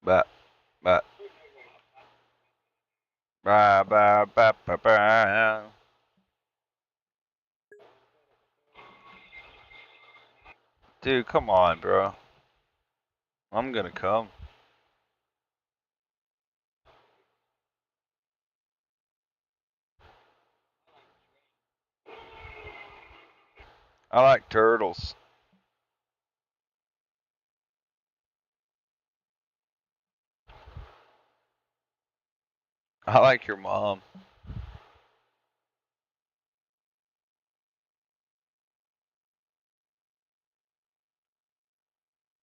Ba, ba, ba, ba, ba, ba, ba. Dude, come on, bro. I'm gonna come. I like turtles. I like your mom.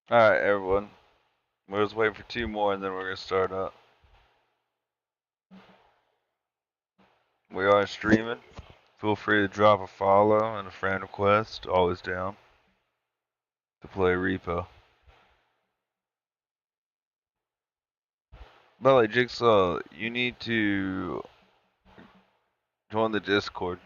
Alright, everyone. We're just waiting for 2 more and then we're gonna start up. We are streaming. Feel free to drop a follow and a friend request. Always down to play repo. By the way, Jigsaw, you need to join the Discord.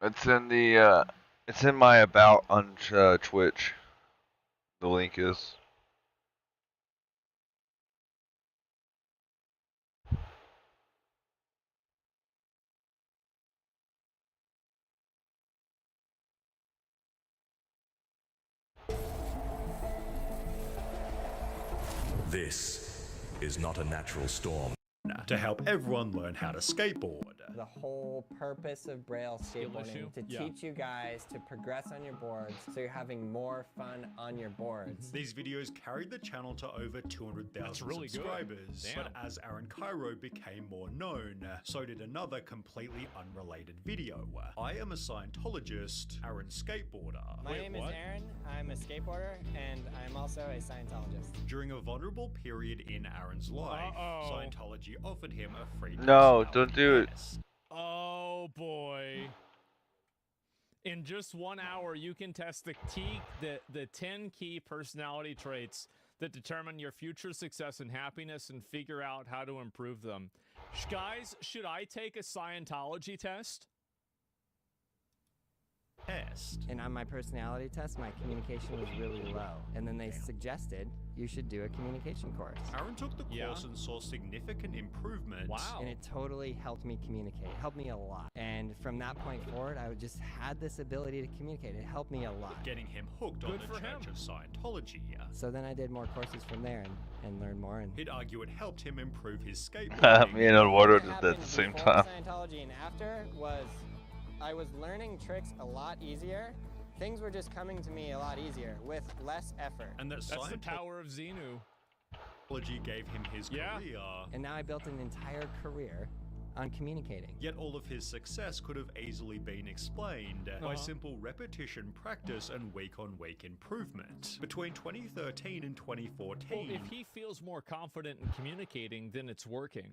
It's in the it's in my about on Twitch. The link is. This is not a natural storm. To help everyone learn how to skateboard. The whole purpose of Braille skateboarding to teach you guys to progress on your boards so you're having more fun on your boards. These videos carried the channel to over 200,000 subscribers. But as Aaron Cairo became more known, so did another completely unrelated video. I am a Scientologist, Aaron Skateboarder. My name is Aaron, I'm a skateboarder, and I'm also a Scientologist. During a vulnerable period in Aaron's life, Scientology offered him a free No, don't do it. Oh boy. In just 1 hour, you can test the 10 key personality traits that determine your future success and happiness and figure out how to improve them. Guys, should I take a Scientology test? And on my personality test, my communication was really low. And then they suggested you should do a communication course. Aaron took the course and saw significant improvement. Wow. And it totally helped me communicate. It helped me a lot. And from that point forward, I just had this ability to communicate. It helped me a lot. Getting him hooked on the Church of Scientology. So then I did more courses from there and learned more. And he'd argue it helped him improve his skateboarding. Me and Eduardo did that at the same time. Scientology and after was I was learning tricks a lot easier. Things were just coming to me a lot easier with less effort. And that's the power of Xenu. Scientology gave him his career. And now I built an entire career on communicating. Yet all of his success could have easily been explained by simple repetition, practice, and week-on-week improvement. Between 2013 and 2014... Well, if he feels more confident in communicating, then it's working.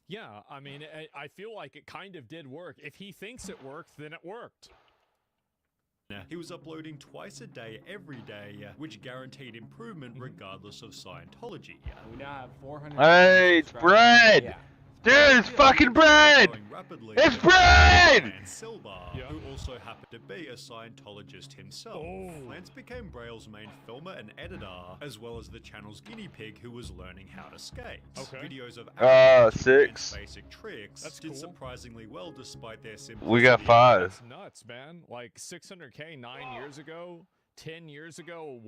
Yeah, I mean, I feel like it kind of did work. If he thinks it worked, then it worked. He was uploading twice a day, every day, which guaranteed improvement regardless of Scientology. We now have 400. Hey, it's bread! Yeah. Dude, it's fucking bread! It's bread! Silver, who also happened to be a Scientologist himself. Lance became Braille's main filmer and editor, as well as the channel's guinea pig who was learning how to skate. Videos of basic tricks did surprisingly well despite their simplicity. We got 5. That's nuts, man. Like 600K 9 years ago, 10 years ago,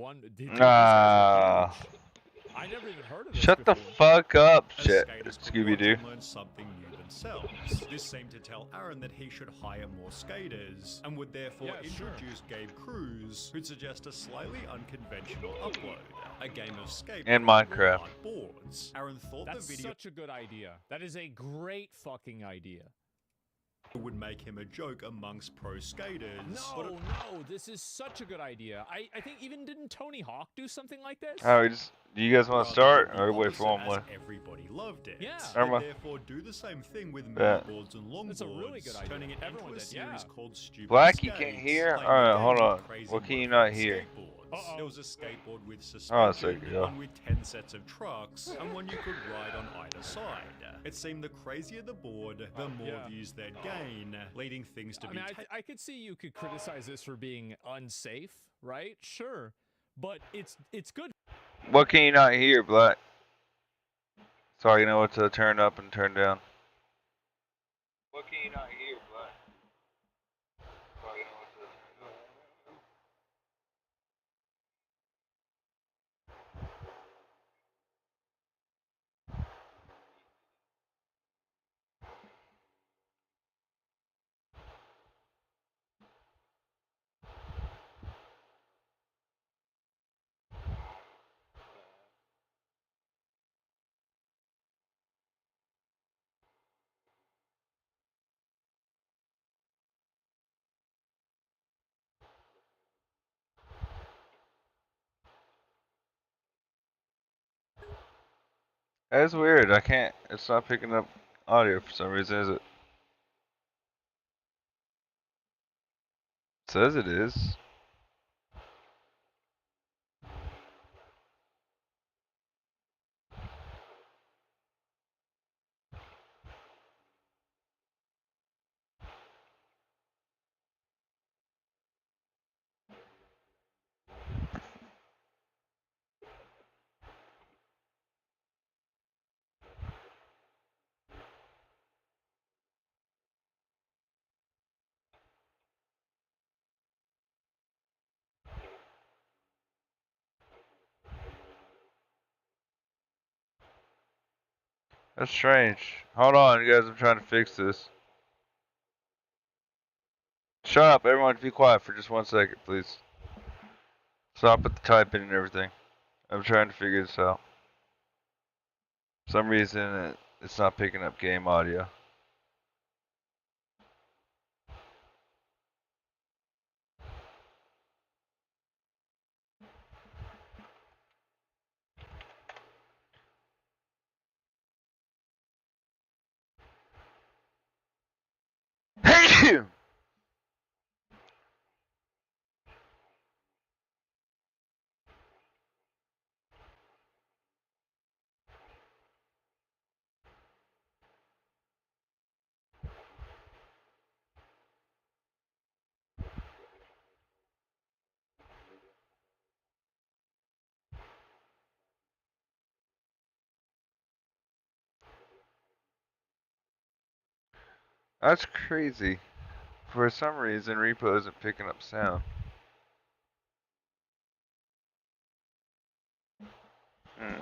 I never even heard of this Shut before. the fuck up, shit, Scooby-Doo. Learn something new themselves. This seemed to tell Aaron that he should hire more skaters, and would therefore introduce Gabe Cruz, who'd suggest a slightly unconventional upload, a game of skate and Minecraft boards. Aaron thought That's the video such a good idea. That is a great fucking idea. would make him a joke amongst pro skaters. No, this is such a good idea. I think even didn't Tony Hawk do something like this? Do you guys want to start, or wait for one more? Everybody loved it. Yeah. And therefore do the same thing with boards and longboards. That's a really good idea. Turning it into a series called Stupid Black, you Skates, can't hear? playing Alright, the hold game on. with crazy What can you modified not hear? skateboards. There was a skateboard with Oh, suspension, yeah. one with 10 sets of trucks, and one you could ride on either side. It seemed the crazier the board, the more views they'd gain, leading things to be I could see you could criticize this for being unsafe, right? Sure. But it's good. What can you not hear, Black? Sorry, you know what to turn up and turn down. What can you not hear, Black? Sorry, you know what to turn up. That's weird. I can't. It's not picking up audio for some reason, is it? It says it is. That's strange. Hold on, you guys. I'm trying to fix this. Shut up, everyone. Be quiet for just 1 second, please. Stop with the typing and everything. I'm trying to figure this out. For some reason, it's not picking up game audio. That's crazy. For some reason, repo isn't picking up sound. Hmm.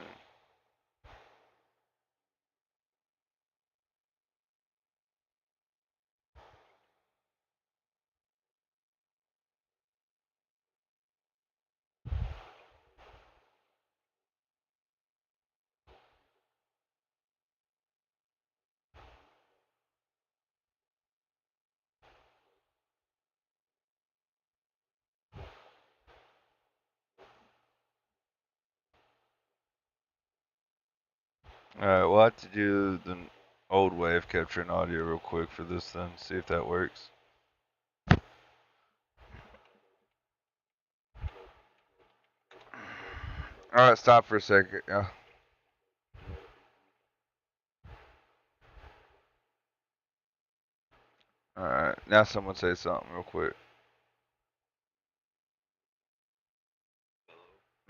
Alright, we'll have to do the old way of capturing audio real quick for this then, see if that works. Alright, stop for a second. Yeah. Alright, now someone say something real quick.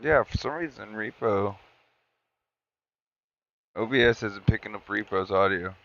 Yeah, for some reason, repo. OBS isn't picking up repo's audio.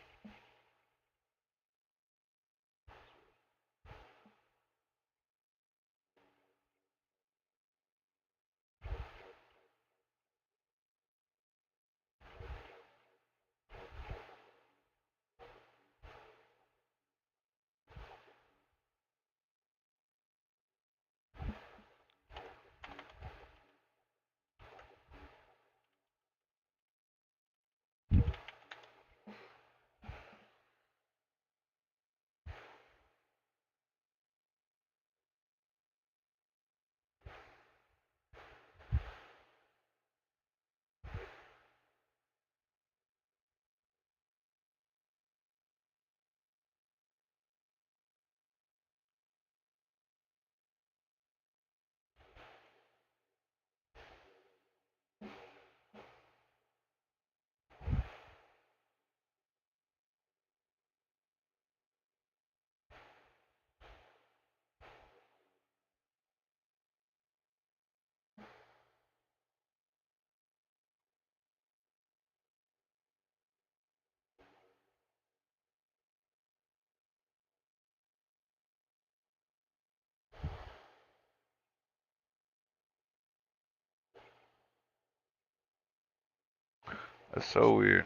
That's so weird.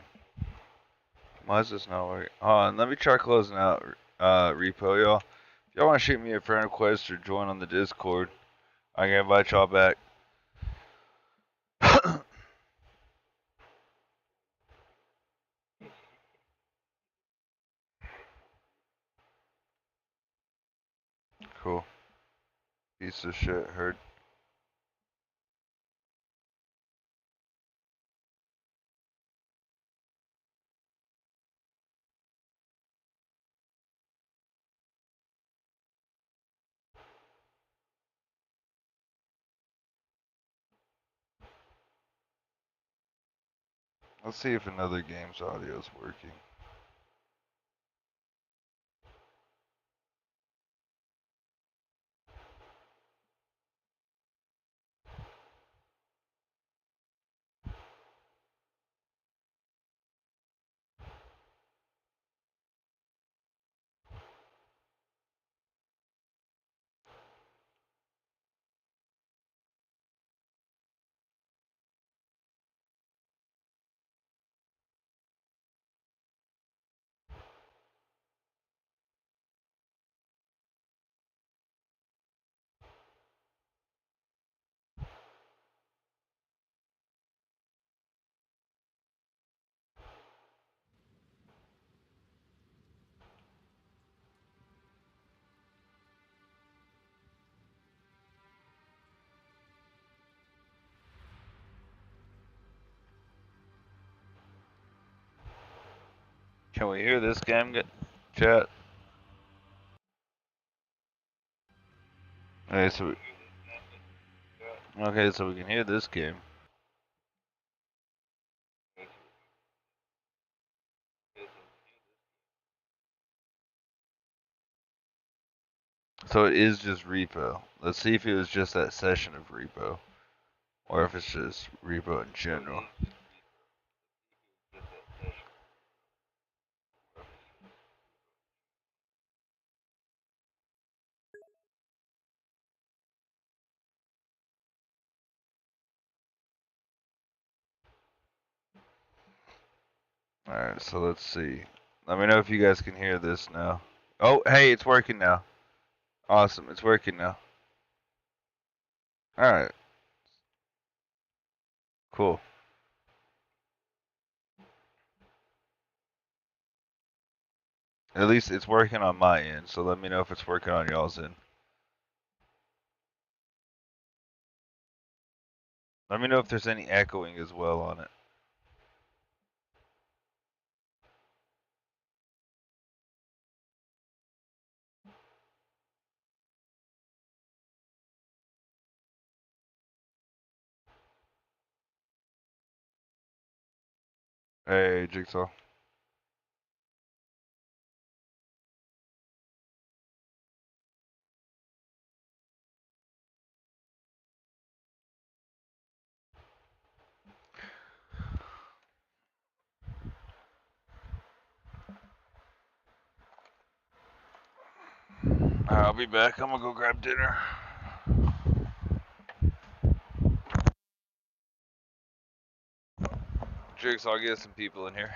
Why is this not working? Hold on, let me try closing out repo, y'all. If y'all want to shoot me a friend request or join on the Discord, I can invite y'all back. Cool. Piece of shit, heard. Let's see if another game's audio is working. Can we hear this game, chat? Okay, so we can hear this game. So it is just repo. Let's see if it was just that session of repo, or if it's just repo in general. Alright, so let's see. Let me know if you guys can hear this now. Oh, hey, it's working now. Awesome, it's working now. Alright, cool. At least it's working on my end, so let me know if it's working on y'all's end. Let me know if there's any echoing as well on it. Hey, Jigsaw. I'll be back. I'm gonna go grab dinner. Jigsaw, I'll get some people in here.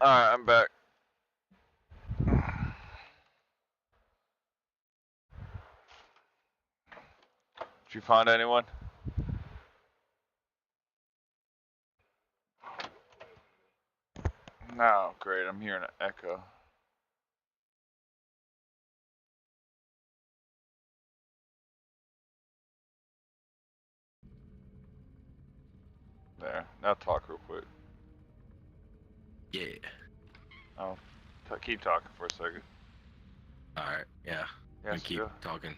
Alright, I'm back. Did you find anyone? No, great. I'm hearing an echo. There. Now talk real quick. Yeah. Oh, keep talking for a second. Alright, yeah. Yes, keep talking.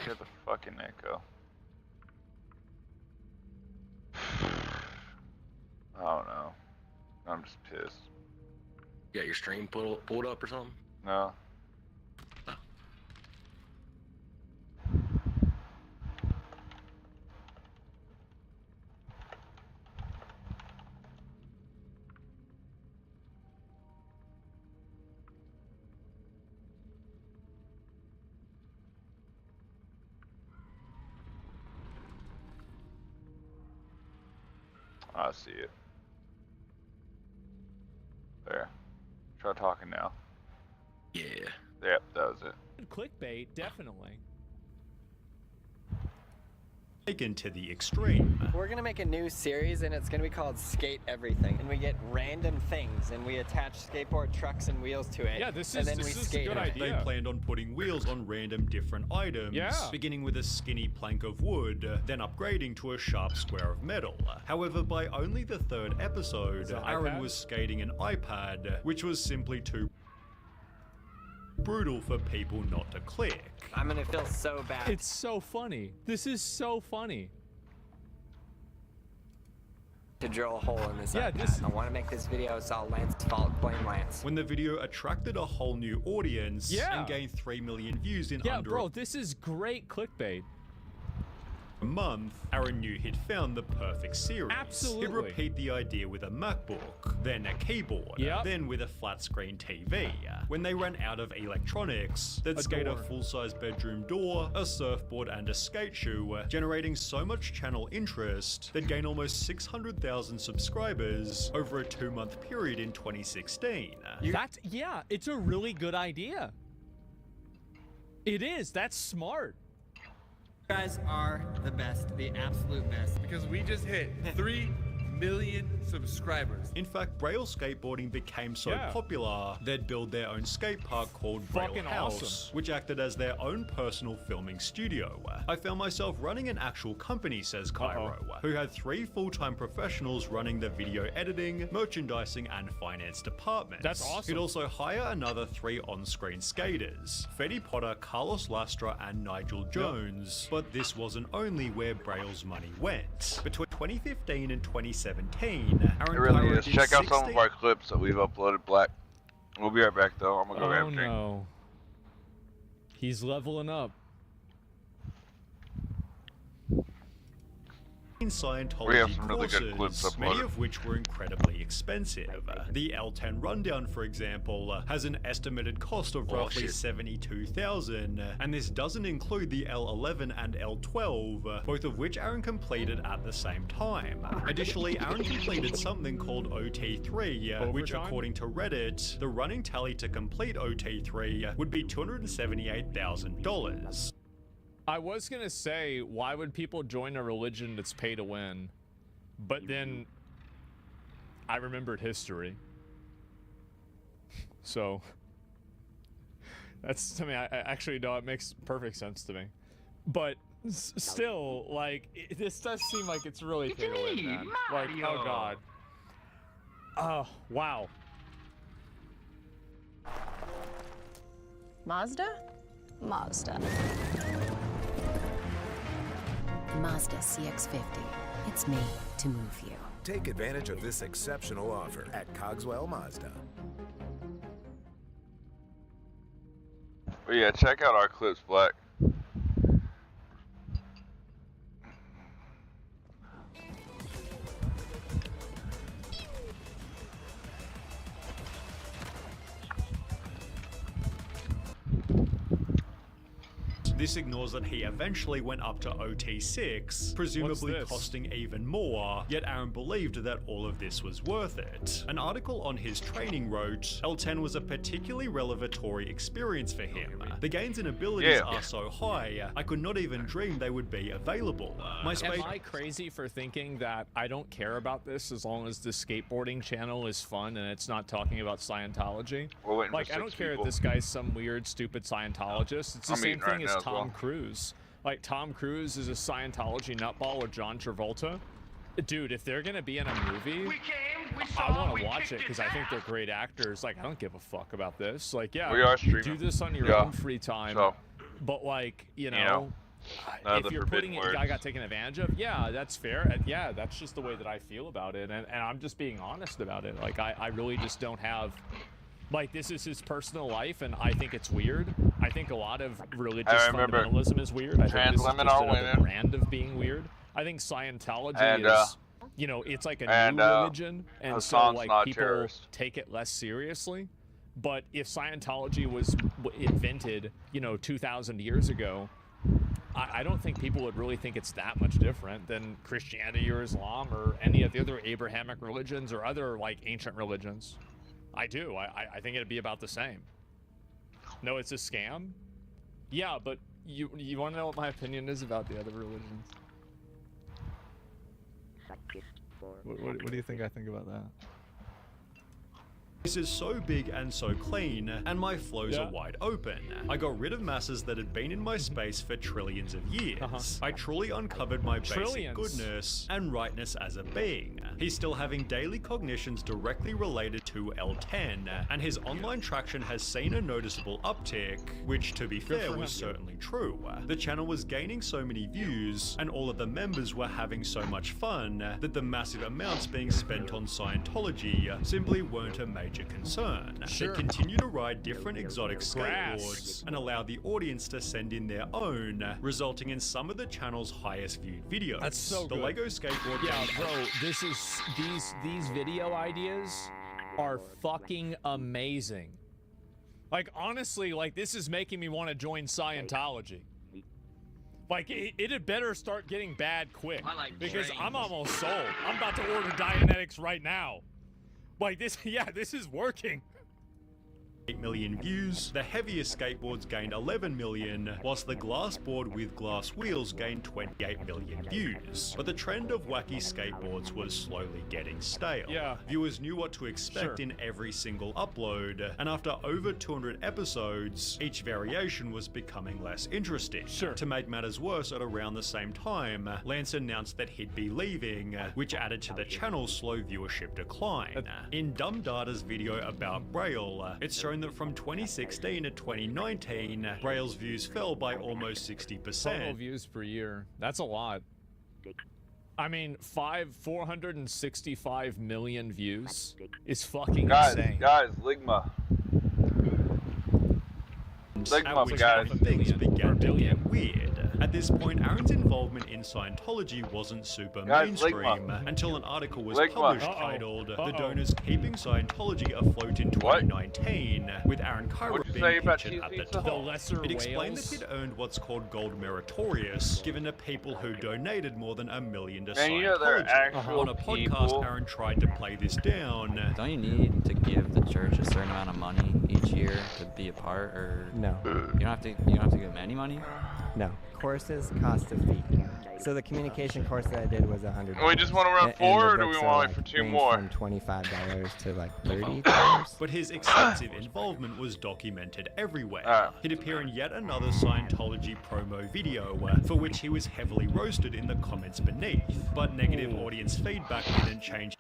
Get the fucking echo. I don't know. I'm just pissed. You got your stream pulled up or something? No. Oh. I see it. There. Try talking now. Yeah. Yep, that was it. Clickbait, definitely. Taken to the extreme. We're gonna make a new series and it's gonna be called Skate Everything. And we get random things and we attach skateboard trucks and wheels to it. Yeah, this and is then we a skate good it. They idea. planned on putting wheels on random different items, Yeah. beginning with a skinny plank of wood, then upgrading to a sharp square of metal. However, by only the third episode, an Aaron iPad? was skating an iPad, which was simply too brutal for people not to click. I'm gonna feel so bad. It's so funny. This is so funny. To drill a hole in this Yeah, iPad. I want to make this video. It's all Lance's fault. Blame Lance. When the video attracted a whole new audience Yeah. and gained 3 million views in Yeah, under bro, this is great clickbait. a month, Aaron knew he'd found the perfect series. Absolutely. He'd repeat the idea with a MacBook, then a keyboard, Yep. then with a flat screen TV. When they ran out of electronics, they'd A skate door. a full-size bedroom door, a surfboard, and a skate shoe, generating so much channel interest they'd gain almost 600,000 subscribers over a 2-month period in 2016. Yeah, it's a really good idea. It is. That's smart. You guys are the best, the absolute best. Because we just hit 3 million subscribers. In fact, Braille skateboarding became so Yeah. popular, they'd build their own skate park called Braille Fucking House, awesome. which acted as their own personal filming studio. I found myself running an actual company, says Cairo, who had 3 full-time professionals running the video editing, merchandising, and finance departments. That's awesome. He'd also hire another 3 on-screen skaters, Fetty Potter, Carlos Lastra, and Nigel Jones. But this wasn't only where Braille's money went. Between 2015 and 2017, Aaron It really Cairo is. did Check out some 16 of our clips that we've uploaded, Black. We'll be right back, though. I'm gonna go grab Oh a drink. no. He's leveling up. Scientology We have some really courses, good clips many uploaded. of which were incredibly expensive. The L10 Rundown, for example, has an estimated cost of roughly shit. $72,000, and this doesn't include the L11 and L12, both of which Aaron completed at the same time. Additionally, Aaron completed something called OT3, which Overtime? according to Reddit, the running tally to complete OT3 would be $278,000. I was gonna say, why would people join a religion that's pay to win? But then I remembered history. So that's, to me, I actually, no, it makes perfect sense to me. But still, like, this does seem like it's really pay to win, man. Like, oh god. Oh, wow. Mazda? Mazda. Mazda CX-50. It's made to move you. Take advantage of this exceptional offer at Cogswell Mazda. But yeah, check out our clips, Black. This ignores that he eventually went up to OT6, presumably costing even more, yet Aaron believed that all of this was worth it. An article on his training wrote, L10 was a particularly revelatory experience for him. The gains and abilities are so high, I could not even dream they would be available. Am I crazy for thinking that I don't care about this as long as the skateboarding channel is fun and it's not talking about Scientology? Like, I don't care if this guy's some weird, stupid Scientologist. It's the same thing as Tom Cruise. Like, Tom Cruise is a Scientology nutball with John Travolta. Dude, if they're gonna be in a movie, I want to watch it because I think they're great actors. Like, I don't give a fuck about this. Like, yeah, we are streaming. do this on your own free time. But, like, you know if you're putting it, I got taken advantage of. Yeah, that's fair. And yeah, that's just the way that I feel about it, and I'm just being honest about it. Like, I really just don't have. Like, this is his personal life, and I think it's weird. I think a lot of religious fundamentalism is weird. I think this is just another brand of being weird. I think Scientology is, you know, it's like a new religion, and so, like, people take it less seriously. But if Scientology was invented, you know, 2,000 years ago, I don't think people would really think it's that much different than Christianity or Islam or any of the other Abrahamic religions or other, like, ancient religions. I do. I think it'd be about the same. No, it's a scam? Yeah, but you want to know what my opinion is about the other religions? What do you think I think about that? This is so big and so clean, and my flows are wide open. I got rid of masses that had been in my space for trillions of years. I truly uncovered my basic goodness and rightness as a being. He's still having daily cognitions directly related to L10, and his online traction has seen a noticeable uptick, which, to be fair, was certainly true. The channel was gaining so many views, and all of the members were having so much fun, that the massive amounts being spent on Scientology simply weren't a major concern. They continue to ride different exotic skateboards and allow the audience to send in their own, resulting in some of the channel's highest viewed videos. That's so good. The Lego skateboard. Yeah, bro, this is these video ideas are fucking amazing. Like, honestly, like, this is making me want to join Scientology. Like, it had better start getting bad quick, because I'm almost sold. I'm about to order Dianetics right now. Like, this, yeah, this is working. 8 million views, the heaviest skateboards gained 11 million, whilst the glass board with glass wheels gained 28 million views. But the trend of wacky skateboards was slowly getting stale. Yeah. Viewers knew what to expect in every single upload, and after over 200 episodes, each variation was becoming less interesting. To make matters worse, at around the same time, Lance announced that he'd be leaving, which added to the channel's slow viewership decline. In Dumb Data's video about Braille, it's shown that from 2016 to 2019, Braille's views fell by almost 60%. Total views per year. That's a lot. I mean, 465 million views is fucking insane. Guys, Ligma. Guys. Things began to get weird. At this point, Aaron's involvement in Scientology wasn't super mainstream until an article was published titled "The Donors Keeping Scientology Afloat in 2019," with Aaron Kyra being pictured at the top. It explained that he'd earned what's called gold meritorious, given to people who donated more than $1 million to Scientology. On a podcast, Aaron tried to play this down. Don't you need to give the church a certain amount of money each year to be a part, or no? You don't have to give them any money. No. Courses cost a fee. So the communication course that I did was $100. We just want to run forward, or do we want to wait for two more? From $25 to like $30. But his extensive involvement was documented everywhere. He'd appear in yet another Scientology promo video, for which he was heavily roasted in the comments beneath. But negative audience feedback didn't change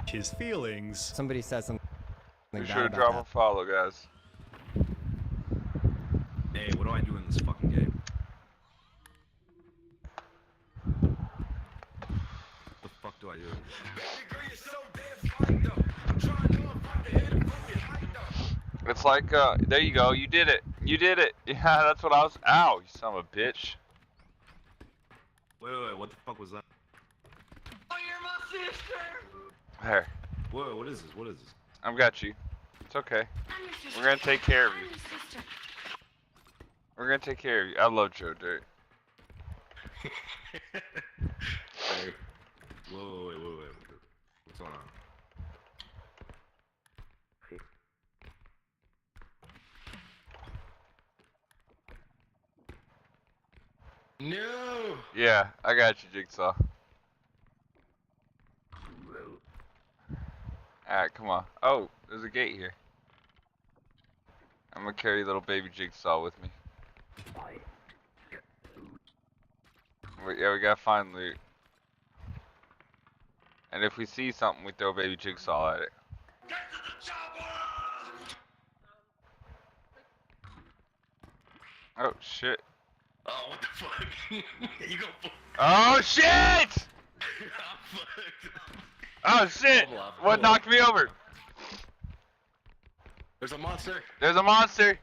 his feelings. Somebody says something. Be sure to drop a follow, guys. Hey, what do I do in this fucking game? What the fuck do I do? It's like, there you go, you did it. You did it. Yeah, that's what I was. Ow, you son of a bitch. Wait, what the fuck was that? Oh, you're my sister! Here. Whoa, what is this? What is this? I've got you. It's okay. We're gonna take care of you. We're gonna take care of you. I love Joe Dirt. Hey. Whoa, wait. What's going on? No! Yeah, I got you, Jigsaw. Alright, come on. Oh, there's a gate here. I'm gonna carry little baby Jigsaw with me. Yeah, we gotta find loot. And if we see something, we throw baby Jigsaw at it. Get to the chopper! Oh, shit. Oh, what the fuck? You go. Oh, shit! Oh, shit! What knocked me over? There's a monster. There's a monster!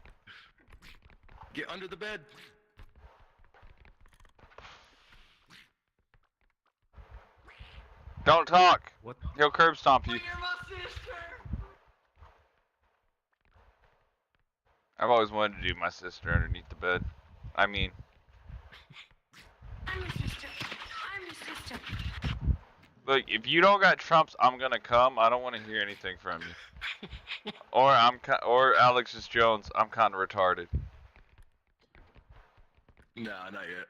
Get under the bed. Don't talk. What? He'll curb stomp you. You're my sister! I've always wanted to do my sister underneath the bed. I mean, I'm your sister. I'm your sister. look, if you don't got trumps, I'm gonna come. I don't want to hear anything from you. Or Alexis Jones. I'm kind of retarded. Nah, not yet.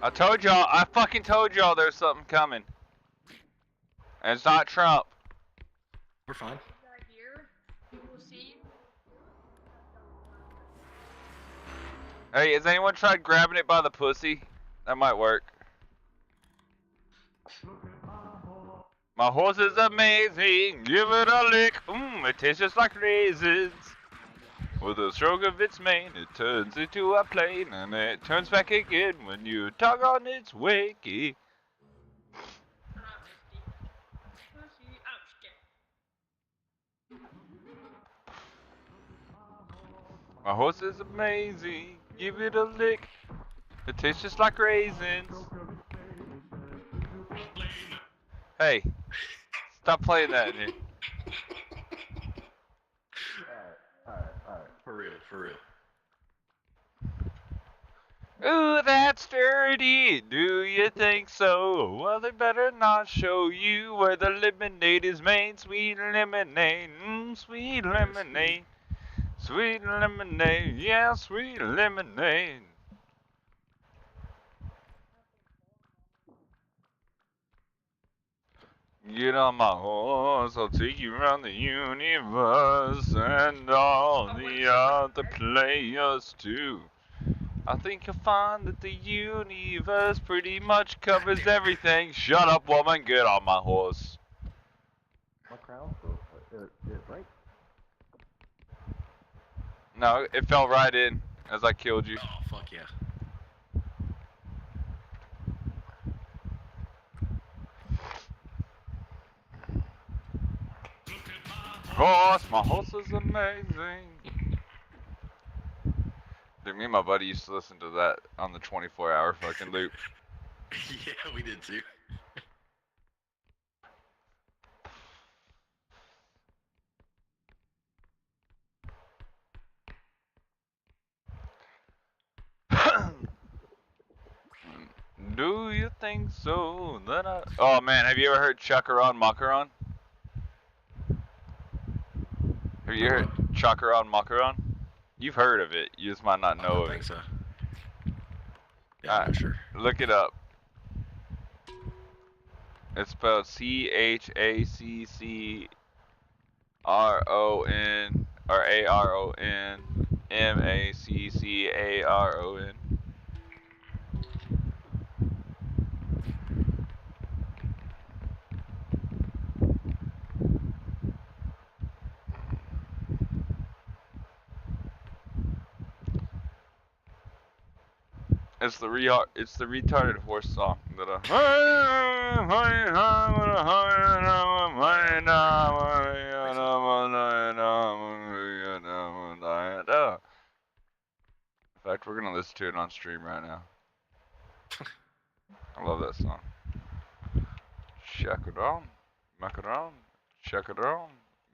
I told y'all. I fucking told y'all there's something coming. And it's not Trump. We're fine. Right here. You will see. Hey, has anyone tried grabbing it by the pussy? That might work. My horse is amazing. Give it a lick. It tastes just like raisins. With a stroke of its mane, it turns into a plane, and it turns back again when you tug on its wakey. My horse is amazing. Give it a lick. It tastes just like raisins. Hey, stop playing that in here. Alright. For real. Ooh, that's dirty. Do you think so? Well, they better not show you where the lemonade is made. Sweet lemonade, sweet lemonade. Sweet lemonade, yeah, sweet lemonade. Get on my horse, I'll take you around the universe and all the other players too. I think you'll find that the universe pretty much covers everything. Shut up, woman, get on my horse. My crown, it break. No, it fell right in as I killed you. Oh, fuck yeah. My horse is amazing. Dude, me and my buddy used to listen to that on the 24-hour fucking loop. Yeah, we did too. Do you think so? Oh man, have you ever heard Chakaron Makaron? Have you heard Chakaron Makaron? You've heard of it. You just might not know I think it. so. Yeah, I'm not sure. Look it up. It's spelled CHACCRON or ARON MACCARON. It's the retarded horse song that If I fact, we're gonna listen to it on stream right now. I love that song. Check it on, macaron, check it on,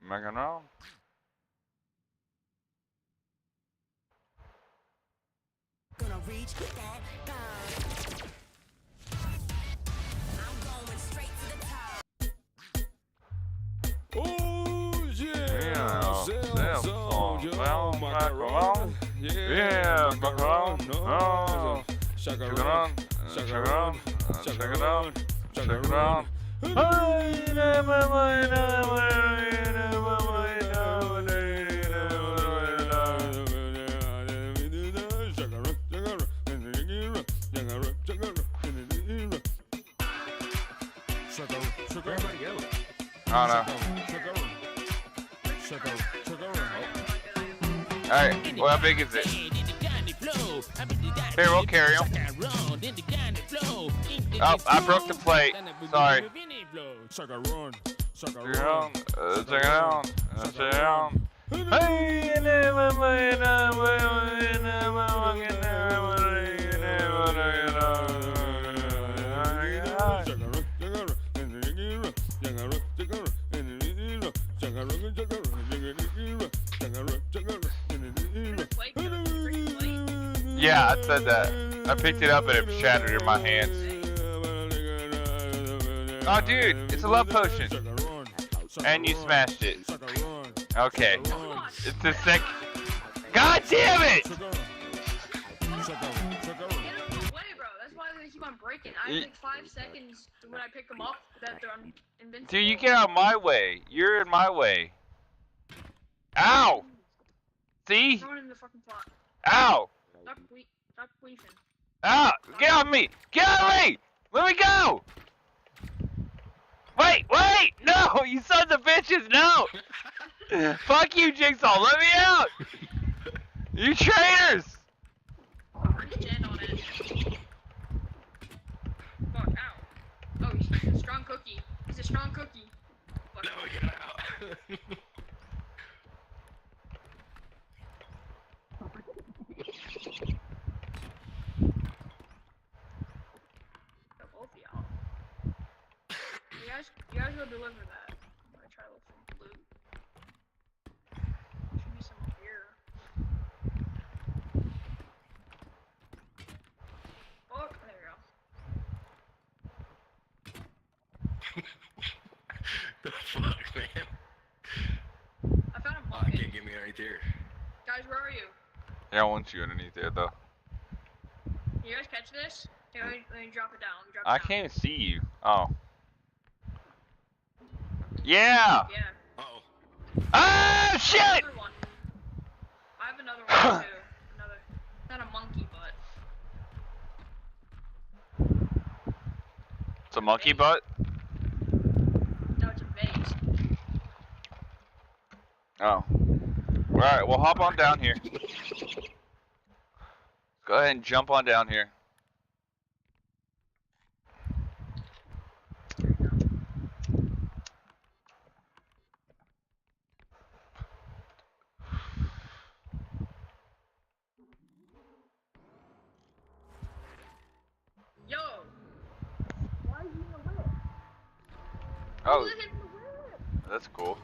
macaron. Gonna reach that God. I'm going straight to the top. Oh yeah, macaron. Yeah, macaron. Oh, check it on, check it on, check it on, check it on. I don't know. Alright, well, how big is it? Here, we'll carry him. Oh, I broke the plate. Sorry. Check it on. Check it on. Check it on. Hey, yeah, I said that. I picked it up and it shattered in my hands. Oh, dude, it's a love potion. And you smashed it. Okay. It's the sec. God damn it! Get out of the way, bro. That's why they keep on breaking. I have like 5 seconds when I pick them up that they're invincible. Dude, you get out of my way. You're in my way. Ow! See? Throw it in the fucking pot. Ow! Stop queefing. Ow! Get off me! Get off me! Let me go! Wait! No! You sons of bitches! No! Fuck you, Jigsaw! Let me out! You traitors! Gen on it. Fuck, ow. Oh, he's a strong cookie. He's a strong cookie. Fuck. No, get out. Both of y'all. You guys go deliver that. I'm gonna try to look for loot. Should be some beer. Oh, there we go. The fuck, man? I found a Oh, pumpkin. I can't get me right there. Guys, where are you? Yeah, I want you underneath there, though. You guys catch this? Here, let me drop it down. I can't even see you. Oh. Yeah! Yeah. Uh-oh. Ah, shit! Another one. I have another one too. Not a monkey, but. It's a monkey butt? No, it's a vase. Oh. Alright, well, hop on down here. Go ahead and jump on down here. Yo! Why is he in the whip? Oh, Who's hitting the whip? that's cool.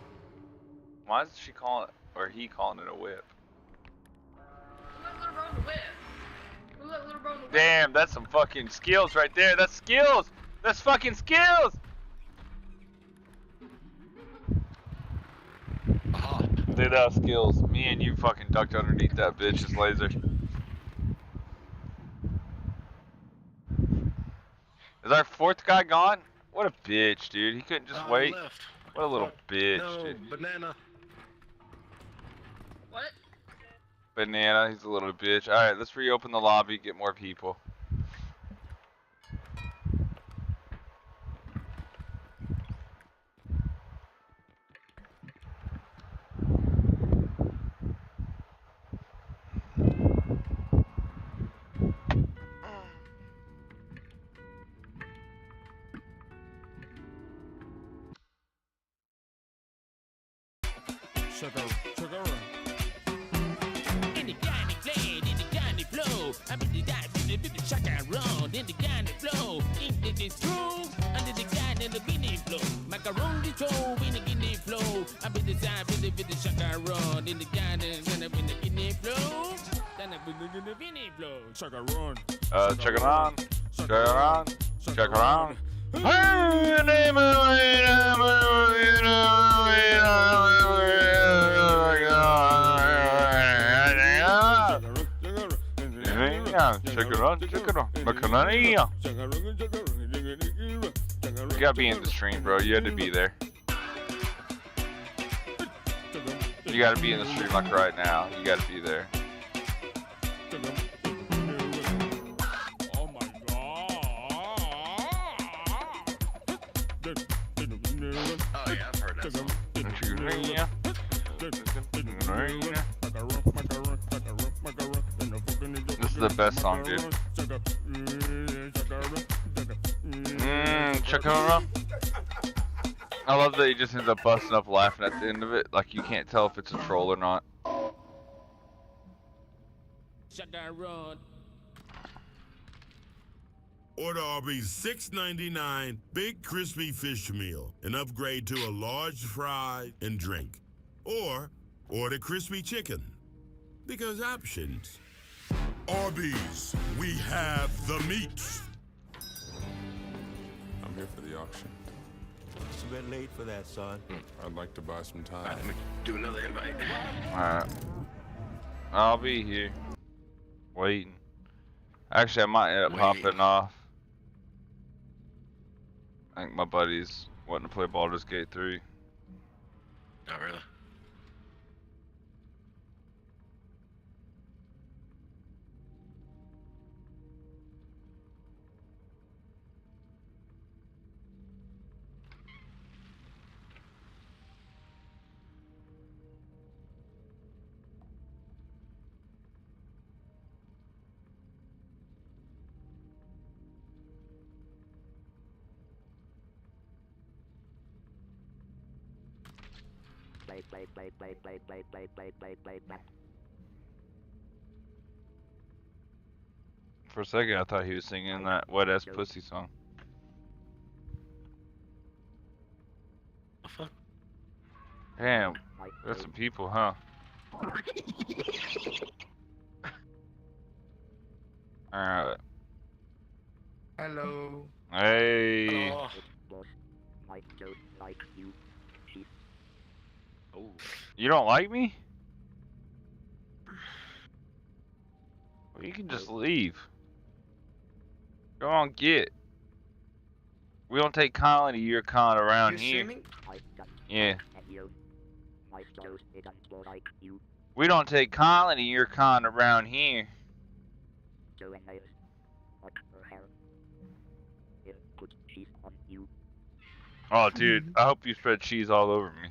Why is she calling it, or he calling it a whip? Who let little bro in the whip? Who let little bro in the whip? Damn, that's some fucking skills right there. That's skills! That's fucking skills! Dude, that's skills. Me and you fucking ducked underneath that bitch's laser. Is our fourth guy gone? What a bitch, dude. He couldn't just wait. Left. What a little bitch, No, dude. banana. What? Banana, he's a little bitch. Alright, let's reopen the lobby, get more people. In the Johnny blade, in the Johnny blow. I be the guy, be the shaka run, then the guy in the flow, into the throw, under the guy in the guinea flow, macaroni throw, in the guinea flow, I be the guy, be the shaka run, then the guy in the guinea flow, then I be the guinea flow, shaka run. Check it on. Check it on. Check it on. Hey, name check it on, check it on. Macaroni. You gotta be in the stream, bro. You had to be there. You gotta be in the stream like right now. You gotta be there. Oh my god. Oh yeah, I've heard that song. This is the best song, dude. Check it out. I love that he just ends up busting up laughing at the end of it. Like you can't tell if it's a troll or not. Order Arby's $6.99 Big Crispy Fish Meal and upgrade to a large fry and drink. Or order crispy chicken. Because options. Arby's, we have the meats. I'm here for the auction. It's a bit late for that, son. I'd like to buy some time. Do another invite. Alright. I'll be here. Waiting. Actually, I might end up popping off. I think my buddies wanting to play Baldur's Gate 3. Oh, really? For a second, I thought he was singing that wet ass pussy song. Damn, there's some people, huh? Alright. Hello. Hey. Hello. You don't like me? Well, you can just leave. Go on, get. We don't take colony your con around here. Yeah. We don't take colony your con around here. Oh, dude, I hope you spread cheese all over me.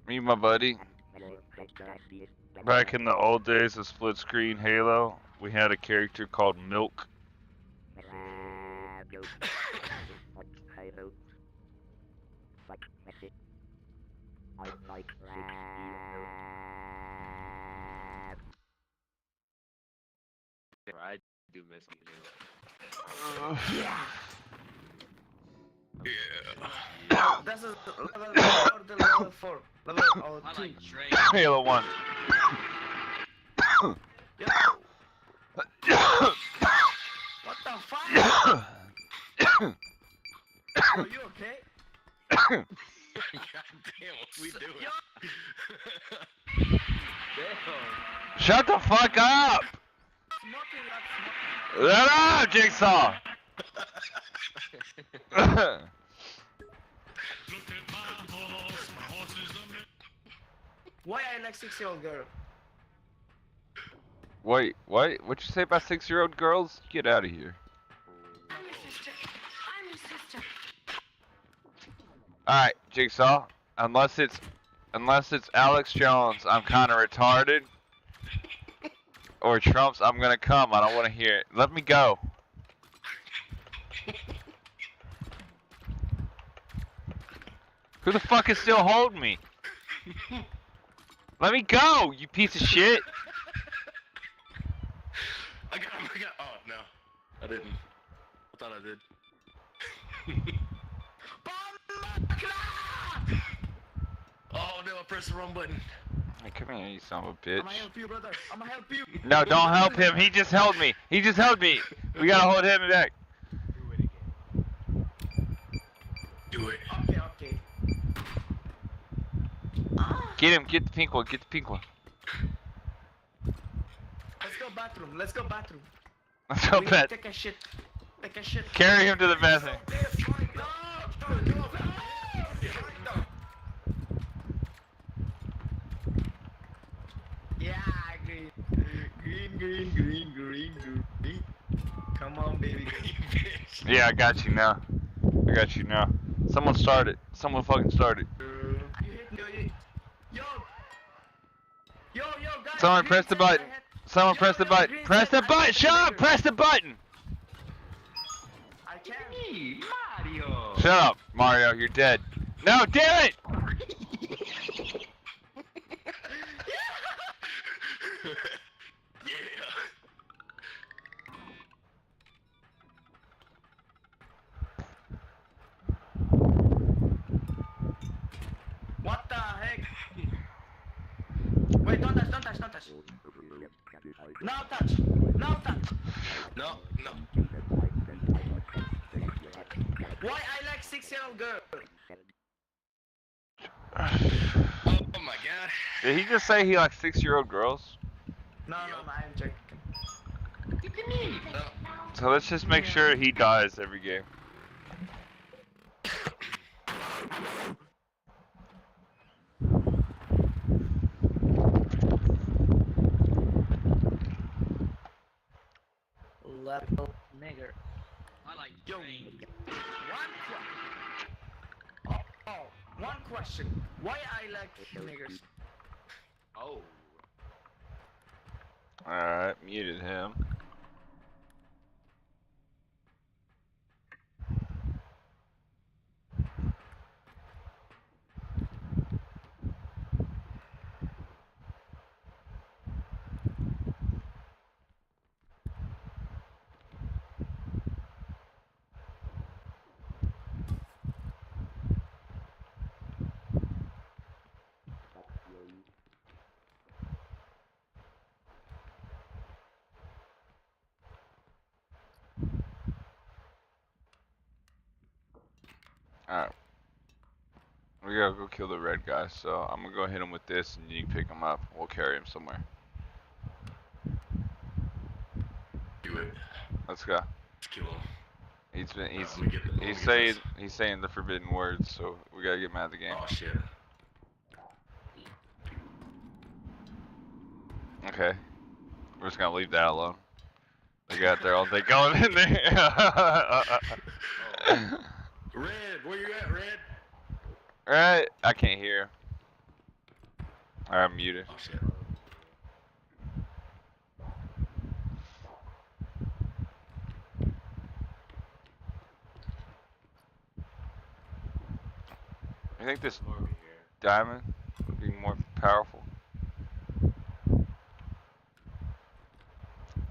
Me and my buddy, back in the old days of split screen Halo, we had a character called Milk. I do miss you. Yeah. That's a level 4 to level 4. Level 2. Halo 1. Yo. What the fuck? Are you okay? God damn, what we doing? Damn. Shut the fuck up! Shut up, Jigsaw! Why I like 6-year-old girl? Wait, what? What'd you say about 6-year-old girls? Get out of here. I'm your sister. I'm your sister. Alright, Jigsaw. Unless it's Alex Jones, I'm kinda retarded. Or Trump's, I'm gonna come. I don't wanna hear it. Let me go. Who the fuck is still holding me? Let me go, you piece of shit. I got him. Oh no, I didn't. I thought I did. Oh no, I pressed the wrong button. Hey, come here, you son of a bitch. I'ma help you, brother. I'ma help you. No, don't help him. He just held me. He just held me. We gotta hold him back. Do it. Okay. Get him. Get the pink one. Get the pink one. Let's go bathroom. Let's go bathroom. Let's go back. Take a shit. Take a shit. Carry him to the bathroom. Yeah, green. Come on, baby. Yeah, I got you now. I got you now. Someone started. Someone fucking started. Yo, guys. Someone press the button. Someone press the button. Press the button. Shut up. Press the button. I can't. Mario. Shut up, Mario. You're dead. No, damn it. What the heck? Wait, don't touch. Now touch. No. Why I like 6-year-old girl? Oh my god. Did he just say he likes 6-year-old girls? No, I'm joking. No. So let's just make sure he dies every game. Level nigger. I like Yo. One question. Why I like niggers? Oh. Alright, muted him. Alright. We gotta go kill the red guy, so I'm gonna go hit him with this and you pick him up. We'll carry him somewhere. Do it. Let's go. Let's kill him. He's saying the forbidden words, so we gotta get him out of the game. Oh shit. Okay. We're just gonna leave that alone. They got their own thing going in there. Red, where you at, Red? Alright, I can't hear. Alright, I'm muted. Oh shit. I think this diamond would be more powerful.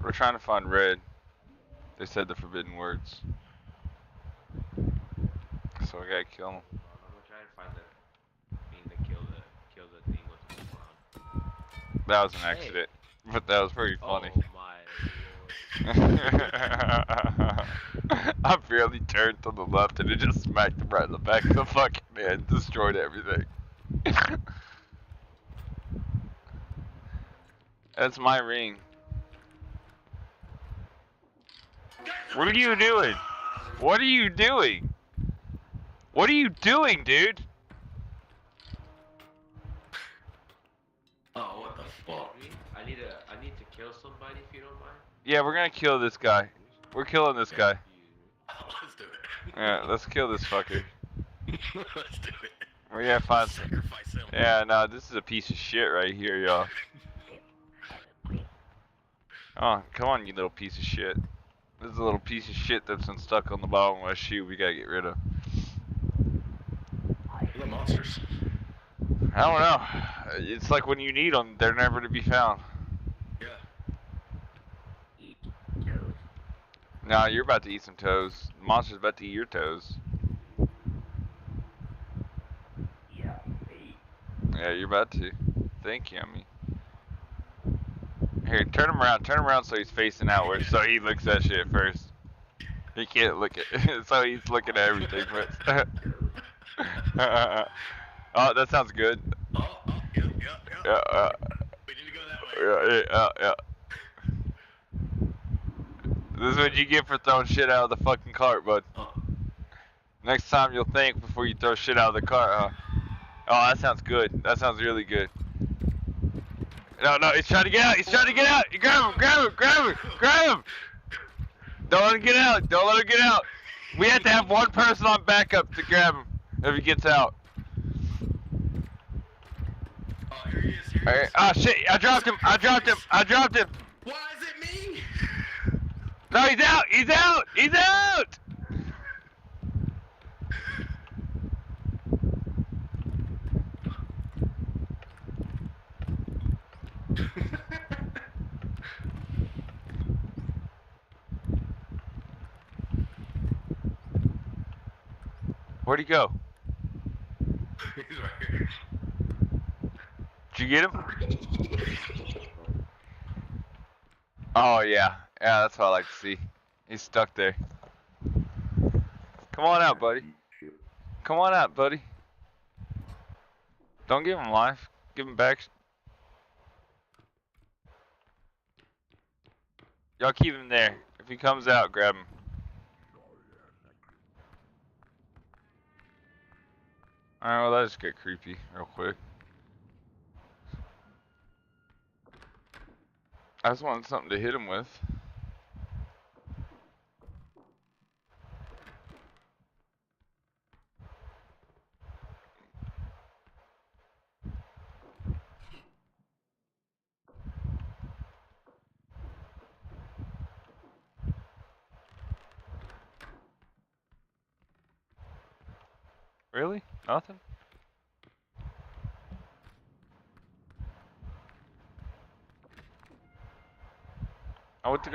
We're trying to find red. They said the forbidden words. So we gotta kill him. I'm gonna try and find the thing to kill the thing with the spawn. That was an accident, but that was pretty funny. Oh my. I barely turned to the left and it just smacked him right in the back of the fucking head, destroyed everything. That's my ring. What are you doing? What are you doing? What are you doing, dude? Oh, what the fuck? I need to kill somebody if you don't mind. Yeah, we're gonna kill this guy. We're killing this guy. Let's do it. Yeah, let's kill this fucker. Let's do it. We gotta find some. Sacrifice him. Yeah, no, this is a piece of shit right here, y'all. Oh, come on, you little piece of shit. This is a little piece of shit that's been stuck on the bottom of my shoe we gotta get rid of. Let him off. monsters? I don't know. It's like when you need them, they're never to be found. Yeah. No, you're about to eat some toes. The monster's about to eat your toes. Yeah, you're about to. Think yummy. Here, turn him around so he's facing outward, so he looks at shit first. He can't look at so he's looking at everything first. Oh, that sounds good. Yeah. Yeah, We need to go that way. yeah. This is what you get for throwing shit out of the fucking cart, bud. Next time you'll think before you throw shit out of the cart, huh? Oh, that sounds good. That sounds really good. No, he's trying to get out. He's trying to get out. You grab him. Don't let him get out. We have to have one person on backup to grab him if he gets out. Oh, here he is. Alright. Oh shit! I dropped him. Why is it me? No, he's out. Where'd he go? He's right here. Did you get him? Oh yeah, that's what I like to see. He's stuck there. Come on out, buddy. Don't give him life. Give him back. Y'all keep him there. If he comes out, grab him. Alright, well that just get creepy real quick. I just wanted something to hit him with. Really? Nothing? I went to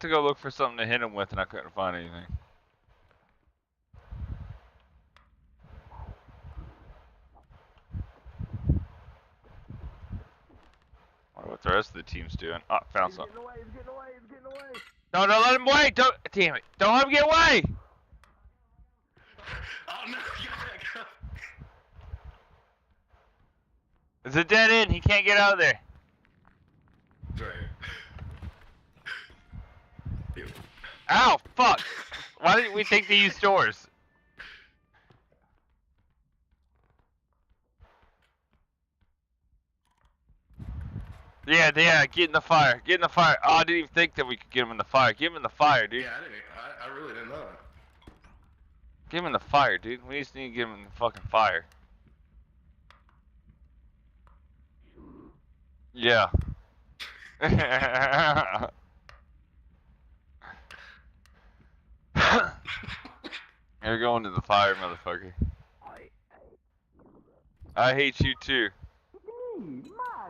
go look for something to hit him with and I couldn't find anything. I wonder what the rest of the team's doing. Oh, found something. He's getting away. No, don't let him away! Damn it! Don't let him get away! Oh no, It's a dead end. He can't get out of there. Ow! Fuck! Why didn't we think to use doors? Yeah, get in the fire. Oh, I didn't even think that we could get him in the fire. Get him in the fire, dude. Yeah, I really didn't know that. Get him in the fire, dude. We just need to get him in the fucking fire. Yeah. You're going to the fire, motherfucker. I hate you too.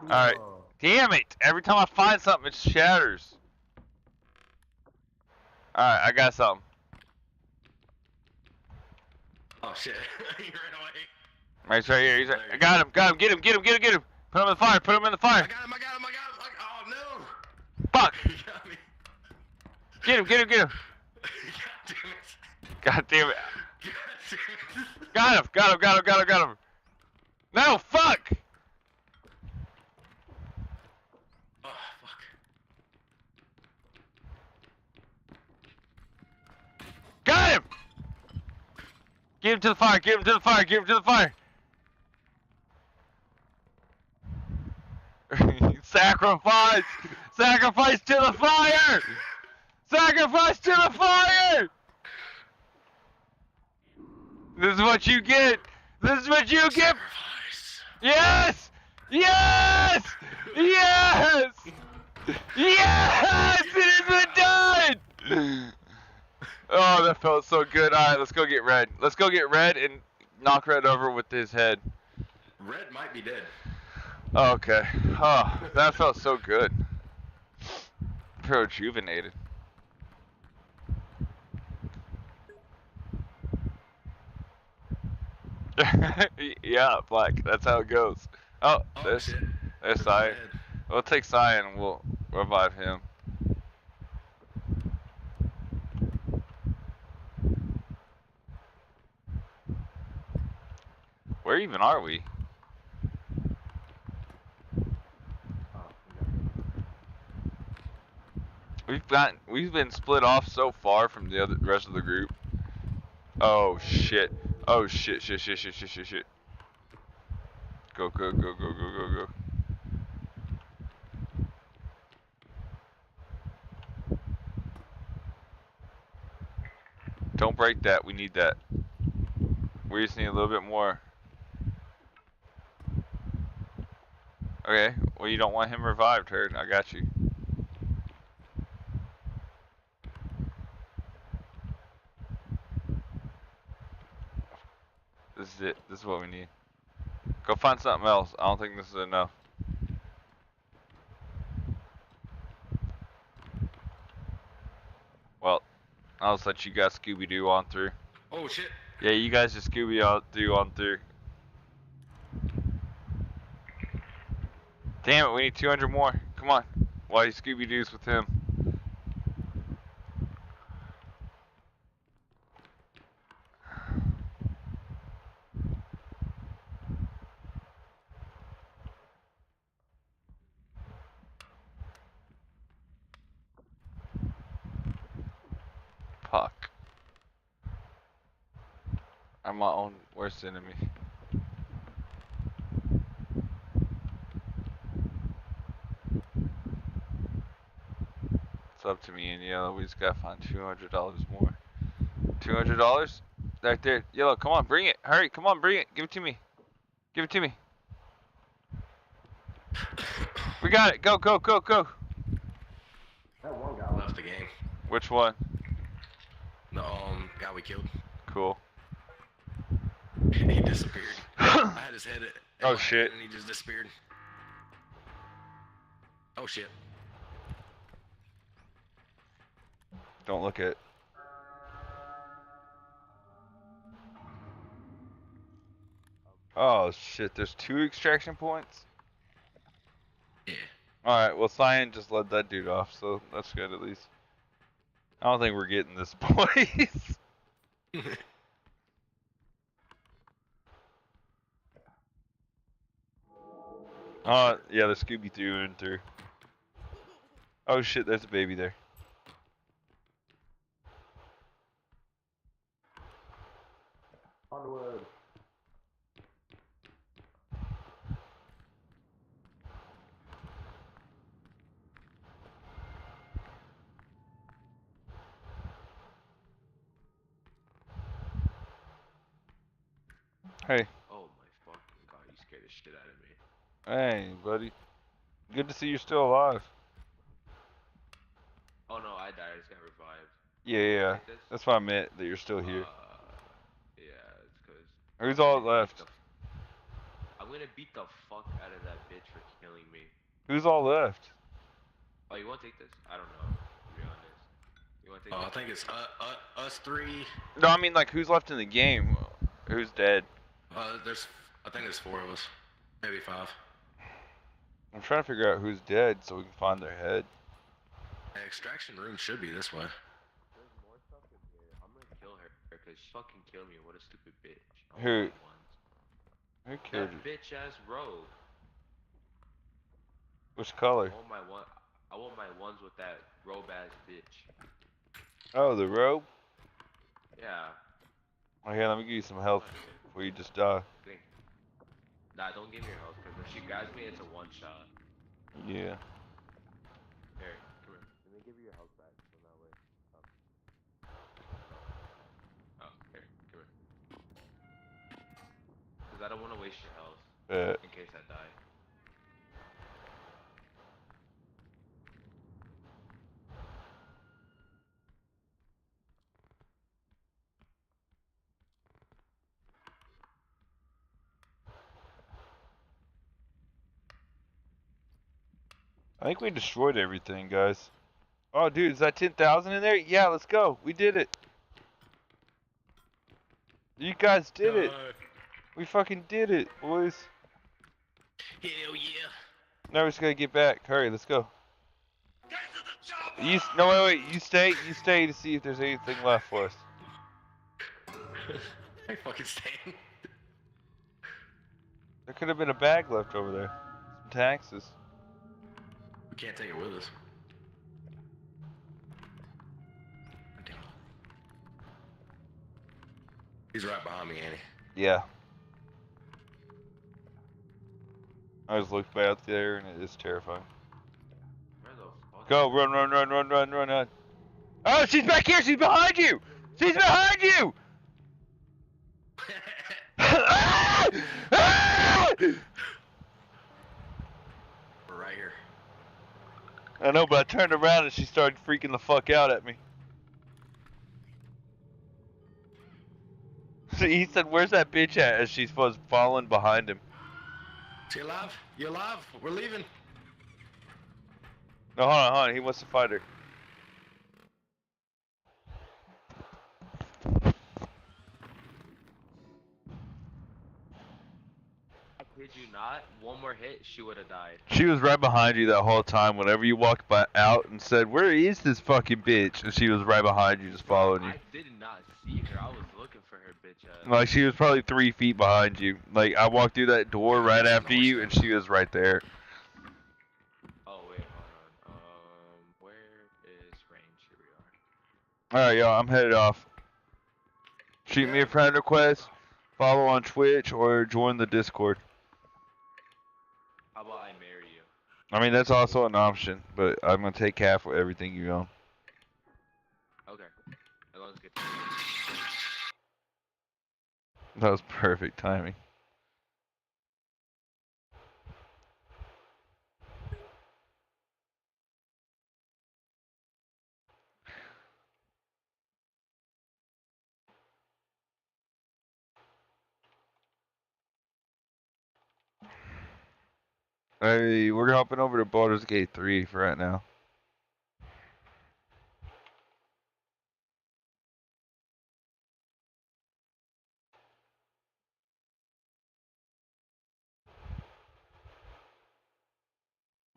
Alright. Damn it! Every time I find something, it shatters. Alright, I got something. Oh shit, he ran away. Right, right here. I got him. Get him. Put him in the fire. I got him. Oh no! Fuck! He got me. Get him. God damn it. Got him. No, fuck! Oh, fuck. Got him! Get him to the fire. Sacrifice to the fire! This is what you get! Yes! It has been done! Oh, that felt so good. Alright, let's go get red. And knock Red over with his head. Red might be dead. Oh, okay. Oh, that felt so good. I feel rejuvenated. Yeah, Black. That's how it goes. Oh, there's Cyan. We'll take Cyan and we'll revive him. Where even are we? We've been split off so far from the rest of the group. Oh shit. Oh shit. Go. Don't break that. We need that. We just need a little bit more. Okay. Well, you don't want him revived, Herd. I got you. This is it. This is what we need. Go find something else. I don't think this is enough. Well, I'll just let you guys Scooby-Doo on through. Oh shit. Yeah, you guys just Scooby-Doo on through. Damn it, we need 200 more. Come on. Why you Scooby-Doos with him? Fuck. I'm my own worst enemy. It's up to me and Yellow. We just gotta find $200 more. $200? Right there. Yellow, come on, bring it. Hurry, come on, bring it. Give it to me. Give it to me. We got it. Go. That one guy left the game. Which one? The guy we killed. Cool. He disappeared. I had his head at Oh shit. and he just disappeared. Oh shit. Don't look at it. Oh shit, there's 2 extraction points? Yeah. Alright, well Cyan just led that dude off, so that's good at least. I don't think we're getting this, boys. Yeah, the Scooby through and through. Oh shit, there's a baby there. Onward. Hey. Oh my fucking god, you scared the shit out of me. Hey, buddy. Good to see you're still alive. Oh no, I died. I just got revived. Yeah. That's what I meant, that you're still here. Yeah, it's cause... Who's all left? I'm gonna beat the fuck out of that bitch for killing me. Who's all left? Oh, you wanna take this? I don't know, to be honest. You wanna take this? I think it's us 3. No, I mean like who's left in the game? Who's dead? I think there's 4 of us. Maybe 5. I'm trying to figure out who's dead so we can find their head. The extraction room should be this way. There's more stuff in here. I'm gonna kill her because she fucking killed me. What a stupid bitch. Who? Who killed you? That bitch ass rogue. Which color? I want my ones with that robe ass bitch. Oh, the robe? Yeah. Oh, here, let me give you some health before you just die. Nah, don't give me your health, because if she grabs me, it's a one shot. Yeah. Here, come here. Let me give you your health back, so that way. Oh, here, come here. Because I don't want to waste your health. In case I die. I think we destroyed everything, guys. Oh, dude, is that 10,000 in there? Yeah, let's go. We did it. You guys did it. We fucking did it, boys. Hell yeah. Now we just gotta get back. Hurry, let's go. No, wait. You stay to see if there's anything left for us. I fucking staying. There could have been a bag left over there. Some taxes. We can't take it with us. He's right behind me, Annie. Yeah. I just looked back there and it is terrifying. Go, run. Oh, she's back here! She's behind you! She's behind you! We're right here. I know, but I turned around and she started freaking the fuck out at me. So he said, "Where's that bitch at?" As she was falling behind him. She alive? You alive? We're leaving. No, hold on. He wants to fight her. I kid you not, one more hit, she would have died. She was right behind you that whole time. Whenever you walked out and said, "Where is this fucking bitch?" and she was right behind you, just following you. I did not see her. I was looking for her bitch ass. Like she was probably 3 feet behind you. Like I walked through that door right after you, and she was right there. Oh wait, hold on. Where is range? Here we are. All right, y'all. I'm headed off. Shoot me a friend request, follow on Twitch, or join the Discord. How about I marry you? I mean, that's also an option, but I'm gonna take half of everything you own. Okay. As long as it's good. That was perfect timing. Hey, we're hopping over to Baldur's Gate 3 for right now.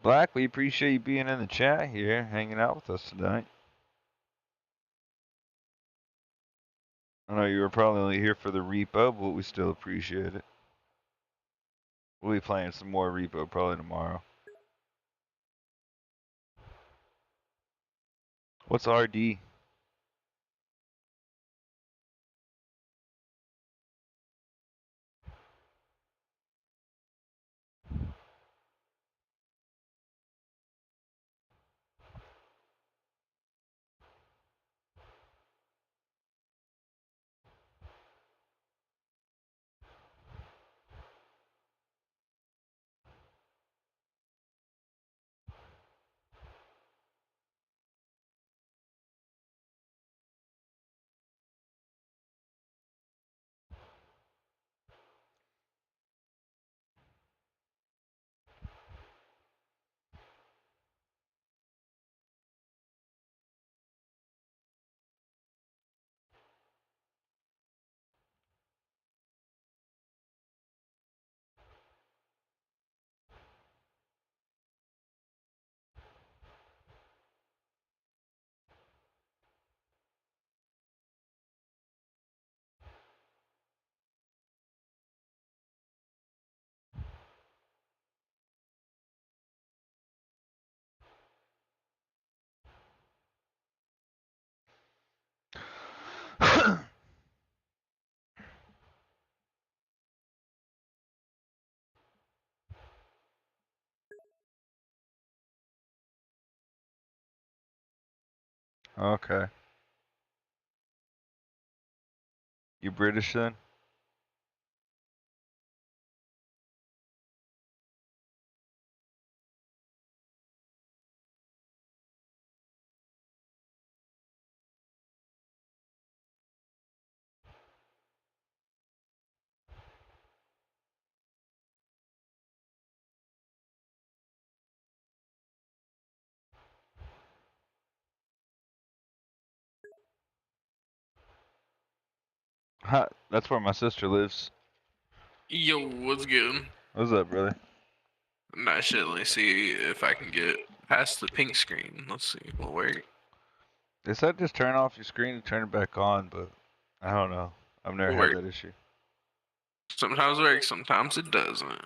Black, we appreciate you being in the chat here, hanging out with us tonight. I know you were probably only here for the repo, but we still appreciate it. We'll be playing some more repo probably tomorrow. What's RD? Okay. You British then? That's where my sister lives. Yo, what's good? What's up, brother? Nah, shit, let me see if I can get past the pink screen. Let's see, will work. They said just turn off your screen and turn it back on, but I don't know. I've never had that issue. Sometimes it works, sometimes it doesn't.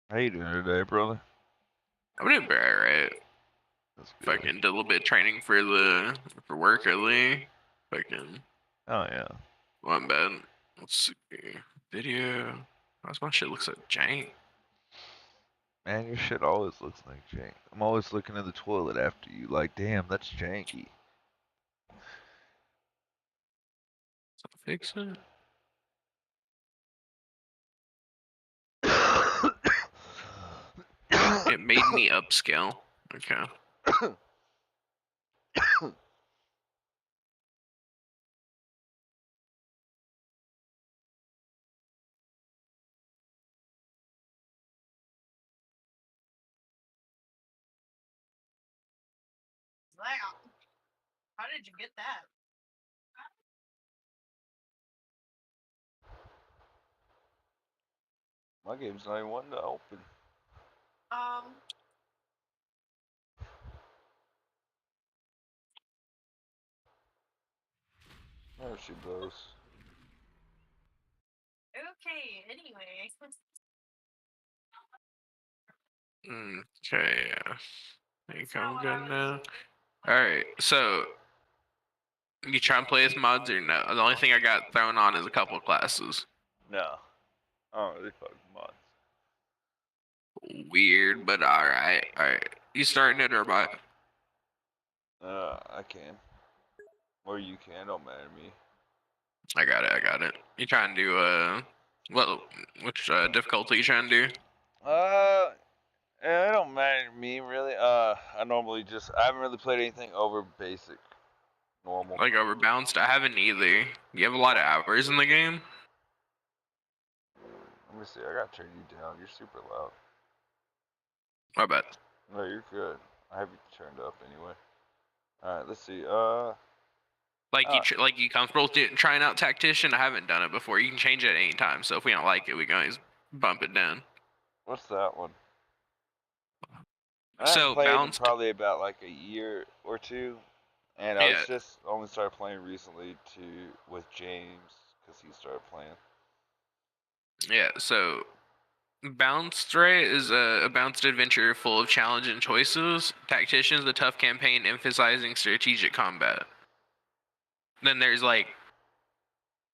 How you doing today, brother? I'm doing alright. Fucking did a little bit of training for work early. Fucking. Oh yeah. One bad. Let's see. Video. How's my shit looks like jank? Man, your shit always looks like jank. I'm always looking in the toilet after you, like, damn, that's janky. Fix it. It made me upscale. Okay. How did you get that? My game's not even wanting to open. There she goes. Okay, anyway. Okay, yeah. I think I'm good now. Alright, so you try and play as mods or no? The only thing I got thrown on is a couple classes. No. I don't really fuck with mods. Weird, but alright. Alright. You starting it or what? I can. Or you can, don't matter to me. I got it. You trying to do which difficulty you trying to do? It don't matter to me really. I haven't really played anything over basic, normal. Like overbalanced? I haven't either. You have a lot of hours in the game? Let me see, I gotta turn you down. You're super loud. I bet. No, you're good. I have you turned up anyway. Alright, let's see. Like you comfortable trying out Tactician? I haven't done it before. You can change it at any time. So if we don't like it, we can always bump it down. What's that one? I So haven't played balanced. in probably about like a year or two, and I was just only started playing recently with James because he started playing. Yeah. So Balanced, right, is a balanced adventure full of challenge and choices. Tactician is a tough campaign emphasizing strategic combat. Then there's like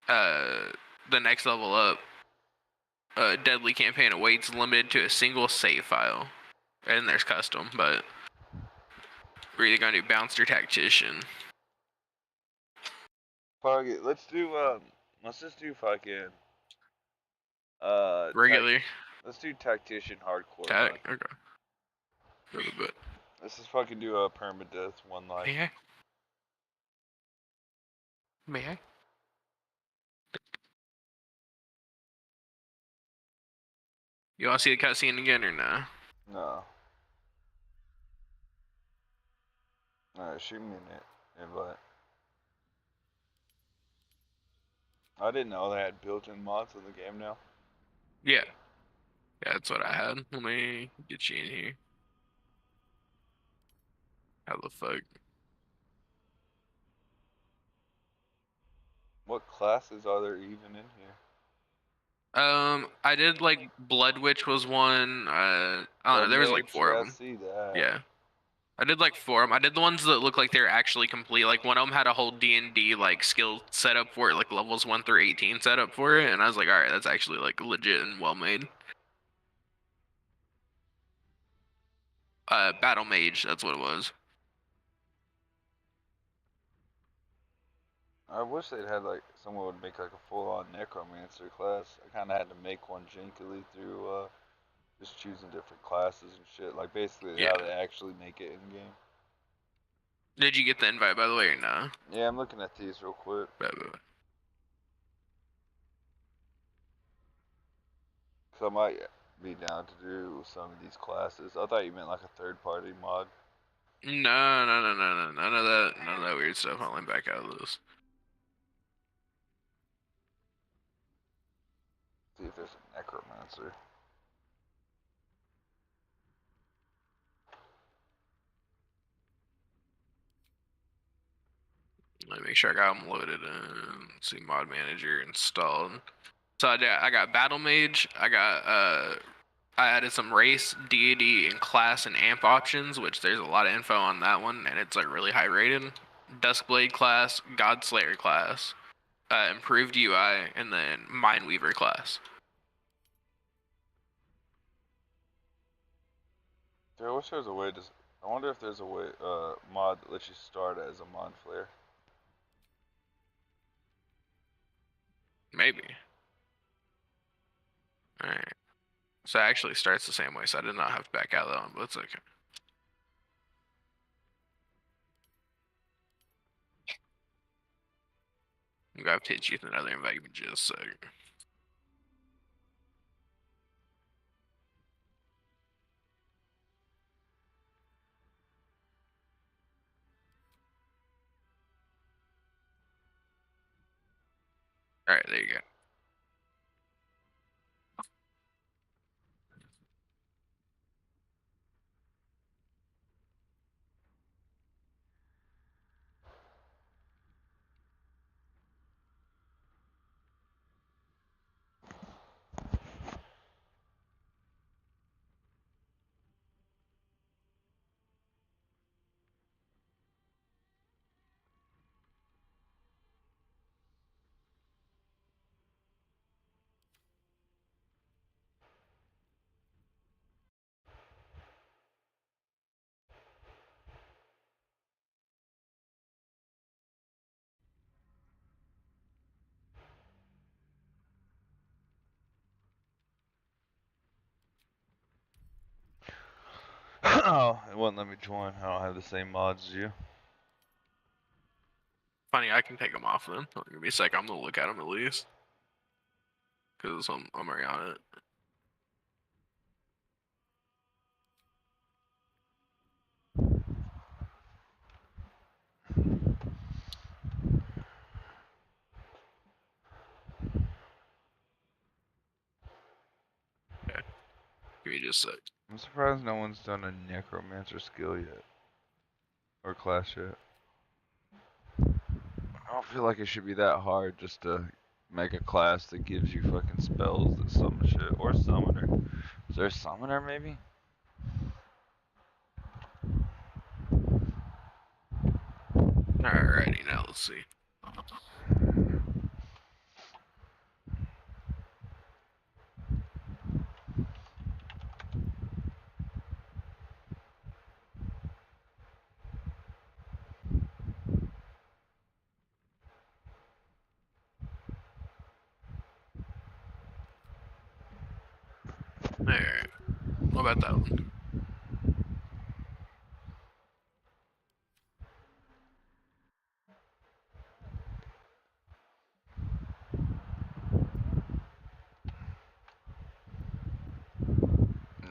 the next level up. A deadly campaign awaits, limited to a single save file. And there's custom, but we're either gonna do balanced or tactician. Fuck it, let's just do fucking regular. Let's do tactician hardcore. Okay. A little bit. Let's just fucking do a permadeath one life. May I? You wanna see the cutscene again or no? No. Alright, shoot me an invite. I didn't know they had built-in mods in the game now. Yeah. Yeah, that's what I had. Let me get you in here. How the fuck? What classes are there even in here? I did like Blood Witch was one. I don't know. There was like 4 of them. I see that. Yeah. I did like 4 of them. I did the ones that look like they're actually complete. Like one of them had a whole D&D like skill setup for it, like levels 1 through 18 set up for it, and I was like, all right, that's actually like legit and well made. Battle Mage, that's what it was. I wish they'd had like someone would make like a full-on necromancer class. I kind of had to make one jinkily through just choosing different classes and shit. Like basically how they actually make it in game. Did you get the invite by the way or no? Yeah, I'm looking at these real quick. So I might be down to do some of these classes. I thought you meant like a third-party mod. No, no, no, no, no, none of that weird stuff. I'll let back out of this. See if there's a necromancer. Let me make sure I got them loaded in. Let's see, mod manager installed. So I got battle mage. I added some race, deity, and class and amp options, which there's a lot of info on that one, and it's like really high rated. Duskblade class, Godslayer class, improved UI, and then Mindweaver class. Dude, I wish there was a way to. I wonder if there's a way mod that lets you start as a mod flayer. Maybe. Alright. So it actually starts the same way, so I did not have to back out of that one, but it's okay. I'm gonna have to hit you with another invite in just a second. Alright, there you go. Oh, it wouldn't let me join. I don't have the same mods as you. Funny, I can take them off then. Give me a sec, I'm gonna look at them at least. Because I'm already on it. Okay. Give me just a sec. I'm surprised no one's done a necromancer skill yet. Or class yet. I don't feel like it should be that hard just to make a class that gives you fucking spells that summon shit. Or summoner. Is there a summoner maybe? Alrighty, now let's see. Alright. What about that one?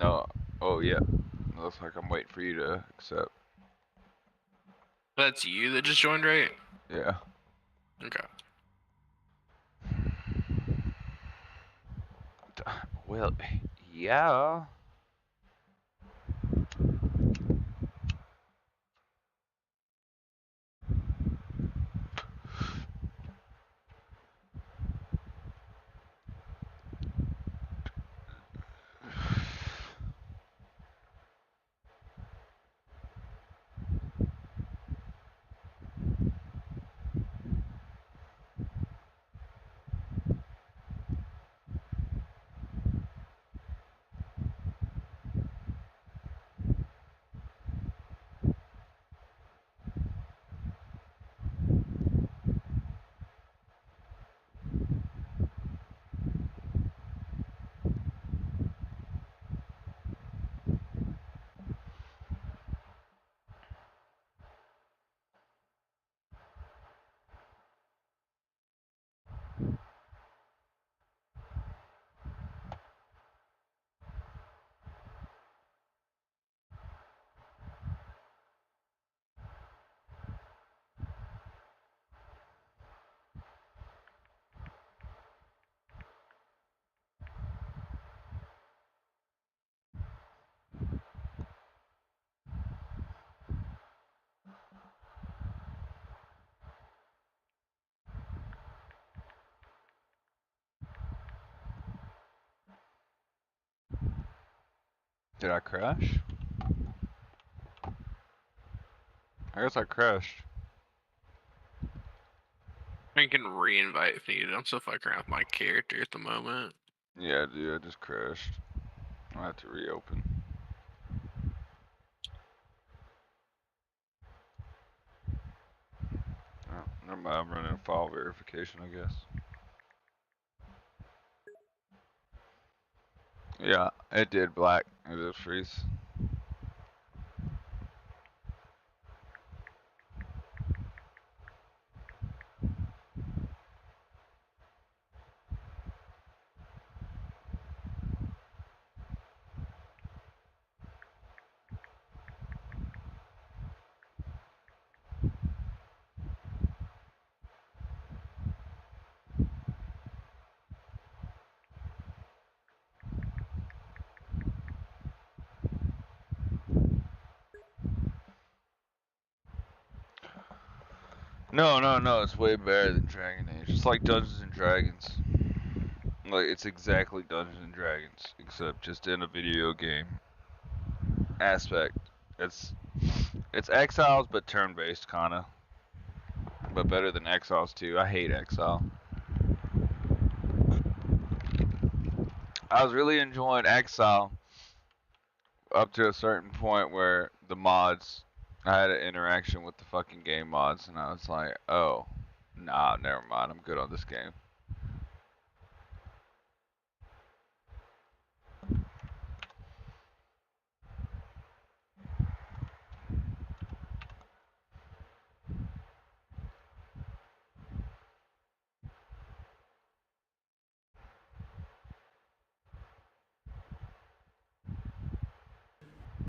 No. Oh yeah. It looks like I'm waiting for you to accept. That's you that just joined, right? Yeah. Okay. Well, yeah. Did I crash? I guess I crashed. I can re-invite if needed. I'm so fucking around with my character at the moment. Yeah, dude, I just crashed. I have to reopen. Oh, never mind, I'm running a file verification, I guess. Yeah, it did black. It did freeze. No, it's way better than Dragon Age. It's like Dungeons and Dragons. Like, it's exactly Dungeons and Dragons, except just in a video game aspect. It's Exiles, but turn-based, kinda. But better than Exiles, too. I hate Exile. I was really enjoying Exile up to a certain point where the mods, I had an interaction with the fucking game mods, and I was like, oh, nah, never mind, I'm good on this game.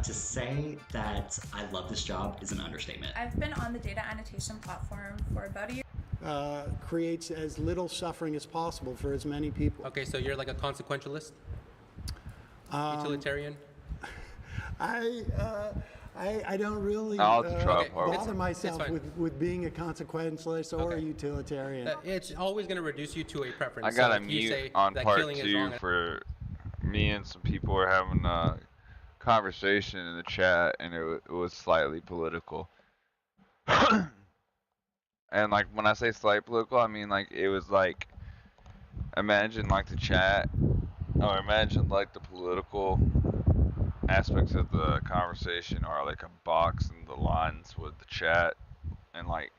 To say that I love this job is an understatement. I've been on the data annotation platform for about a year. Creates as little suffering as possible for as many people. Okay, so you're like a consequentialist? Utilitarian? I don't really bother myself with being a consequentialist or a utilitarian. It's always going to reduce you to a preference. I got so a if you mute say on that part killing is 2 wrong, for me and some people were having a conversation in the chat, and it was slightly political. And like when I say slight political, I mean like it was like, imagine like the chat, or imagine like the political aspects of the conversation are like a box, and the lines with the chat, and like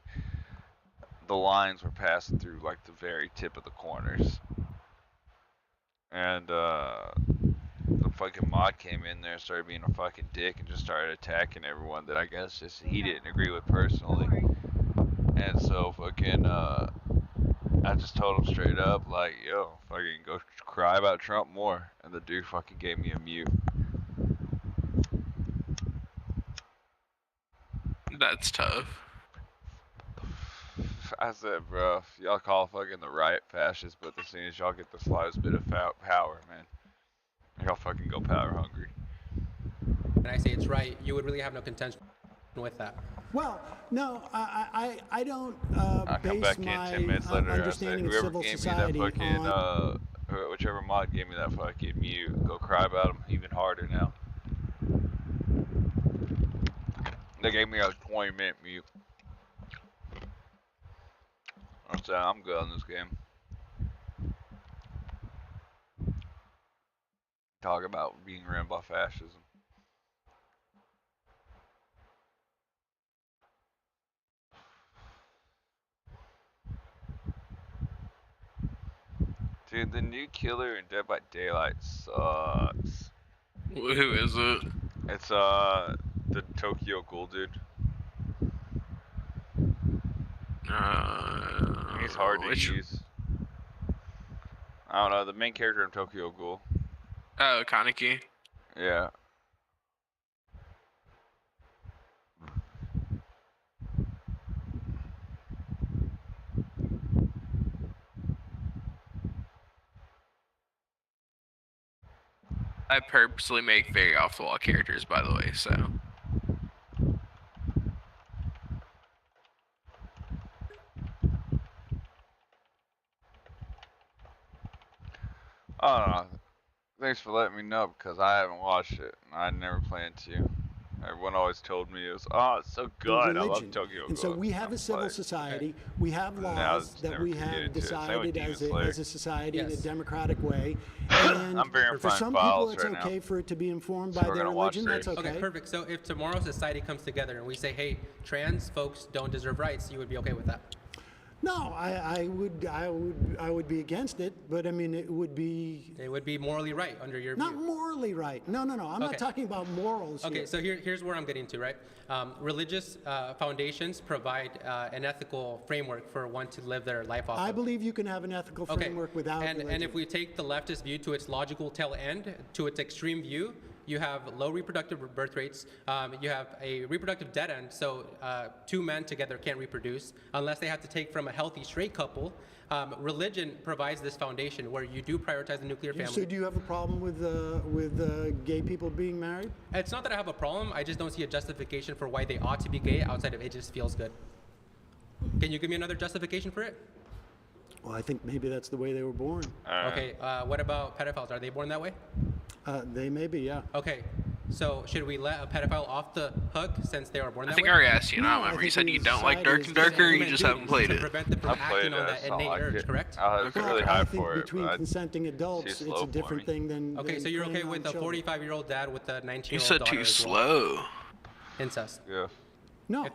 the lines were passing through like the very tip of the corners. And the fucking mod came in there and started being a fucking dick and just started attacking everyone that I guess just he didn't agree with personally. And so fucking I just told him straight up like, yo, fucking go cry about Trump more. And the dude fucking gave me a mute. That's tough. I said, bro, y'all call fucking the right fascist, but as soon as y'all get the slightest bit of power, man, y'all fucking go power hungry. and I say it's right, you would really have no contention with that. Well, no, I don't I'll come base back in my 10 minutes later. understanding of civil society gave me that fucking, on... whichever mod gave me that fucking mute, go cry about him even harder now. They gave me a 20-minute mute. I'm saying I'm good on this game. Talk about being ran by fascism. Dude, the new killer in Dead by Daylight sucks. Who is it? It's the Tokyo Ghoul dude. He's hard to use. I don't know, the main character in Tokyo Ghoul. Oh, Kaneki. Yeah. I purposely make very off-the-wall characters, by the way, so. I don't know. Thanks for letting me know because I haven't watched it. And I never planned to. Everyone always told me it was, oh, it's so good. I love religion. Tokyo And so Ghoul. we have a civil society. We have Now laws it's that never we could get have into it. Same with decided Demon as a Slayer. society in a Yes. democratic way. And I'm verifying for some people, files it's right now. okay for it to be informed So by we're their gonna watch religion. That's theirs. okay. Okay, perfect. So if tomorrow society comes together and we say, hey, trans folks don't deserve rights, you would be okay with that? No, I would be against it, but I mean, it would be It would be morally right under your not view. morally right. No. I'm Okay. not talking about morals Okay, here. so here's where I'm getting to, right? Religious foundations provide an ethical framework for one to live their life off I of. believe you can have an ethical Okay, framework without and religion. if we take the leftist view to its logical tail end, to its extreme view, you have low reproductive birth rates. You have a reproductive dead end, so two men together can't reproduce unless they have to take from a healthy straight couple. Religion provides this foundation where you do prioritize the nuclear family. So do you have a problem with gay people being married? It's not that I have a problem. I just don't see a justification for why they ought to be gay outside of it just feels good. Can you give me another justification for it? Well, I think maybe that's the way they were born. Okay. What about pedophiles? Are they born that way? They may be, yeah. Okay. So should we let a pedophile off the hook since they were born that I think way? I already asked you, and I don't remember. You said you don't like Dark and Darker, or you just haven't played it. To prevent them from I played acting it. on I that just don't innate like urge, it. correct? I was really high I think for it. between but consenting adults, too it's slow a for different me. thing than. Okay, than so you're okay preying with on a children. 45-year-old dad with a 19-year-old You said daughter too as well? slow. Incest. Yeah. No. If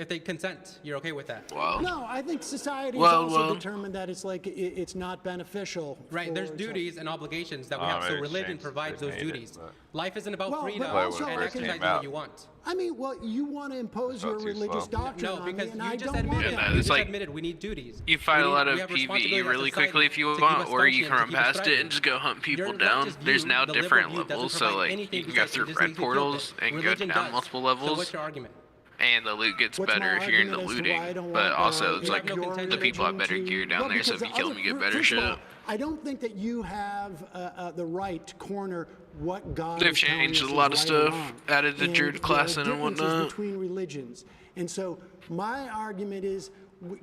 they consent, you're okay with that? Well. No, I think society has Well, also well. determined that it's like it's not beneficial. Right, there's for- duties and obligations that we Oh, have, so maybe religion change provides they those made it, duties. but- Life isn't about Well, but freedom also, and like, exercising out. what you want. I mean, well, you want to impose your Not too religious slow. doctrine No, on because me, and you I just don't admitted, want Yeah, that. you it's just like- admitted we need duties. You fight a lot We of have PvE responsibility as really society quickly if you to keep want, us or you functioning, can to run keep us past it thriving. and just go hunt people Your down. leftist There's view, now the different liberal view, doesn't levels, so provide like anything you can go besides through just red makes you feel portals good. and go Religion down does. multiple So levels, what's your argument? and the loot gets What's my better if you're into argument as to looting. why I don't But want, also, you it's have like no contention. the people have better religion gear to- down Well, there, so because if you kill them, you get better first of shit. all, I don't think that you have the right to corner what God They've is telling changed us a lot of is right or stuff, wrong. added the And Jared there are Klassen and differences whatnot. between religions. And so my argument is,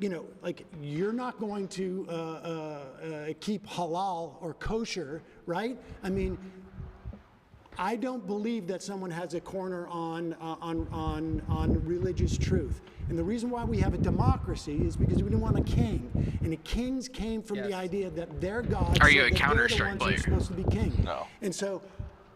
you know, like you're not going to keep halal or kosher, right? I mean, I don't believe that someone has a corner on religious truth. And the reason why we have a democracy is because we didn't want a king. And the kings came from the idea that their God Are said you a that they're the Counter-Strike ones who are player? supposed to be king. No. And so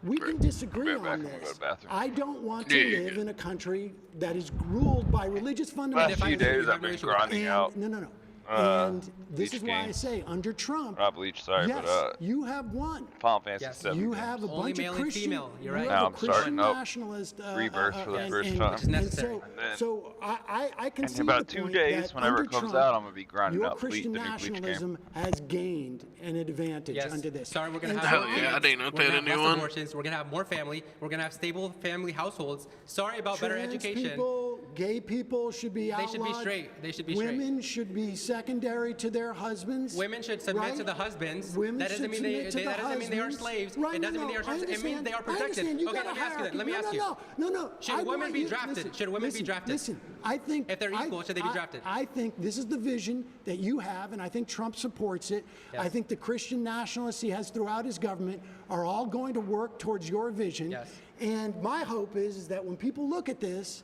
we can disagree I'll be right on back. I'm gonna go this. to the bathroom. I don't want to Yeah, you're live good. in a country that is ruled by religious Last fundamentals. few days I've been grinding And- out. No. And this each is why I game. say, under Trump, Not Bleach, sorry, yes, but you have won. Final Fantasy Yes. 7 You games. have a Only bunch male of and Christian. female, you're right. You Now have I'm a Christian starting up nationalist. Rebirth for the and- first and- time. Which is necessary. And then- so I can And see in about the 2 point days, that whenever under it comes Trump, out, I'm gonna be grinding your out Bleach, Christian the new Bleach game. nationalism has gained an advantage Yes. under this. Sorry, we're gonna And have Hell more yeah, I kids. didn't know We're they gonna had a have new less one. abortions. We're gonna have more family. We're gonna have stable family households. Sorry about better Trans education. people, gay people should be outlawed. They should be straight. They should be straight. Women should be secondary to their husbands. Women should submit right? to the husbands. Women that doesn't should mean submit to the that doesn't mean they are husbands. slaves. Right, It doesn't no, mean they are I slaves. It means understand. they are I protected. understand. You Okay, got let a me ask you hierarchy. this. Let me ask you. No. Should I women want be you- drafted? listen, Should women be listen, drafted? Listen, I think If they're equal, should they be drafted? I think this is the vision that you have, and I think Trump supports it. Yes. I think the Christian nationalists he has throughout his government are all going to work towards your vision. Yes. And my hope is that when people look at this,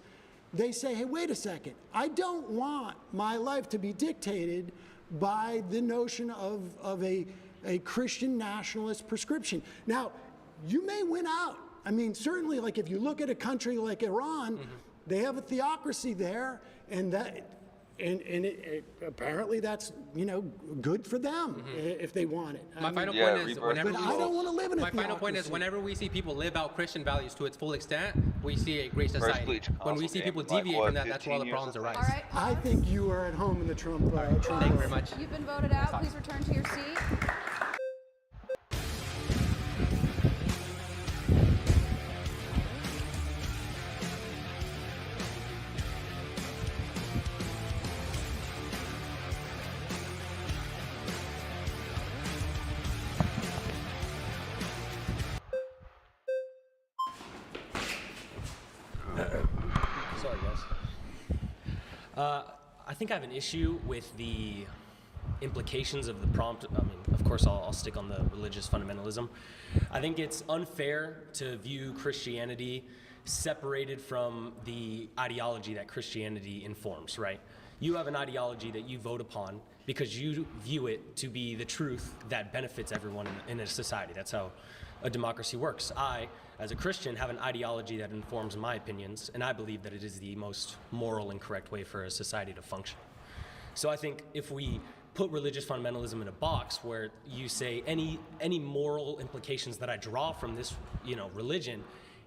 they say, hey, wait a second. I don't want my life to be dictated by the notion of a Christian nationalist prescription. Now, you may win out. I mean, certainly, like if you look at a country like Iran, they have a theocracy there, and apparently that's good for them if they want it. My final Yeah, point is, rebirth whenever is But I don't want to live in a my final point is, theocracy. whenever we see people live out Christian values to its full extent, we see a great First society. Bleach When we console see game, people like, deviate what, from that, that's where all the 15 problems years arise. All right. I think you are at home in the Trump. Thank you very much. You've been voted out. Please return to your seat. Sorry, guys. I think I have an issue with the implications of the prompt. I mean, of course, I'll stick on the religious fundamentalism. I think it's unfair to view Christianity separated from the ideology that Christianity informs, right? You have an ideology that you vote upon because you view it to be the truth that benefits everyone in a society. That's how a democracy works. I, as a Christian, have an ideology that informs my opinions, and I believe that it is the most moral and correct way for a society to function. So I think if we put religious fundamentalism in a box where you say any moral implications that I draw from this, religion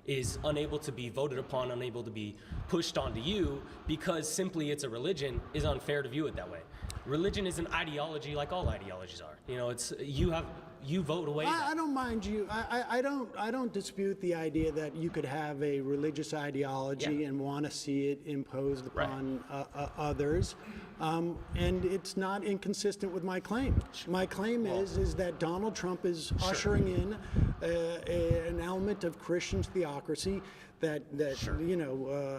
is unable to be voted upon, unable to be pushed onto you because simply it's a religion, is unfair to view it that way. Religion is an ideology like all ideologies are. It's you vote away. I don't mind you. I don't dispute the idea that you could have a religious ideology and want to see it imposed upon others, and it's not inconsistent with my claim. My claim is that Donald Trump is ushering in an element of Christian theocracy that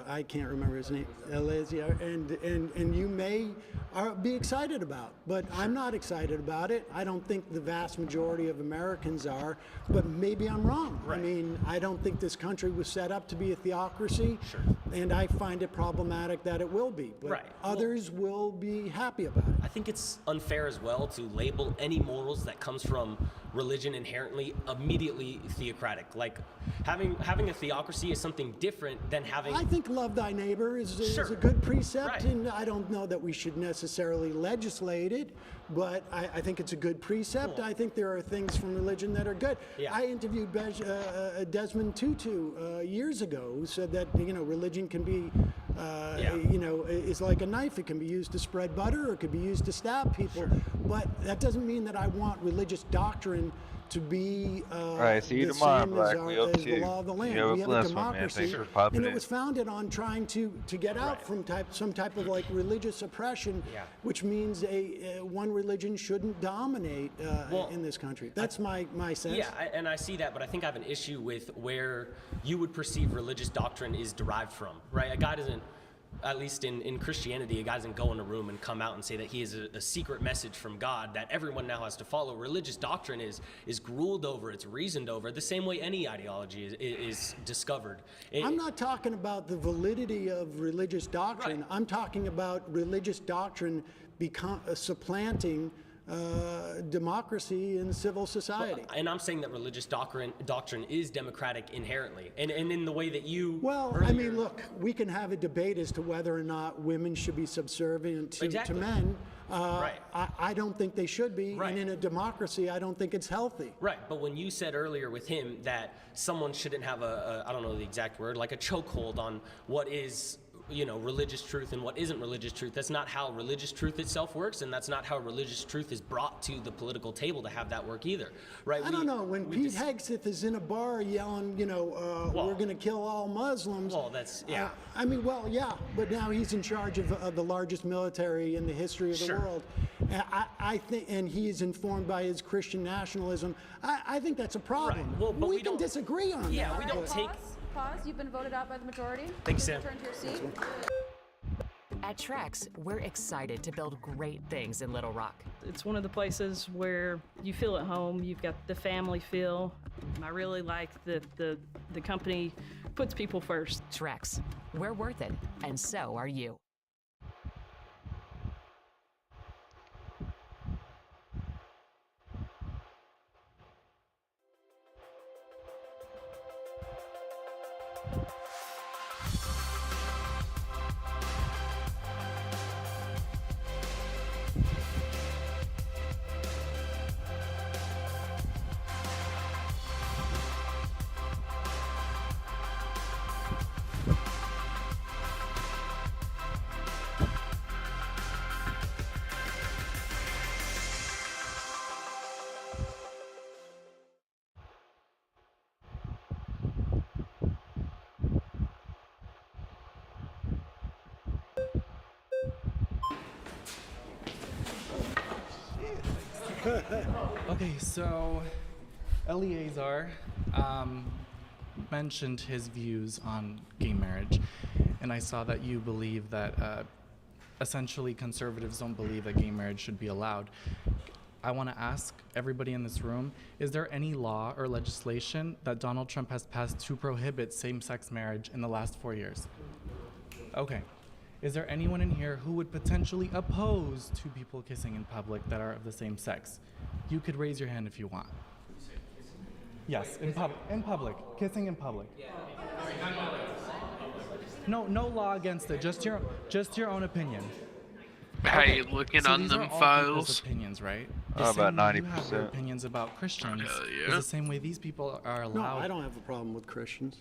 I can't remember his name, Alesia, and you may be excited about, but I'm not excited about it. I don't think the vast majority of Americans are, but maybe I'm wrong. I mean, I don't think this country was set up to be a theocracy, and I find it problematic that it will be, but others will be happy about it. I think it's unfair as well to label any morals that comes from religion inherently immediately theocratic. Like having a theocracy is something different than having... I think love thy neighbor is a good precept, and I don't know that we should necessarily legislate it, but I think it's a good precept. I think there are things from religion that are good. I interviewed Desmond Tutu years ago, who said that religion can be is like a knife. It can be used to spread butter, or it could be used to stab people. But that doesn't mean that I want religious doctrine to be the same as the law of the land. We have a democracy, and it was founded on trying to get out from some type of like religious oppression, which means one religion shouldn't dominate in this country. That's my sense. Yeah, and I see that, but I think I have an issue with where you would perceive religious doctrine is derived from, right? A guy doesn't, at least in Christianity, a guy doesn't go in a room and come out and say that he has a secret message from God that everyone now has to follow. Religious doctrine is ruled over, it's reasoned over, the same way any ideology is discovered. I'm not talking about the validity of religious doctrine. I'm talking about religious doctrine supplanting democracy in civil society. And I'm saying that religious doctrine is democratic inherently, and in the way that you... Well, earlier... I mean, look, we can have a debate as to whether or not women should be subservient to men. I don't think they should be, and in a democracy, I don't think it's healthy. Right, but when you said earlier with him that someone shouldn't have I don't know the exact word, like a chokehold on what is religious truth and what isn't religious truth. That's not how religious truth itself works, and that's not how religious truth is brought to the political table to have that work either, right? I don't know. When Pete Hegseth is in a bar yelling, we're going to kill all Muslims. Well, that's, but now he's in charge of the largest military in the history of the world. I think, and he's informed by his Christian nationalism. I think that's a problem. Well, but we can disagree on that. Yeah, we don't take... Pause. You've been voted out by the majority. Thanks, Sam. Return to your seat. At Trex, we're excited to build great things in Little Rock. It's one of the places where you feel at home. You've got the family feel. I really like that the company puts people first. Trex, we're worth it, and so are you. Okay, so Eleazar mentioned his views on gay marriage, and I saw that you believe that essentially conservatives don't believe that gay marriage should be allowed. I want to ask everybody in this room, is there any law or legislation that Donald Trump has passed to prohibit same-sex marriage in the last 4 years? Okay. Is there anyone in here who would potentially oppose two people kissing in public that are of the same sex? You could raise your hand if you want. Yes, in public, kissing in public. No law against it. Just your own opinion. Hey, looking so on these them are all files. people's opinions, right? About The same way you have 90%. your opinions about Christians yeah. is the same way these people are allowed. No, I don't have a problem with Christians.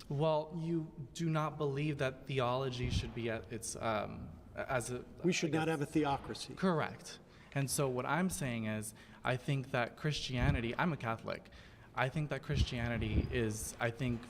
Well, you do not believe that theology should be at its as a. We should not have a theocracy. Correct. And so what I'm saying is, I think that Christianity. I'm a Catholic. I think that Christianity is,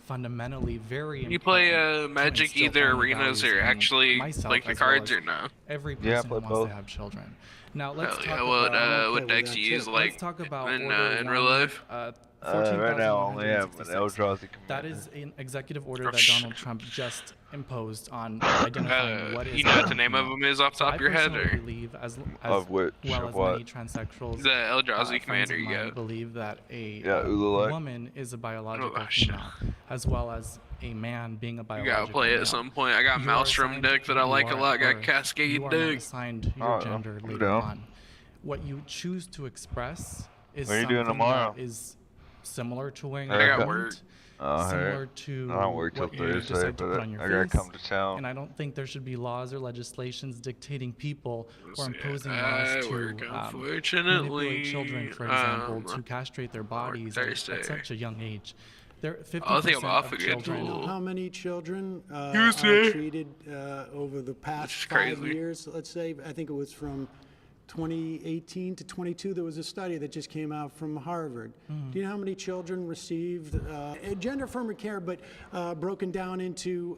fundamentally very important. You play to Magic instill either family arenas values or in actually myself like the as well cards as or no? Every Yeah, I person play who wants both. to have children. Now let's Hell talk yeah, about. what decks do you use Let's like talk about in Order real 1, life? 14,166. Right now, I only have an Eldrazi commander. That is an executive order Oh, that Donald Trump just imposed on identifying what is. You know what the name of them is off the top of your head, I or personally believe, as Of which, well of as what? many transsexuals, the Eldrazi friends commander of you mine got? believe that a Ululite. woman is a biological Oh, shit. female, as well as a man being a You biological gotta play it male. at some point. I got You are Maelstrom assigned- deck that I you like a are- lot. Got or Cascade you are not deck. assigned your Oh, gender I'm later down. on. What you choose to express is What are you doing something tomorrow? that is similar to wearing I a got garment, work. Oh, similar hey. to I don't work till what you Thursday, decide to but put on your I gotta face. come to town. And I don't think there should be laws or legislations dictating people or Yeah, imposing I laws to work, manipulate unfortunately. children, for example, to castrate their bodies at Thursday. such a young age. There, 50% I think I'm off of again. Do you know children. how many children are Tuesday. treated over the past This is 5 crazy. years? Let's say, I think it was from 2018 to 22. There was a study that just came out from Harvard. Do you know how many children received gender-affirming care, but broken down into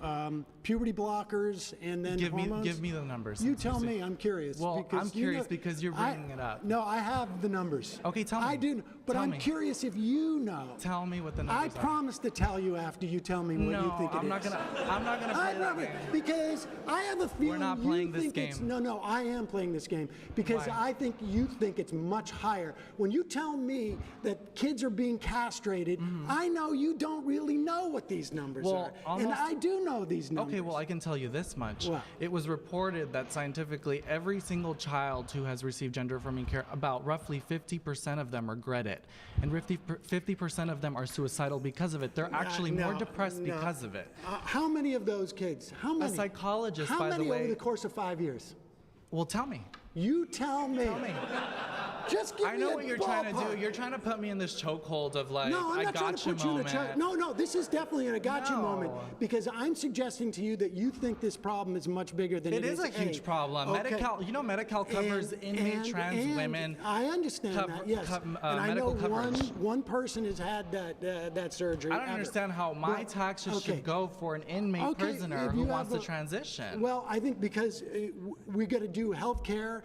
puberty blockers and then hormones? Give me the numbers. You tell me. I'm curious. Well, because I'm curious because you're bringing it up. No, I have the numbers. Okay, tell me. I do, but Tell I'm me. curious if you know. Tell me what the I numbers are. promise to tell you after you tell me what you think it is. I'm not gonna play that game. Because I have a feeling not you playing this think it's game. no, I am playing this game because Why? I think you think it's much higher. When you tell me that kids are being castrated, I know you don't really know what these numbers Well, are, and I do know these numbers. Okay, well, I can tell you this much. What? It was reported that scientifically, every single child who has received gender-affirming care, about roughly 50% of them regret it. And 50% of them are suicidal because of it. They're actually more depressed because of it. How many of those kids? How many? A psychologist, How by the many way. over the course of 5 years? Well, tell me. You tell me. Tell me. Just give I me know a what you're trying to do. ballpark. You're trying to put me in this chokehold of like, No, I'm I not trying gotcha to put you in a moment. choke. No, this is definitely a gotcha No. moment because I'm suggesting to you that you think this problem is much bigger than It is a huge problem. Okay. Medi-Cal, you know, Medi-Cal covers inmate trans women. I understand that, yes. And I know medical coverage. one person has had that surgery. I don't ever. understand how my Well, taxes okay. should go for an inmate Okay, prisoner if who you wants have to transition. Well, I think because we got to do health care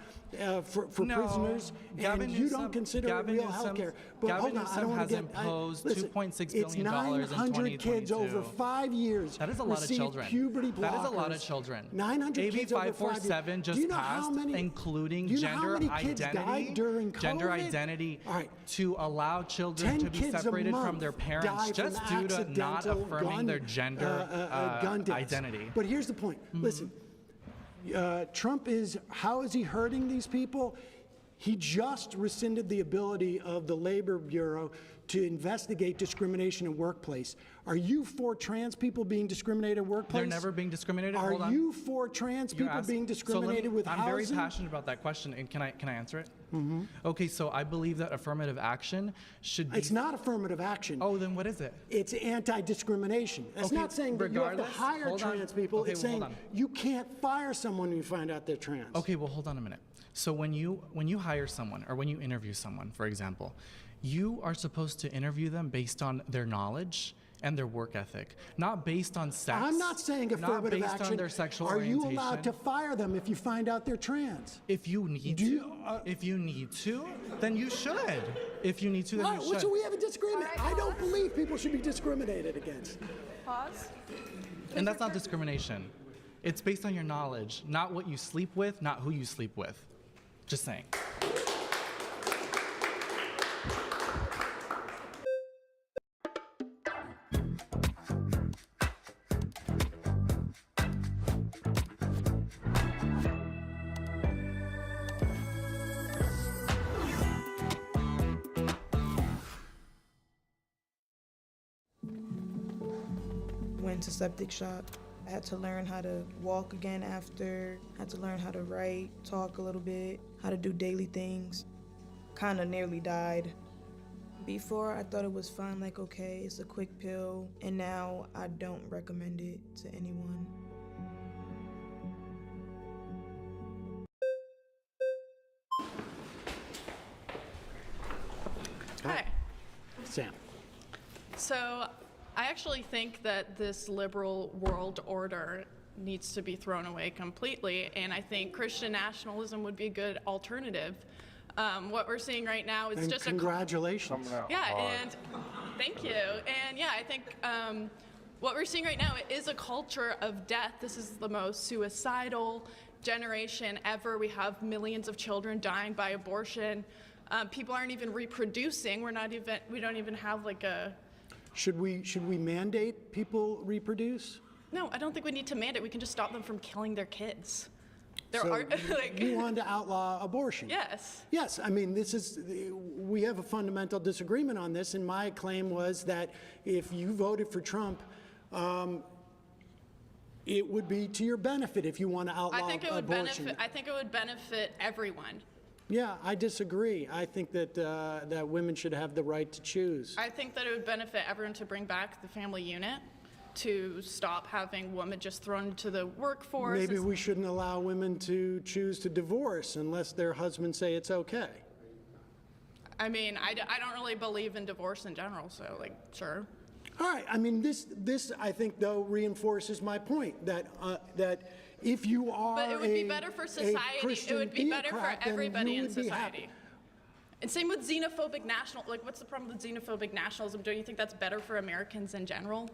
for No, prisoners, Gavin and you Newsom- don't consider Gavin it real Newsom- health care. But Gavin hold on, I Newsom don't want has to get imposed listen, $2.6 it's billion in 900 kids 2022. over 5 years. That is a lot of receive children. Puberty blockers. That is a lot of children. 900 AB kids over 5 years. 547 just Do you know passed, how many, including do you know how gender many kids identity, died during COVID? gender identity All right. to allow children 10 to be kids a separated from month their parents die just from due to not accidental affirming gun, their gender gun deaths. identity. But here's the point. Listen, Trump how is he hurting these people? He just rescinded the ability of the Labor Bureau to investigate discrimination in workplace. Are you for trans people being discriminated in workplace? They're never being discriminated. Are Hold on. you for trans people being discriminated with I'm housing? very passionate about that question, and can I answer it? Okay, so I believe that affirmative action should be. It's not affirmative action. Oh, then what is it? It's anti-discrimination. That's Okay, not saying that you have to regardless, hire hold on. trans people. Okay, It's well, saying hold on. you can't fire someone when you find out they're trans. Okay, well, hold on a minute. So when you hire someone or when you interview someone, for example, you are supposed to interview them based on their knowledge and their work ethic, not based on sex. I'm not saying affirmative not based action. on their sexual Are orientation. you allowed to fire them if you find out they're trans? If you need to, then you should. If you need to, then Right, you should. so we have a disagreement. I don't believe people should be discriminated against. Pause. And that's not discrimination. It's based on your knowledge, not what you sleep with, not who you sleep with. Just saying. went to septic shock. I had to learn how to walk again after, had to learn how to write, talk a little bit, how to do daily things. Kind of nearly died. Before, I thought it was fun, like, okay, it's a quick pill, and now I don't recommend it to anyone. Hi. Sam. So, I actually think that this liberal world order needs to be thrown away completely, and I think Christian nationalism would be a good alternative. What we're seeing right now is And just congratulations. and thank you. And yeah, I think what we're seeing right now is a culture of death. This is the most suicidal generation ever. We have millions of children dying by abortion. People aren't even reproducing. We don't even have like a. Should we mandate people reproduce? No, I don't think we need to mandate. We can just stop them from killing their kids. You want to outlaw abortion? Yes. Yes, I mean, we have a fundamental disagreement on this, and my claim was that if you voted for Trump, it would be to your benefit if you want to outlaw abortion. I think it would benefit everyone. Yeah, I disagree. I think that that women should have the right to choose. I think that it would benefit everyone to bring back the family unit, to stop having women just thrown into the workforce. Maybe we shouldn't allow women to choose to divorce unless their husbands say it's okay. I mean, I don't really believe in divorce in general, so like, sure. All right. I mean, this I think though reinforces my point that if you are but it would be better for society. It would be better for everybody in society. And same with xenophobic what's the problem with xenophobic nationalism? Don't you think that's better for Americans in general?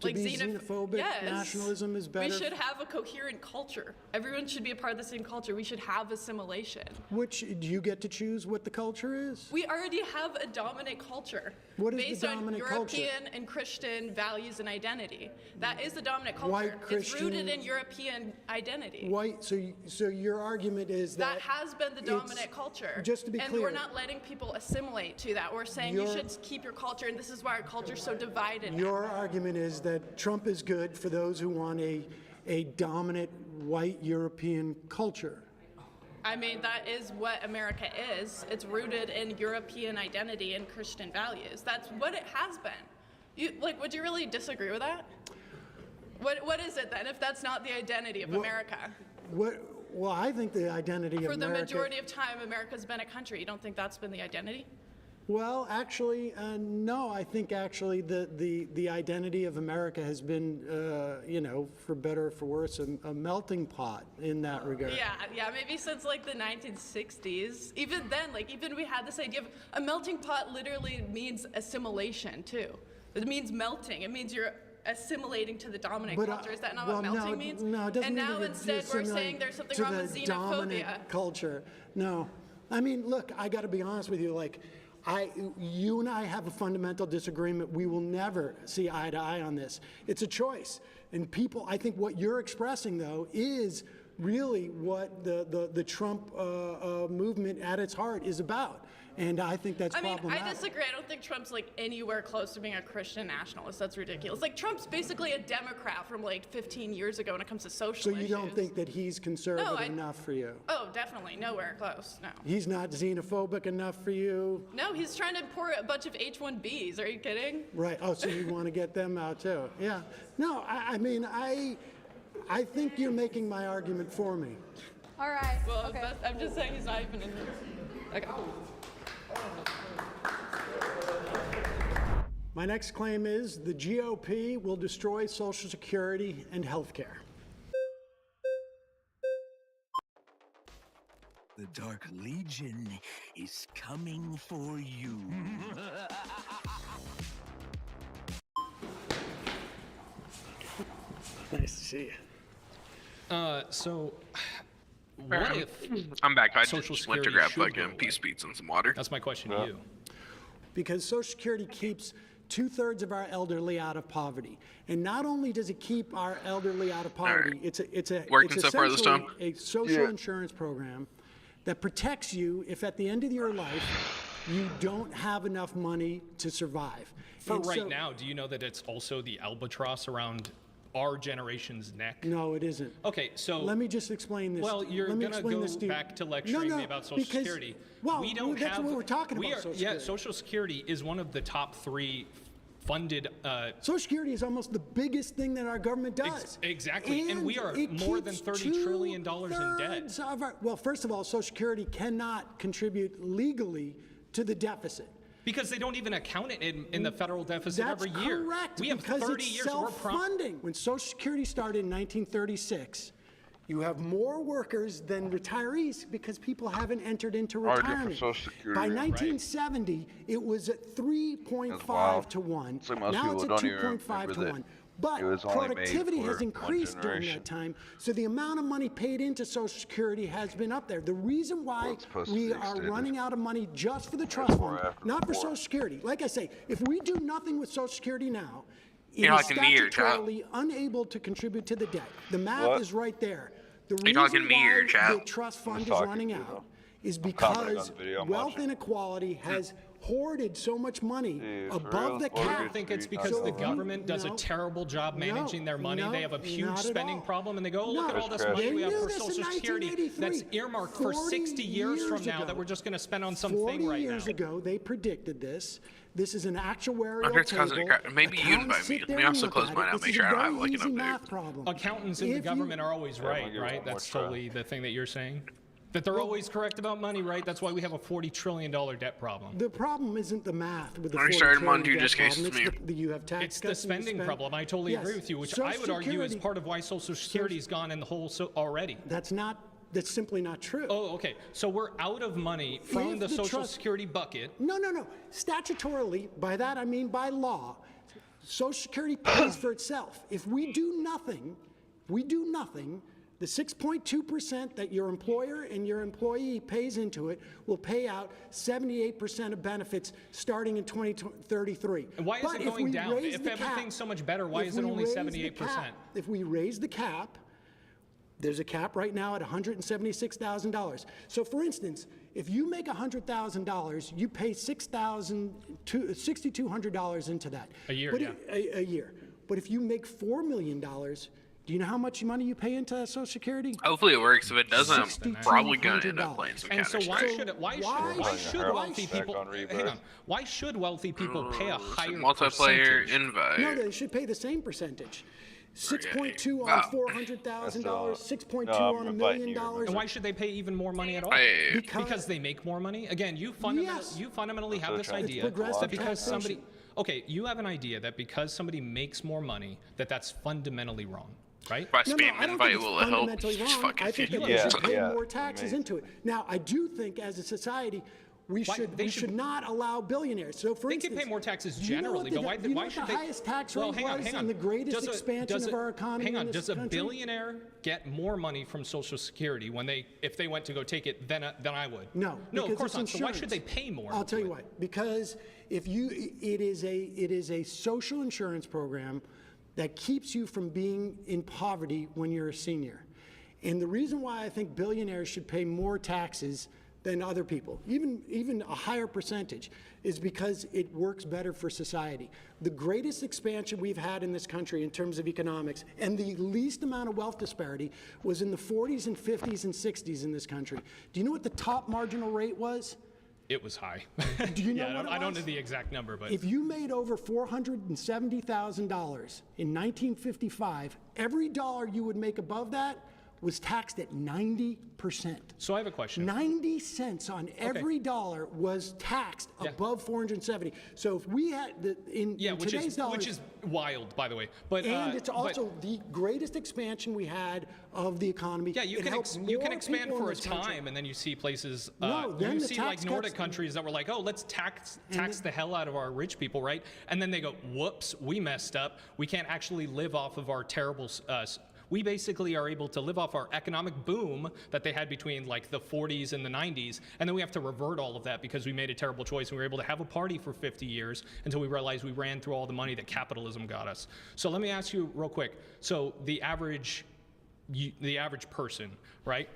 To be xenophobic nationalism is better. We should have a coherent culture. Everyone should be a part of the same culture. We should have assimilation. Which, do you get to choose what the culture is? We already have a dominant culture. What is based the dominant on culture? European and Christian values and identity. That is the dominant culture. White Christian, it's rooted in European identity. White. So your argument is that has been the dominant culture. Just to be and clear, we're not letting people assimilate to that. We're saying you should keep your culture, and this is why our culture is so divided. Your argument is that Trump is good for those who want a dominant white European culture. I mean, that is what America is. It's rooted in European identity and Christian values. That's what it has been. Would you really disagree with that? What is it then, if that's not the identity of America? Well, I think the identity of America... For the majority of time, America's been a country. You don't think that's been the identity? Well, actually, no. I think actually the identity of America has been, for better or for worse, a melting pot in that regard. Yeah, maybe since like the 1960s. Even then, even we had this idea of a melting pot literally means assimilation too. It means melting. It means you're assimilating to the dominant culture. Is that not what melting means? No, it doesn't mean. And now instead we're saying there's something wrong with xenophobia. Dominant culture. No. I mean, look, I got to be honest with you, you and I have a fundamental disagreement. We will never see eye to eye on this. It's a choice. And people, I think what you're expressing, though, is really what the Trump movement at its heart is about. And I think that's problematic. I disagree. I don't think Trump's anywhere close to being a Christian nationalist. That's ridiculous. Trump's basically a Democrat from 15 years ago when it comes to social issues. So you don't think that he's conservative enough for you? Oh, definitely. Nowhere close. No. He's not xenophobic enough for you? No, he's trying to import a bunch of H-1Bs. Are you kidding? Right. Oh, so you want to get them out too? Yeah. No, I mean, I think you're making my argument for me. All right. Well, okay. I'm just saying he's not even in here. Okay. My next claim is the GOP will destroy Social Security and health care. The Dark Legion is coming for you. Nice to see you. So, what if I'm back. I Social just went to Security grab should go fucking Peace away? Beats and some water. That's my question to you. Because Social Security keeps 2/3 of our elderly out of poverty, and not only does it keep our elderly out of poverty, it's Working so far this time? a social insurance program that protects you if at the end of your life you don't have enough money to survive. For And right so- now, do you know that it's also the albatross around our generation's neck? No, it isn't. Okay, so let me just explain this. Well, you're Let me gonna explain go this to you. back to lecturing No, me about Social because- Security. Well, we don't that's have. what we're talking we about. are, Social yeah, Security. Social Security is one of the top 3 funded. Social Security is almost the biggest thing that our government does. Exactly, and we are it more than keeps $30 trillion in debt. 2/3 of our, well, first of all, Social Security cannot contribute legally to the deficit. Because they don't even account it in the federal deficit That's every year. correct, We have because 30 it's years. We're self-funding. When Social Security started in 1936, you have more workers than retirees because people haven't entered into Argument for retirement. Social Security, By right. 1970, it was at 3.5 wild. to 1. It's like most Now it's people at don't even 2.5 to remember 1. that But it was only made productivity for has one increased during generation. that time, so the amount of money paid into Social Security has been up there. The reason why it's supposed to we be are extended. running out of money just for the trust Before, fund, after, not for before. Social Security. Like I say, if we do nothing with Social Security now, it You're is talking me or Chad? statutorily unable to contribute to the debt. The math What? is right there. The you talking reason me or why Chad? the trust fund is talking running to out them. is commenting on because the video I'm wealth watching. inequality has hoarded so much money Dude, for above real, the what are cap. you I think it's So because if the you- government does a no, terrible job managing their money. no, They have a huge not at spending all. problem, and they go, oh, look No, at all this That's money we have They for knew this in Social Security that's 1983. earmarked for 40 60 years from years now ago. that we're just going to spend on some 40 thing right years now. ago, they predicted this. This is an actuarial Under its table. maybe you invite Accountants me. sit Let there me and also look close at mine it. out, This make is sure a I don't have very like an easy update. math problem. Accountants in the If you- government are always I'm gonna right, give it right? one more That's try. totally the thing that you're saying. That they're always correct about money, right? That's why we have a $40 trillion debt problem. The problem isn't the math with the Already 40 started trillion Monty, debt just problem. cases It's me. the, you have tax It's the cuts and you spending spend- problem. I totally Yes. agree with you, which Social I would argue is Security- part of why Social Security's gone in the hole already. That's simply not true. Oh, okay. So we're out of money from If the the Social trust- Security bucket. No. Statutorily, by that I mean by law, Social Security pays for itself. If we do nothing, the 6.2% that your employer and your employee pays into it will pay out 78% of benefits starting in 2033. And why is But it if going we down? raise If the cap- everything's so much better, why if is it we only raise the 78%? cap- If we raise the cap, there's a cap right now at $176,000. So for instance, if you make $100,000, you pay $6,200 into that. A year, But yeah. A year. But if you make $4 million, do you know how much money you pay into Social Security? Hopefully it works. If it doesn't, I'm probably gonna end $6,200. up playing some And so Counter why Strike. should Why wealthy should- people on rebirth. hang on? Why should wealthy people pay a higher multiplayer percentage? invite. No, they should pay the same percentage. 6.2 on Wow. $400,000, 6.2 no, I'm on $1 inviting million. you. And why should they pay even more money at all? Hey. Because they make more money? Again, you fundamentally have this It's idea progressive that because taxation. somebody you have an idea that because somebody makes more money that's fundamentally wrong, right? By No, spam I don't invite think it's will it help? fundamentally Just wrong. fucking I think that feed we you. should pay Yeah, more taxes amazing. into it. Now, I do think as a society, we They should not allow billionaires. So, for They instance, can pay more taxes you know generally, what but why, the, you know why what should the they? highest tax well, rate hang on, was hang on. and the greatest Does a- expansion does of a- our economy Hang on, in this does a country? billionaire get more money from Social Security if they went to go take it than I would? No, of because course it's not. So why should insurance. they pay more? I'll tell you what. Because it is a social insurance program that keeps you from being in poverty when you're a senior. And the reason why I think billionaires should pay more taxes than other people, even a higher percentage, is because it works better for society. The greatest expansion we've had in this country in terms of economics and the least amount of wealth disparity was in the 40s and 50s and 60s in this country. Do you know what the top marginal rate was? It was high. Do you know yeah, what it I don't was? know the exact number, but If you made over $470,000 in 1955, every dollar you would make above that was taxed at 90%. So I have a question. 90 cents on every dollar was taxed above 470. So if we had in today's dollars, which is wild, by the way. But and it's also the greatest expansion we had of the economy. Yeah, you It can helped you can more expand people in for a this country. time, and then you see places. No, then you the see tax like Nordic cuts- countries that were like, oh, let's tax the hell out of our rich people, right? And then they go, whoops, we messed up. We can't actually live off of our terrible. We basically are able to live off our economic boom that they had between like the 40s and the 90s, and then we have to revert all of that because we made a terrible choice and we were able to have a party for 50 years until we realized we ran through all the money that capitalism got us. So let me ask you real quick. So the average person, right?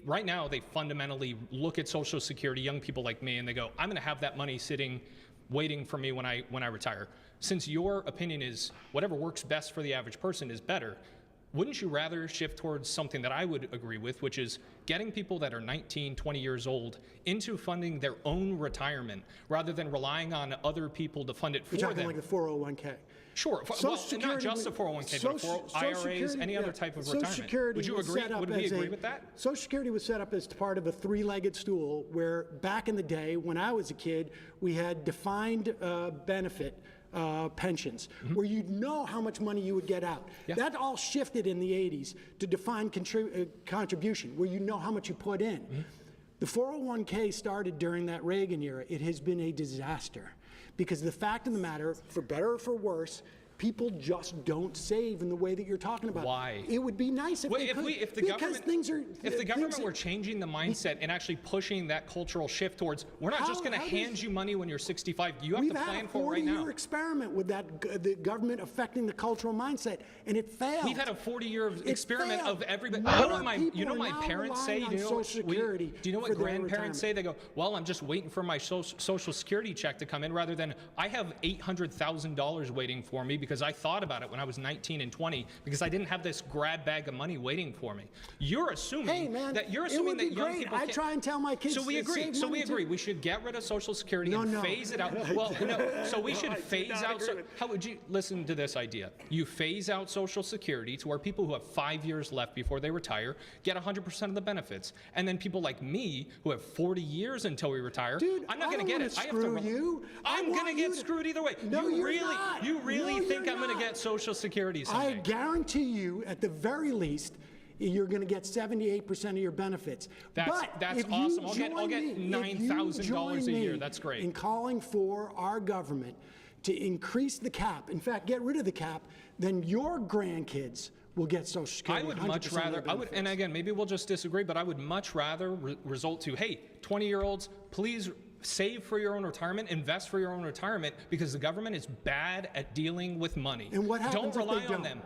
right now they fundamentally look at Social Security, young people like me, and they go, I'm going to have that money sitting, waiting for me when I retire. Since your opinion is whatever works best for the average person is better, wouldn't you rather shift towards something that I would agree with, which is getting people that are 19, 20 years old into funding their own retirement rather than relying on other people to fund it for them? You're talking like the 401k. Sure. Well, not just the 401k, but IRAs, any other type of retirement. Social Security Would you agree? Would we agree with that? Social Security was set up as part of a three-legged stool where back in the day, when I was a kid, we had defined benefit pensions, where you'd know how much money you would get out. Yeah. That all shifted in the 80s to defined contribution, where you know how much you put in. The 401k started during that Reagan era. It has been a disaster because the fact of the matter, for better or for worse, people just don't save in the way that you're talking about. Why? It would be nice if they could. If the government were changing the mindset and actually pushing that cultural shift towards, we're not just going to hand you money when you're 65. You have to plan for it right now. We've had a 40-year experiment with the government affecting the cultural mindset, and it failed. We've had a 40-year experiment of everybody. You know my parents say, do you know what grandparents say? They go, well, I'm just waiting for my Social Security check to come in, rather than I have $800,000 waiting for me because I thought about it when I was 19 and 20 because I didn't have this grab bag of money waiting for me. You're assuming that young people I try and tell my kids. So we agree. We should get rid of Social Security and phase it out. Well, no. So we should phase out. How would you listen to this idea? You phase out Social Security to where people who have 5 years left before they retire get 100% of the benefits, and then people like me who have 40 years until we retire, I'm not going to get it. I'm going to get screwed either way. No, you really think I'm going to get Social Security someday? I guarantee you, at the very least, you're going to get 78% of your benefits. That's awesome. I'll get $9,000 a year. That's great. In calling for our government to increase the cap, in fact, get rid of the cap, then your grandkids will get Social Security. I would much rather, and again, maybe we'll just disagree, but I would much rather result to, hey, 20-year-olds, please save for your own retirement, invest for your own retirement, because the government is bad at dealing with money. And what happens Don't rely if they on them.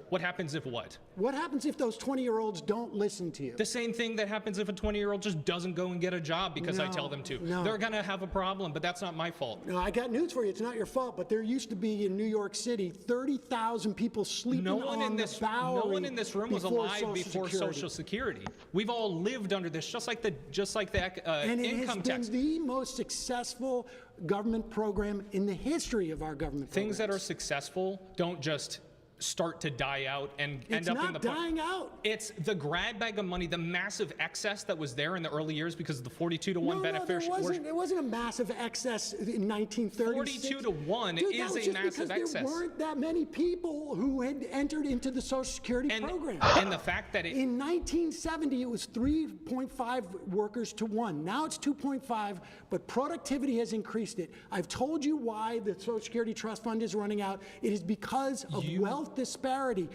What happens if what? What happens if those 20-year-olds don't listen to you? The same thing that happens if a 20-year-old just doesn't go and get a job because I tell them to. No. They're going to have a problem, but that's not my fault. No, I got news for you. It's not your fault, but there used to be in New York City 30,000 people sleeping on the Bowery. No one in this room was alive before Social Security. We've all lived under this, just like the income tax. And it has been the most successful government program in the history of our government. Things that are successful don't just start to die out and end up in the... It's not dying out. It's the grab bag of money, the massive excess that was there in the early years because of the 42-to-1 beneficiary. There wasn't a massive excess in 1936. 42-to-1 is a massive excess. There weren't that many people who had entered into the Social Security program. And the fact that in 1970 it was 3.5 workers to 1. Now it's 2.5, but productivity has increased it. I've told you why the Social Security Trust Fund is running out. It is because of wealth disparity.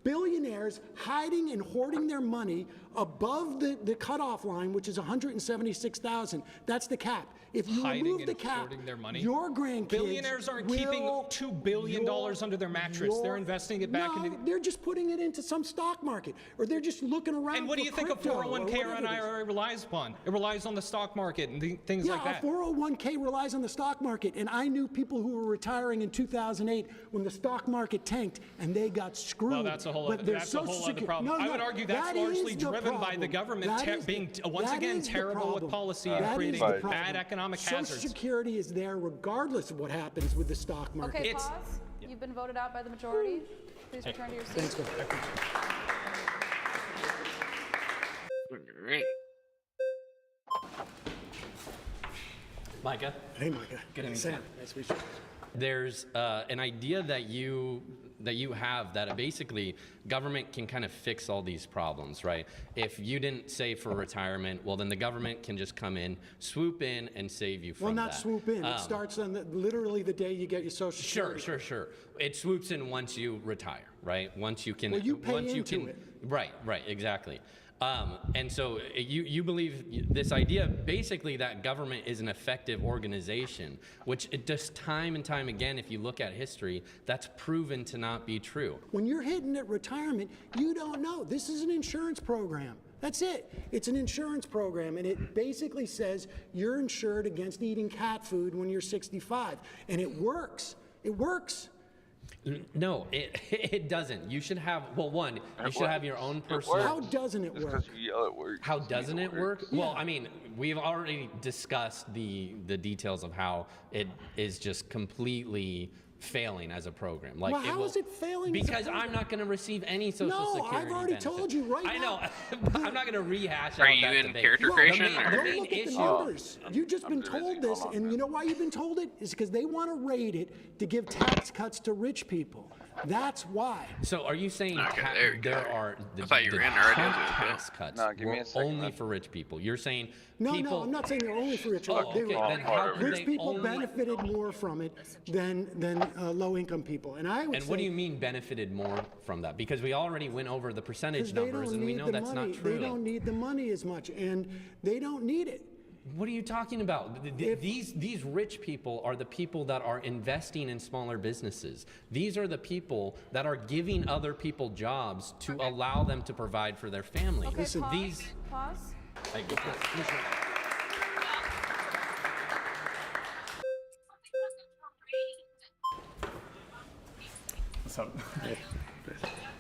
Billionaires hiding and hoarding their money above the cutoff line, which is $176,000. That's the cap. If you remove the cap, your grandkids billionaires aren't keeping $2 billion under their mattress. They're investing it back into... they're just putting it into some stock market, or they're just looking around. And what do you think a 401k or an IRA relies upon? It relies on the stock market and things like that. Yeah, a 401k relies on the stock market, and I knew people who were retaring in 2008 when the stock market tanked, and they got screwed. Well, that's a whole other problem. I would argue that's largely driven by the government being, once again, terrible with policy and creating bad economic hazards. Social Security is there regardless of what happens with the stock market. Okay, pause. You've been voted out by the majority. Please return to your seat. Great. Micah. Hey, Micah. Good evening. Sam. Nice to meet you. There's an idea that you have that basically government can kind of fix all these problems, right? If you didn't save for retirement, well, then the government can just come in, swoop in, and save you from that. Well, not swoop in. It starts on literally the day you get your Social Security. Sure. It swoops in once you retire, right? Once you can. Well, you pay into it. Right, exactly. And so you believe this idea, basically, that government is an effective organization, which it just time and time again, if you look at history, that's proven to not be true. When you're hitting at retirement, you don't know. This is an insurance program. That's it. It's an insurance program, and it basically says you're insured against eating cat food when you're 65, and it works. It works. No, it doesn't. You should have, well, one, you should have your own personal. How doesn't it work? You yell, it works. How doesn't it work? Well, I mean, we've already discussed the details of how it is just completely failing as a program. Like, well, how is it failing? Because I'm not going to receive any Social Security I've already benefit. told you right now. I know. I'm not going to rehash Are out you that in debate. character creation? Don't look at the numbers. You've just been told this, and you know why you've been told it? Is because they want to raid it to give tax cuts to rich people. That's why. So are you saying there are the tax cuts only for rich people? You're saying No, I'm not saying they're only for rich people. Rich people benefited more from it than low-income people. And I would And what do you mean benefited more from that? Because we already went over the percentage they numbers, don't and we need know the that's money. not true. They don't need the money as much, and they don't need it. What are you talking about? These rich people are the people that are investing in smaller businesses. These are the people that are giving other people jobs to allow them to provide for their family. Okay, Listen, pause. Pause. What's up?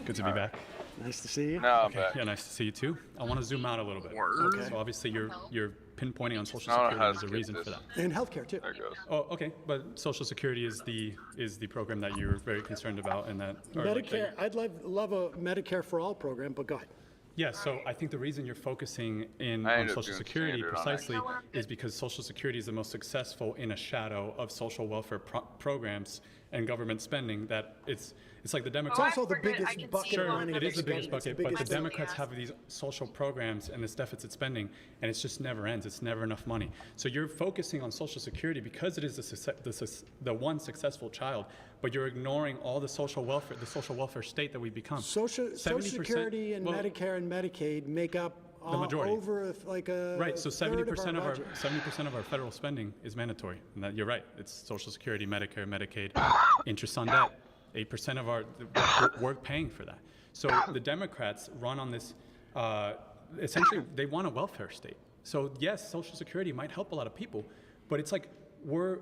Good to be back. Nice to see you. No, I'm okay. back. Yeah, nice to see you too. I want to zoom out a little bit. Okay. So obviously you're pinpointing on Social I don't know Security. how to There's a skip reason this. for that. And healthcare too. There it goes. Oh, okay. But Social Security is the program that you're very concerned about, and that or like Medicare. I'd love a Medicare for all program, but go ahead. Yeah, so I think the reason you're focusing in I on ended up Social doing Security standard on precisely that. is because Social Security is the most successful in a shadow of social welfare programs and government spending. That it's like the Democrats. It's also the biggest bucket of money. It is the biggest It's the bucket, but the biggest- Democrats have these social programs and this deficit spending, and it just never ends. It's never enough money. So you're focusing on Social Security because it is the one successful child, but you're ignoring all the social welfare state that we've become. Social 70%, Security and well, Medicare and Medicaid make up the majority. over like a Right, so 70% of our budget. 70% of our federal spending is mandatory. And that, you're right. It's Social Security, Medicare, Medicaid, interest on debt. 8% of we're paying for that. So the Democrats run on this. Essentially, they want a welfare state. So yes, Social Security might help a lot of people, but it's like we're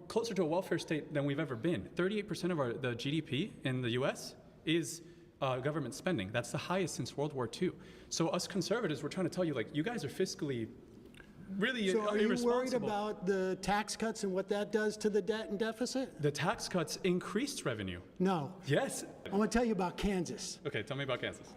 closer to a welfare state than we've ever been. 38% of the GDP in the U.S. is government spending. That's the highest since World War II. So us conservatives, we're trying to tell you, like, you guys are fiscally really So are you worried irresponsible. about the tax cuts and what that does to the debt and deficit? The tax cuts increased revenue. No. Yes. I want to tell you about Kansas. Okay, tell me about Kansas.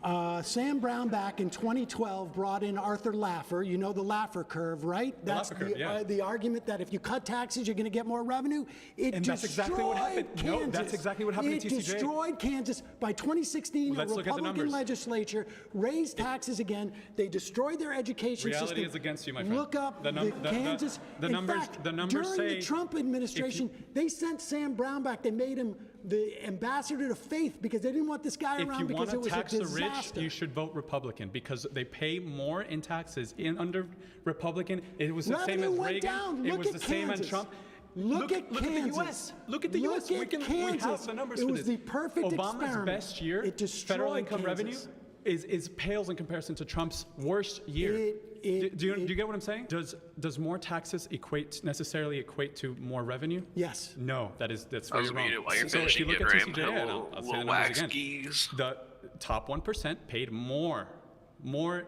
Sam Brown back in 2012 brought in Arthur Laffer. You know the Laffer curve, right? That's Laffer curve, yeah. The argument that if you cut taxes, you're going to get more revenue. And that's exactly what happened. Kansas. No, that's exactly what happened It to TCJ. destroyed Kansas. By 2016, Let's a look at the Republican numbers. legislature raised taxes again. They destroyed their education Reality system. is against you, my friend. Look up The Kansas. the In numbers- fact, the numbers during say the Trump administration, they sent Sam Brown back. They made him the ambassador to faith because they didn't want this guy If around you because want it to was tax a the rich, disaster. you should vote Republican because they pay more in taxes under Republican. It was the same Revenue as went Reagan. down. It Look was at the same as Kansas. Trump. Look at the Kansas. U.S. Look at the Look U.S. at We have Kansas. the numbers It for was this. the perfect Obama's experiment. best year, It destroyed federal income Kansas. revenue, is pales in comparison to Trump's worst year. Do you get what I'm saying? Does more taxes necessarily equate to more revenue? Yes. No, that's I where was you're wrong. muted while you're So if you finishing look it, at Ram. TCJA, and I'll say the Little numbers wax again. skis. The top 1% paid more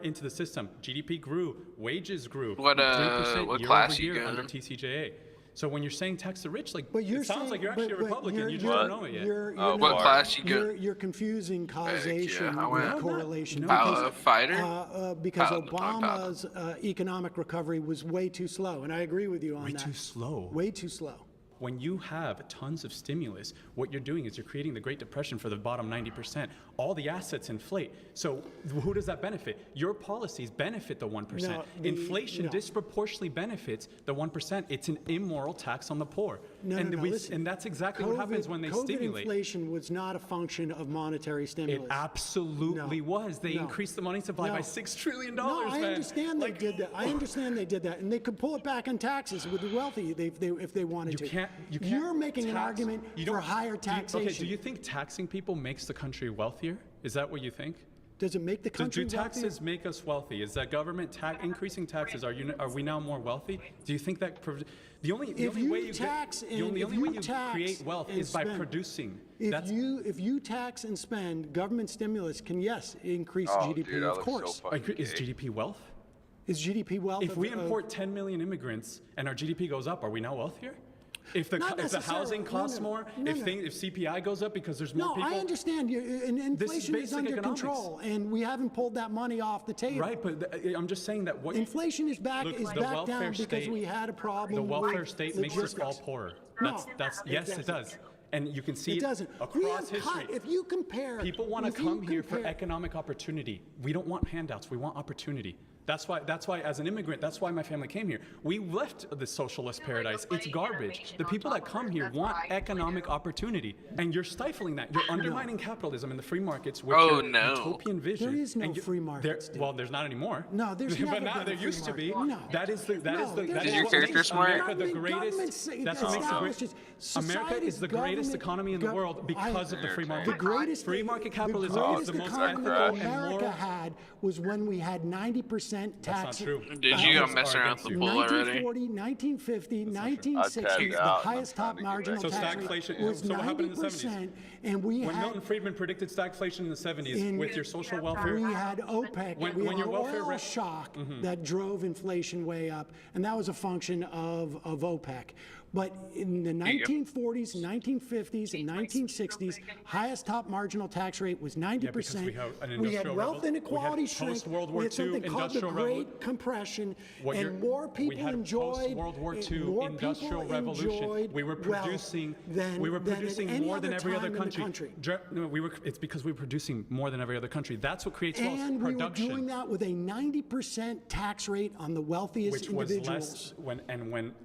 into the system. GDP grew, wages grew. What 3% what year class over you year under going? TCJA. So when you're saying tax the rich, like, But you're it sounds saying, like you're actually a Republican. You just don't know it yet. You're what not- class you go? You're confusing causation I with went- correlation. Fighter? Because Pilot, Obama's economic recovery was way too slow, and I agree with you on that. Way too slow. Way too slow. When you have tons of stimulus, what you're doing is you're creating the Great Depression for the bottom 90%. All the assets inflate. So who does that benefit? Your policies benefit the 1%. No, Inflation no. disproportionately benefits the 1%. It's an immoral tax on the poor. No, and no, no, listen. and that's exactly what happens when they COVID stimulate. inflation was not a function of monetary stimulus. It absolutely was. They increased the money supply by $6 trillion, No, I man. understand they did that. I understand they did that, and they could pull it back on taxes with the wealthy if they wanted to. You're making an argument for higher taxation. Okay, do you think taxing people makes the country wealthier? Is that what you think? Does it make the country Do taxes make us wealthy? Is that government increasing taxes? Are we now more wealthy? Do you think that the only way you create wealth is by producing? If you tax and spend, government stimulus can increase GDP. Dude, of course. Is GDP wealth? Is GDP wealth? If we import 10 million immigrants and our GDP goes up, are we now wealthier? If the housing costs more, if CPI goes up because there's more people. No, I understand. And inflation is under control, and we haven't pulled that money off the table. Right, but I'm just saying that inflation is back down because we had a problem. The welfare state makes us all poorer. Yes, it does. And you can see it across history. If you compare, people want to come here for economic opportunity. We don't want handouts. We want opportunity. That's why, as an immigrant, that's why my family came here. We left the socialist paradise. It's garbage. The people that come here want economic opportunity, and you're stifling that. You're undermining capitalism and the free markets with your utopian vision. There is no free market. Well, there's not anymore. No, there's never but now there used to be. No. That is your character smart? America the greatest. That's what makes the greatest. America is the greatest economy in the world because of the free market. The greatest free market capitalism is the most ethical and moral. America had was when we had 90% tax. That's not true. Did you go mess around with the pool already? 1940, 1950, 1960, the highest top marginal tax rate was 90%, and we when had. Milton Friedman predicted stagflation in the 70s with your social welfare. We had OPEC. We had an oil shock that drove inflation way up, and that was a function of OPEC. But in the 1940s, 1950s, and 1960s, highest top marginal tax rate was 90%. We had wealth inequality shrink. We had something called the Great Compression, and more people enjoyed. Post-World War II industrial revolution. We were producing more than every other country. It's because we were producing more than every other country. That's what creates wealth. And we were doing that with a 90% tax rate on the wealthiest individuals. Which was less when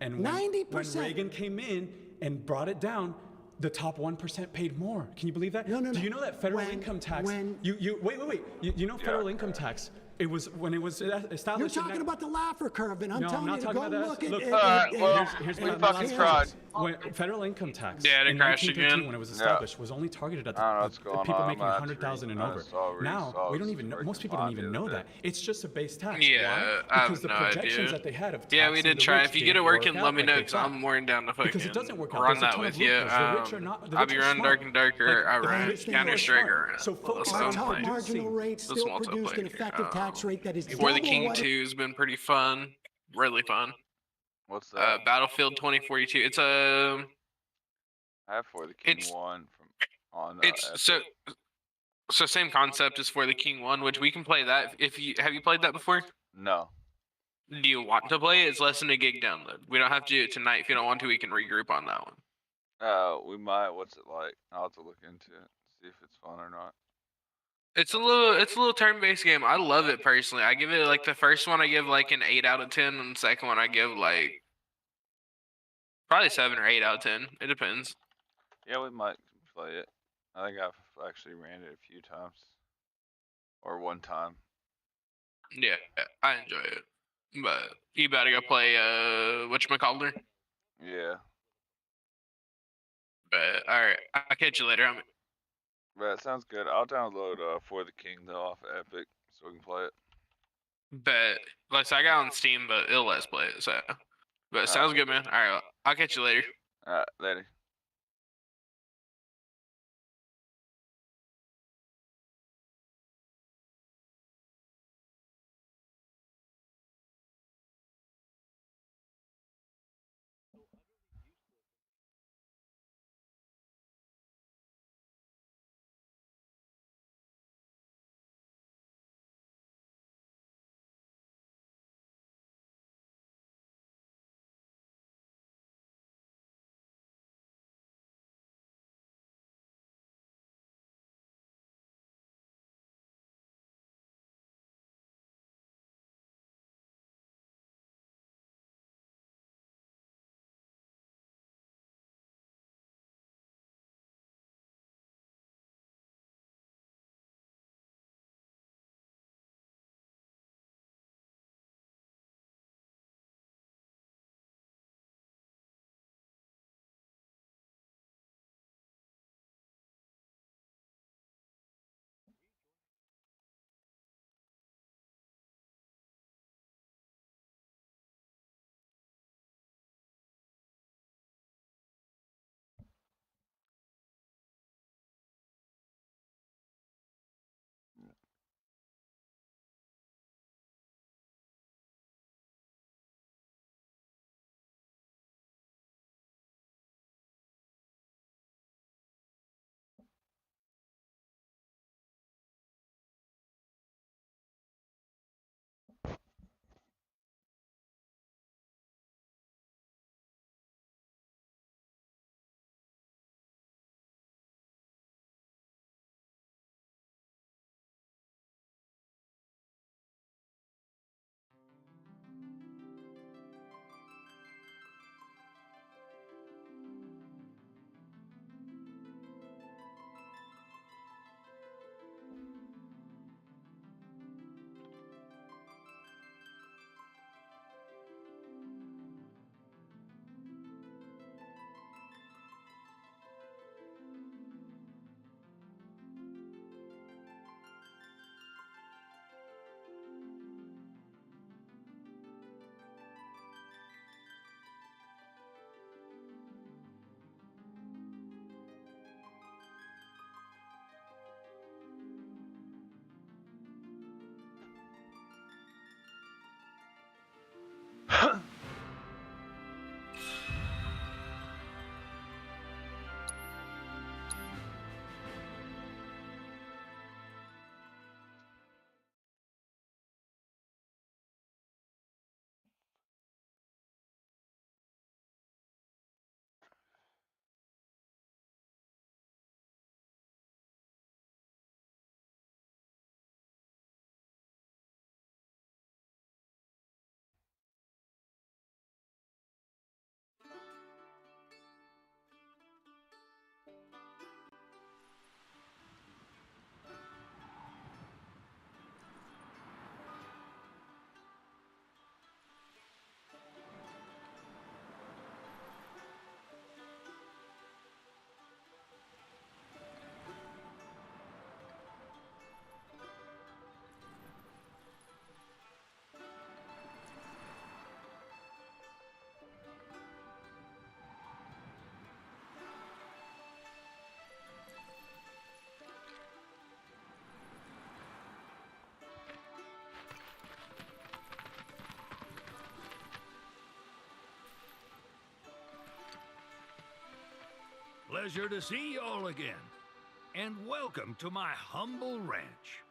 90%. Reagan came in and brought it down, the top 1% paid more. Can you believe that? No. Do you know that federal income tax? Wait. You know federal income tax? It was when it was established. You're talking about the Laffer curve, and I'm telling you to go look at. Here's my fucking fraud. Federal income tax in 1913, when it was established, was only targeted at the people making 100,000 and over. Now we don't even know. Most people don't even know that. It's just a base tax. Yeah, I have no idea. That they had of yeah, we did try. If you get it working, let me know, because I'm more than down to fucking run that with you. I'll be running Dark and Darker. I run Counter-Strike. So folks, our top marginal rate still produced an effective tax rate that is For the King 2 has been pretty fun, really fun. What's that? Battlefield 2042. It's I have For the King 1 on. So same concept as For the King 1, which we can play that. Have you played that before? No. Do you want to play it? It's less than a gig download. We don't have to do it tonight. If you don't want to, we can regroup on that one. We might. What's it like? I'll have to look into it, see if it's fun or not. It's a little turn-based game. I love it personally. I give it like the first one I give like an 8 out of 10, and the second one I give like probably 7 or 8 out of 10. It depends. Yeah, we might play it. I think I've actually ran it a few times, or one time. Yeah, I enjoy it. But you about to go play whatchamacallit? Yeah. But all right, I'll catch you later. That sounds good. I'll download For the King though off Epic so we can play it. But like I got on Steam, but it'll let us play it. So, but sounds good, man. All right, I'll catch you later. All right, later. pleasure to see y'all again. And welcome to my humble ranch.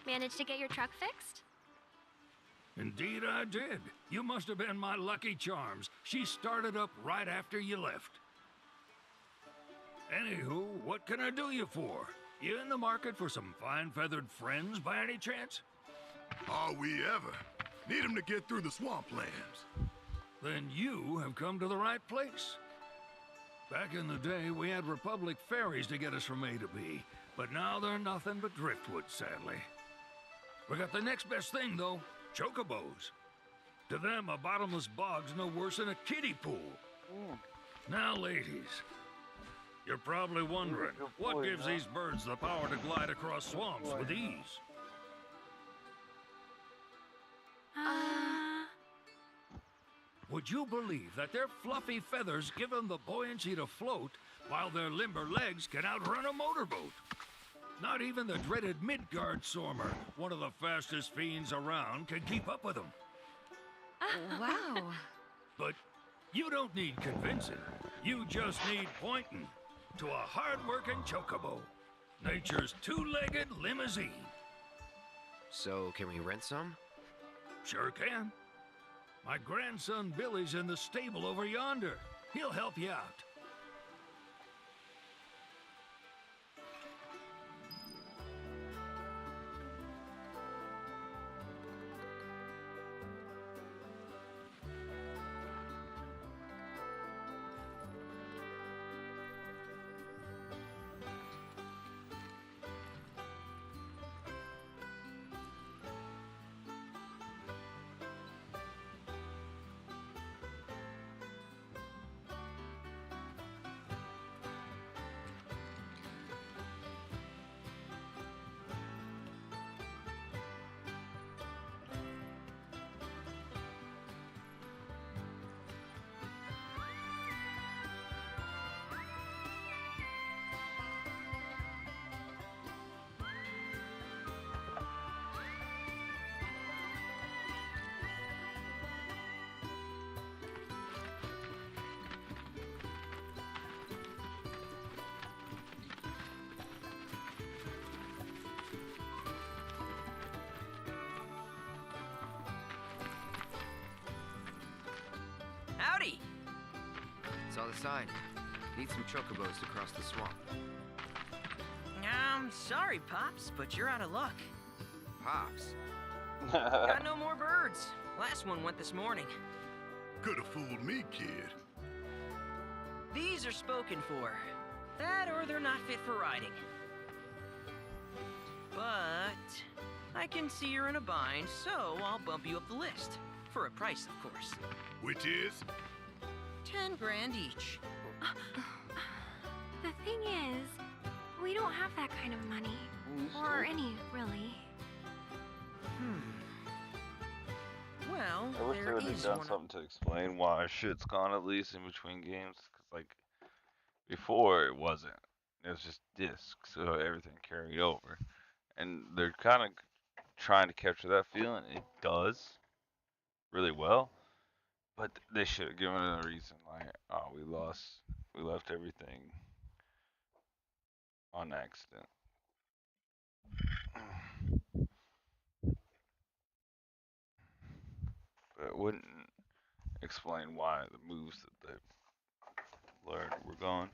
Managed to get your truck fixed? Indeed I did. You must have been my lucky charms. She started up right after you left. Anywho, what can I do you for? You in the market for some fine-feathered friends by any chance? Are we ever? Need 'em to get through the swamplands. Then you have come to the right place. Back in the day, we had Republic ferries to get us from A to B, but now they're nothing but driftwood, sadly. We got the next best thing, though, chocobos. To them, a bottomless bog's no worse than a kiddie pool. Now, ladies, you're probably wondering, what gives these birds the power to glide across swamps with ease? Would you believe that their fluffy feathers give them the buoyancy to float, while their limber legs can outrun a motorboat? Not even the dreaded Midgard Sormer, one of the fastest fiends around, can keep up with them. Wow. But you don't need convincing. You just need pointing to a hard-working chocobo. Nature's two-legged limousine. So, can we rent some? Sure can. My grandson Billy's in the stable over yonder. He'll help you out. Howdy! It's on the side. Need some chocobos to cross the swamp. Sorry, Pops, but you're out of luck. Pops? Got no more birds. Last one went this morning. Could've fooled me, kid. These are spoken for. That or they're not fit for riding. But I can see you're in a bind, so I'll bump you up the list. For a price, of course. Which is? 10 grand each. The thing is, we don't have that kind of money. Or any, really. Well, I wish they there would have is done one. something to explain why shit's gone at least in between games. Cause like before it wasn't. It was just discs, so everything carried over. And they're kind of trying to capture that feeling. It does really well, but they should have given it a reason. Like, oh, we left everything on accident. But it wouldn't explain why the moves that they learned were gone.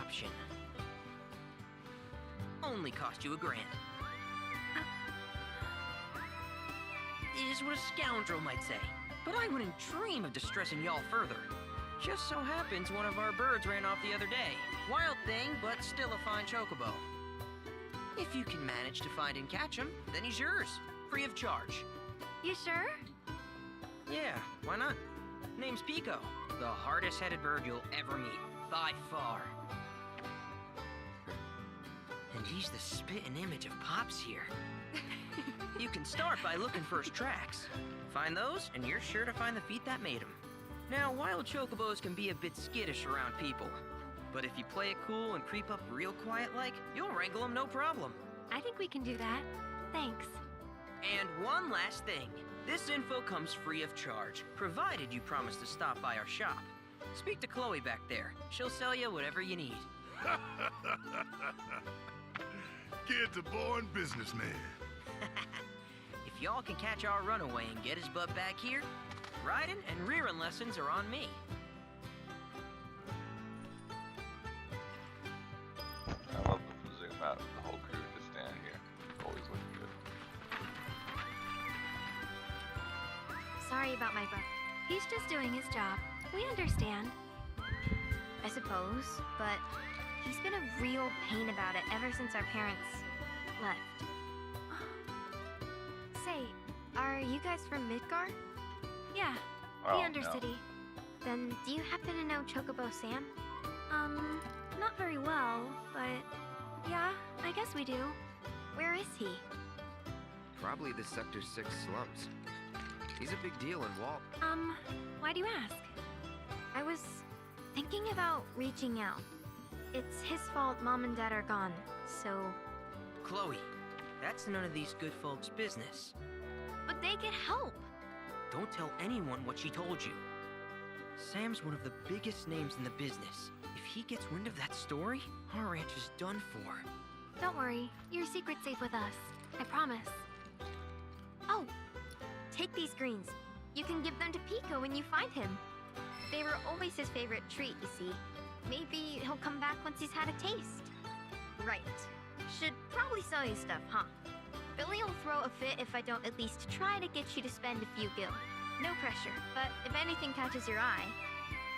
option. Only cost you $1,000. Is what a scoundrel might say. But I wouldn't dream of distressing y'all further. Just so happens one of our birds ran off the other day. Wild thing, but still a fine chocobo. If you can manage to find and catch him, then he's yours. Free of charge. You sure? Yeah, why not? Name's Pico. The hardest-headed bird you'll ever meet. By far. And he's the spitting image of Pops here. You can start by looking for his tracks. Find those, and you're sure to find the feet that made him. Now, wild chocobos can be a bit skittish around people. But if you play it cool and creep up real quiet-like, you'll wrangle them no problem. I think we can do that. Thanks. And one last thing. This info comes free of charge, provided you promise to stop by our shop. Speak to Chloe back there. She'll sell you whatever you need. Kid's a born businessman. If y'all can catch our runaway and get his butt back here, riding and rearing lessons are on me. I love the zoom out. The whole crew just stand here. Always looking good. Sorry about my brother. He's just doing his job. We understand. I suppose, but he's been a real pain about it ever since our parents left. Say, are you guys from Midgar? Yeah, the Oh, Undercity. no. Then do you happen to know Chocobo Sam? Not very well, but yeah, I guess we do. Where is he? Probably the Sector 6 slums. He's a big deal in Walt. Why do you ask? I was thinking about reaching out. It's his fault Mom and Dad are gone, so... Chloe, that's none of these good folks' business. But they could help. Don't tell anyone what she told you. Sam's one of the biggest names in the business. If he gets wind of that story, our ranch is done for. Don't worry, your secret's safe with us. I promise. Oh, take these greens. You can give them to Pico when you find him. They were always his favorite treat, you see. Maybe he'll come back once he's had a taste. Right. Should probably sell you stuff, huh? Billy will throw a fit if I don't at least try to get you to spend a few gil. No pressure, but if anything catches your eye.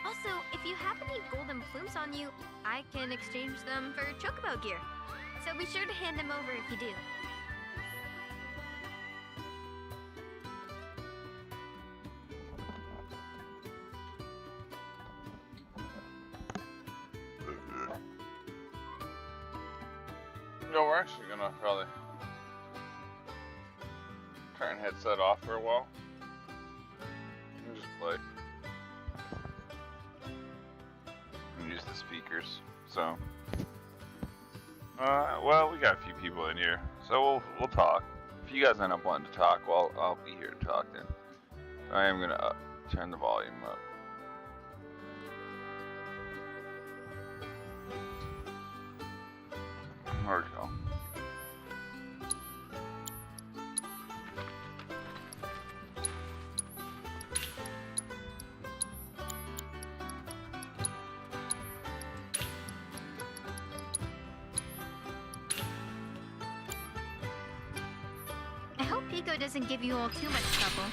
Also, if you have any golden plumes on you, I can exchange them for chocobo gear. So be sure to hand them over if you do. No, we're actually gonna probably turn headset off for a while and just play and use the speakers. So, well, we got a few people in here, so we'll talk. If you guys end up wanting to talk, well, I'll be here to talk then. I am gonna turn the volume up. There we go. I hope Pico doesn't give you all too much trouble.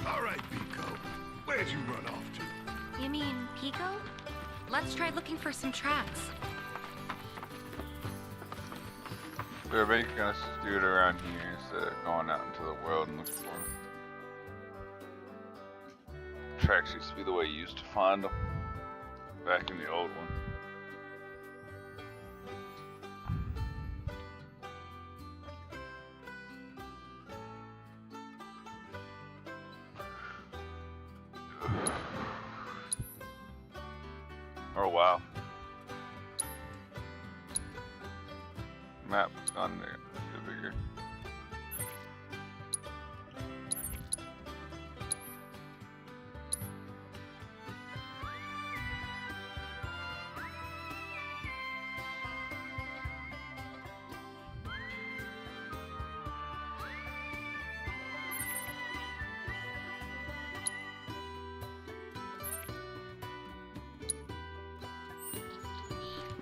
All right, Pico. Where'd you run off to? You mean Pico? Let's try looking for some tracks. We're basically gonna do it around here instead of going out into the world and looking for them. Tracks used to be the way you used to find them back in the old one. Oh wow, map's gone there. Get bigger.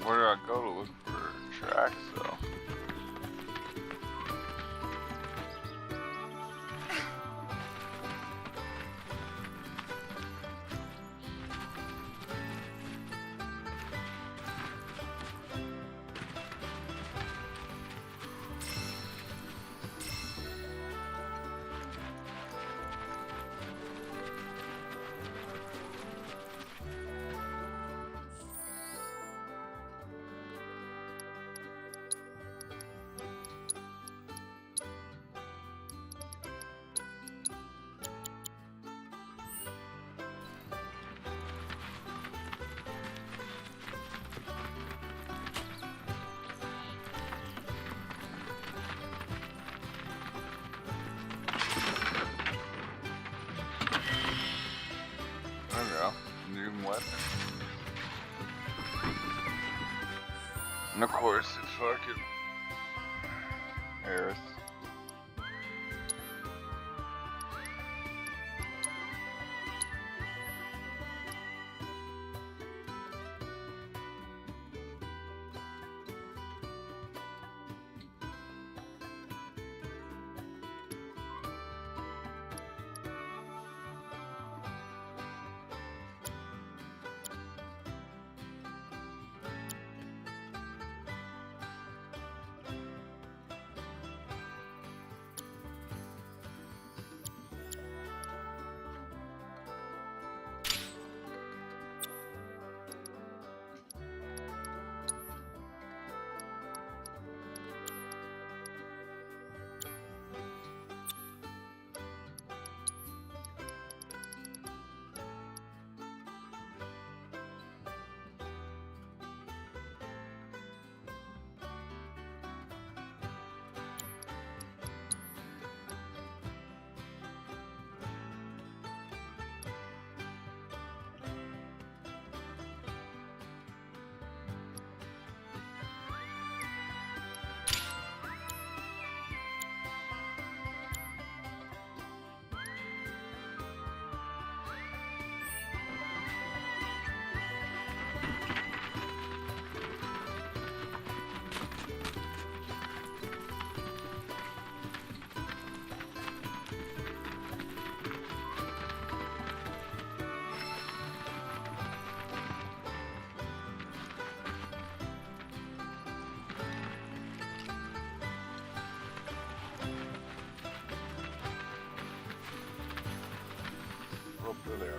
Where do I go to look for tracks though? And of course, it's fucking Harris. Over there.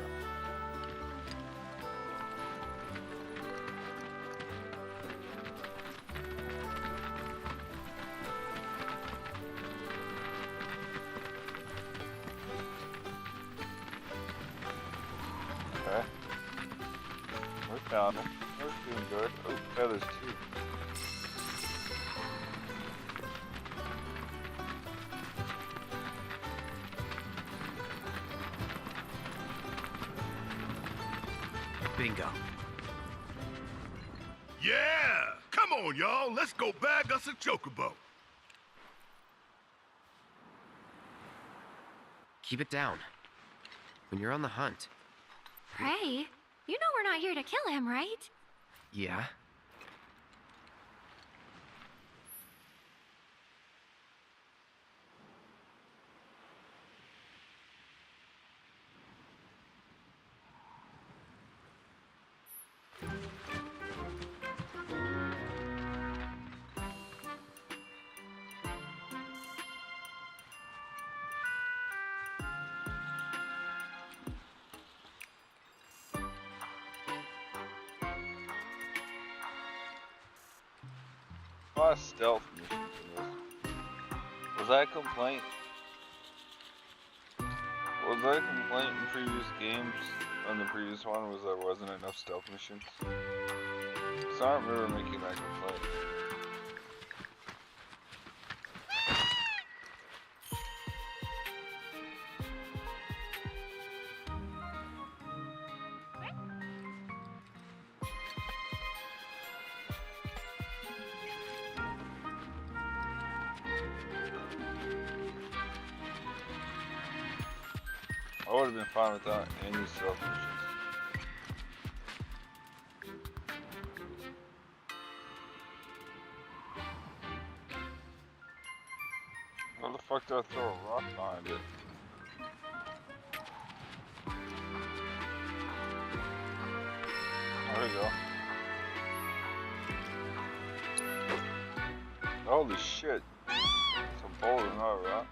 Okay. We're down. We're doing good. Oh, feathers too. Bingo. Yeah! Come on, y'all. Let's go bag us a chocobo. Keep it down. When you're on the hunt. Pray, you know we're not here to kill him, right? Yeah. A lot of stealth missions in this. Was that a complaint? Was that a complaint in previous games? On the previous one, was there wasn't enough stealth missions? 'Cause I don't remember making that complaint. I would have been fine without any stealth missions. Where the fuck did I throw a rock behind it? There we go. Holy shit. It's a boulder, not a rock.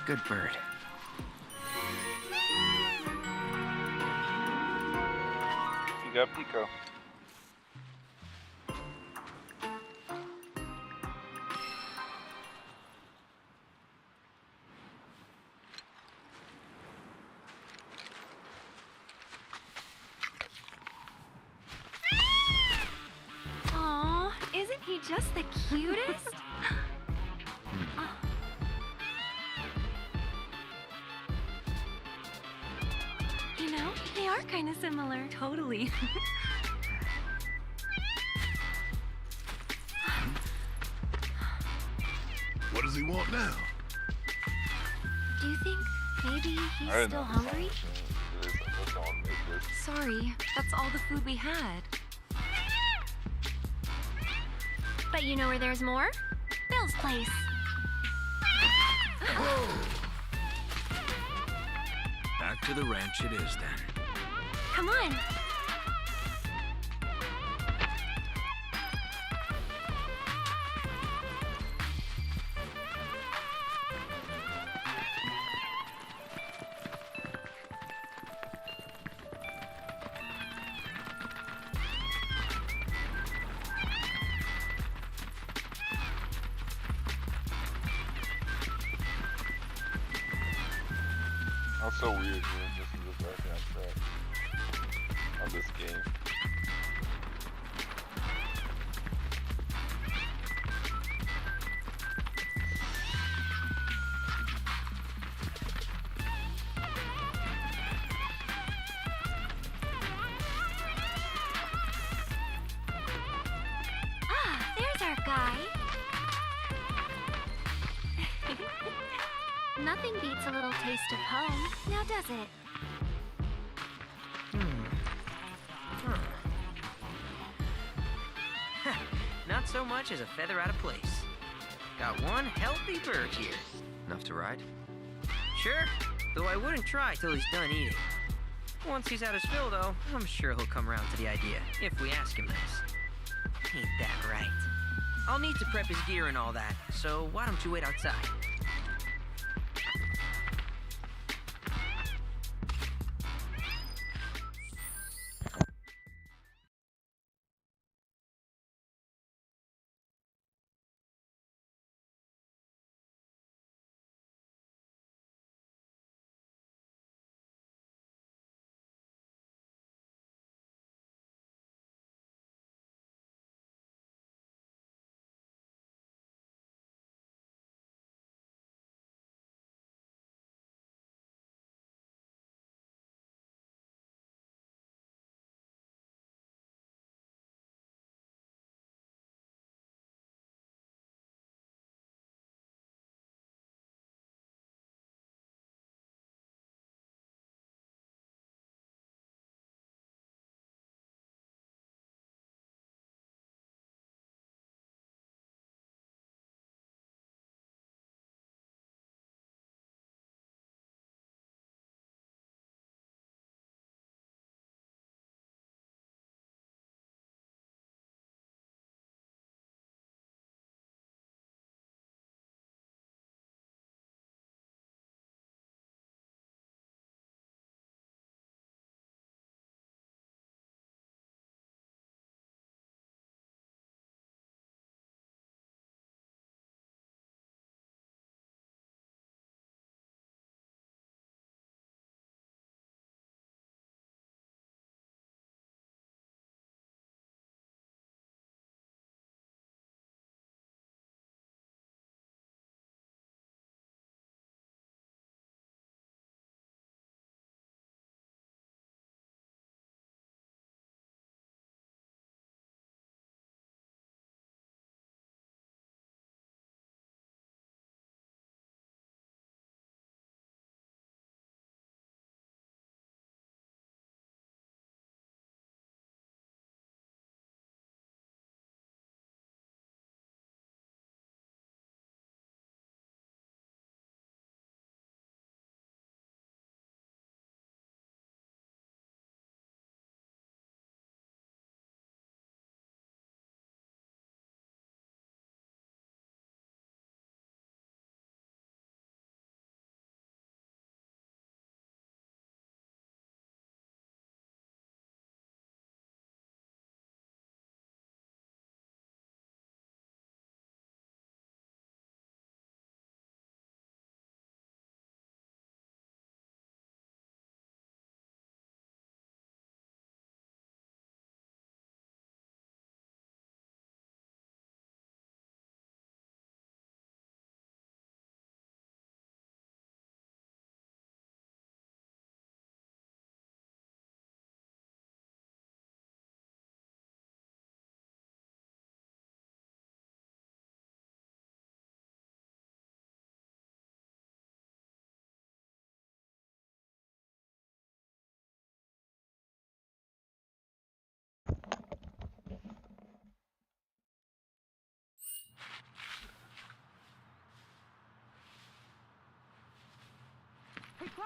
Good bird. You got Pico. Aw, isn't he just the cutest? You know, they are kind of similar. Totally. What does he want now? Do you think maybe he's still hungry? Sorry, that's all the food we had. But you know where there's more? Bill's place. Back to the ranch it is then. Come on. That's so weird hearing this in the background track on this game. Ah, there's our guy. Nothing beats a little taste of home, now does it? Not so much as a feather out of place. Got one healthy bird here. Enough to ride? Sure, though I wouldn't try till he's done eating. Once he's had his fill, though, I'm sure he'll come around to the idea, if we ask him this. Ain't that right? I'll need to prep his gear and all that, so why don't you wait outside?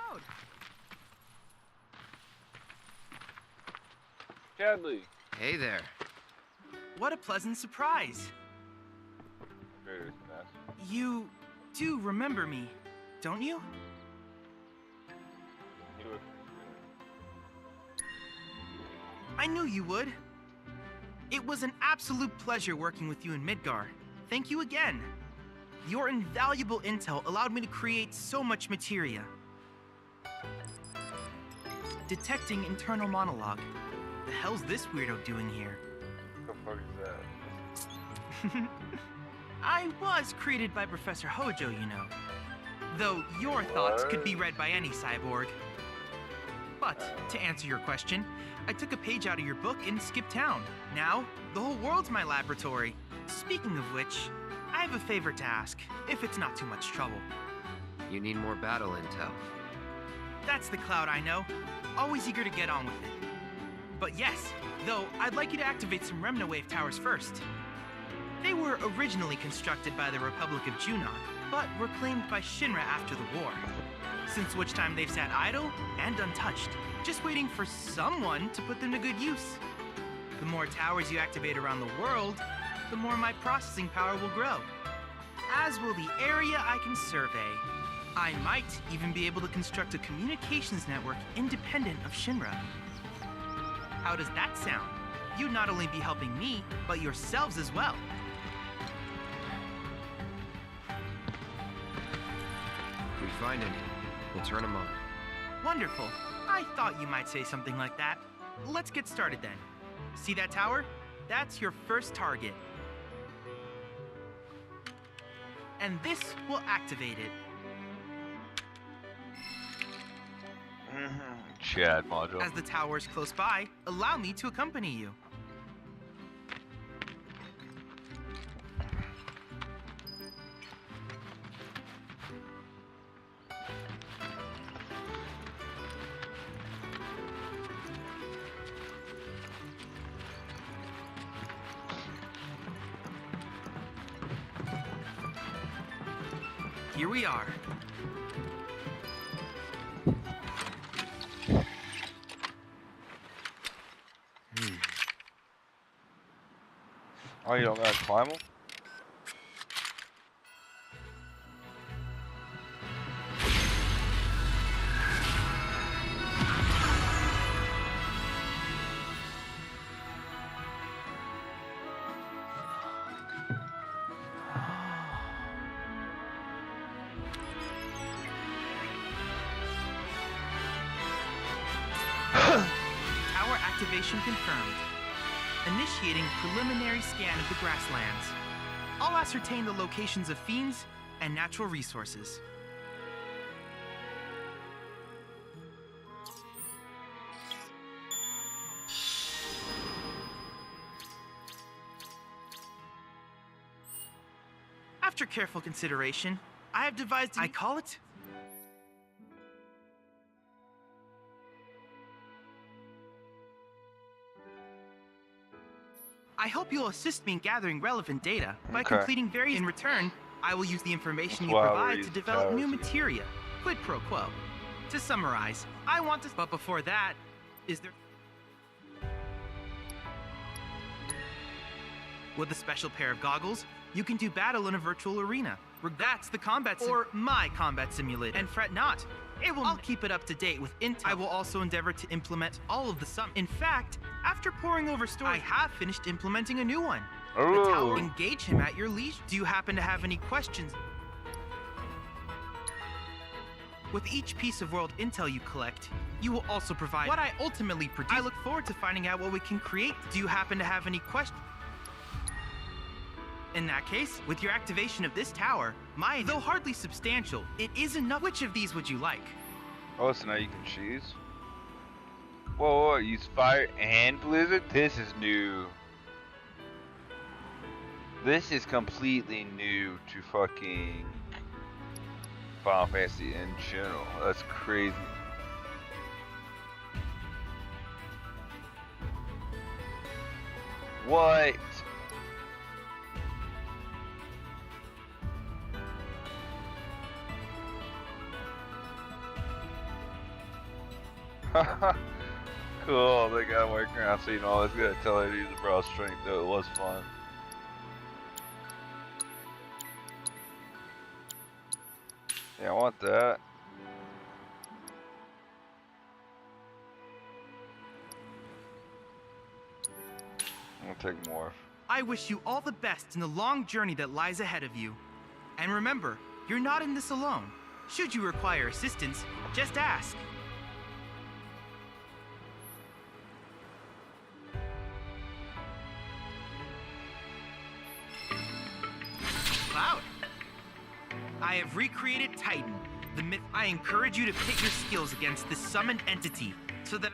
crowd. Chadley. Hey there. What a pleasant surprise. You do remember me, don't you? I knew you would. It was an absolute pleasure working with you in Midgar. Thank you again. Your invaluable intel allowed me to create so much materia. Detecting internal monologue. The hell's this weirdo doing here? What the fuck is that? I was created by Professor Hojo, you know. Though your thoughts could be read by any cyborg. But, to answer your question, I took a page out of your book and skipped town. Now, the whole world's my laboratory. Speaking of which, I have a favor to ask, if it's not too much trouble. You need more battle intel. That's the Cloud I know. Always eager to get on with it. But yes, though, I'd like you to activate some Remnawave towers first. They were originally constructed by the Republic of Junon, but were claimed by Shinra after the war. Since which time they've sat idle and untouched, just waiting for someone to put them to good use. The more towers you activate around the world, the more my processing power will grow. As will the area I can survey. I might even be able to construct a communications network independent of Shinra. How does that sound? You'd not only be helping me, but yourselves as well. If we find any, we'll turn them on. Wonderful. I thought you might say something like that. Let's get started then. See that tower? That's your first target. And this will activate it. Chad module. As the tower is close by, allow me to accompany you. Here we are. Oh, you don't gotta climb them? Tower activation confirmed. Initiating preliminary scan of the grasslands. I'll ascertain the locations of fiends and natural resources. After careful consideration, I have devised I call it I hope you'll assist me in gathering relevant data by completing various. In return, I will use the information you provide to develop new materia. Quid pro quo. To summarize, I want to. But before that, is there. With a special pair of goggles, you can do battle in a virtual arena. That's the combat or my combat simulator. And fret not, I'll keep it up to date with intel. I will also endeavor to implement all of the sum. In fact, after poring over stories, I have finished implementing a new one. The tower. Engage him at your leisure. Do you happen to have any questions? With each piece of world intel you collect, you will also provide what I ultimately produce. I look forward to finding out what we can create. Do you happen to have any questions? In that case, with your activation of this tower, though hardly substantial, it is enough. Which of these would you like? Oh, so now you can choose? Whoa, use fire and blizzard? This is new. This is completely new to fucking Final Fantasy in general. That's crazy. What? Cool, they got working around so you know always gotta tell her to use the brow strength, though it was fun. Yeah, I want that. I'm gonna take more. I wish you all the best in the long journey that lies ahead of you. And remember, you're not in this alone. Should you require assistance, just ask. Cloud. I have recreated Titan, the myth. I encourage you to pit your skills against this summoned entity so that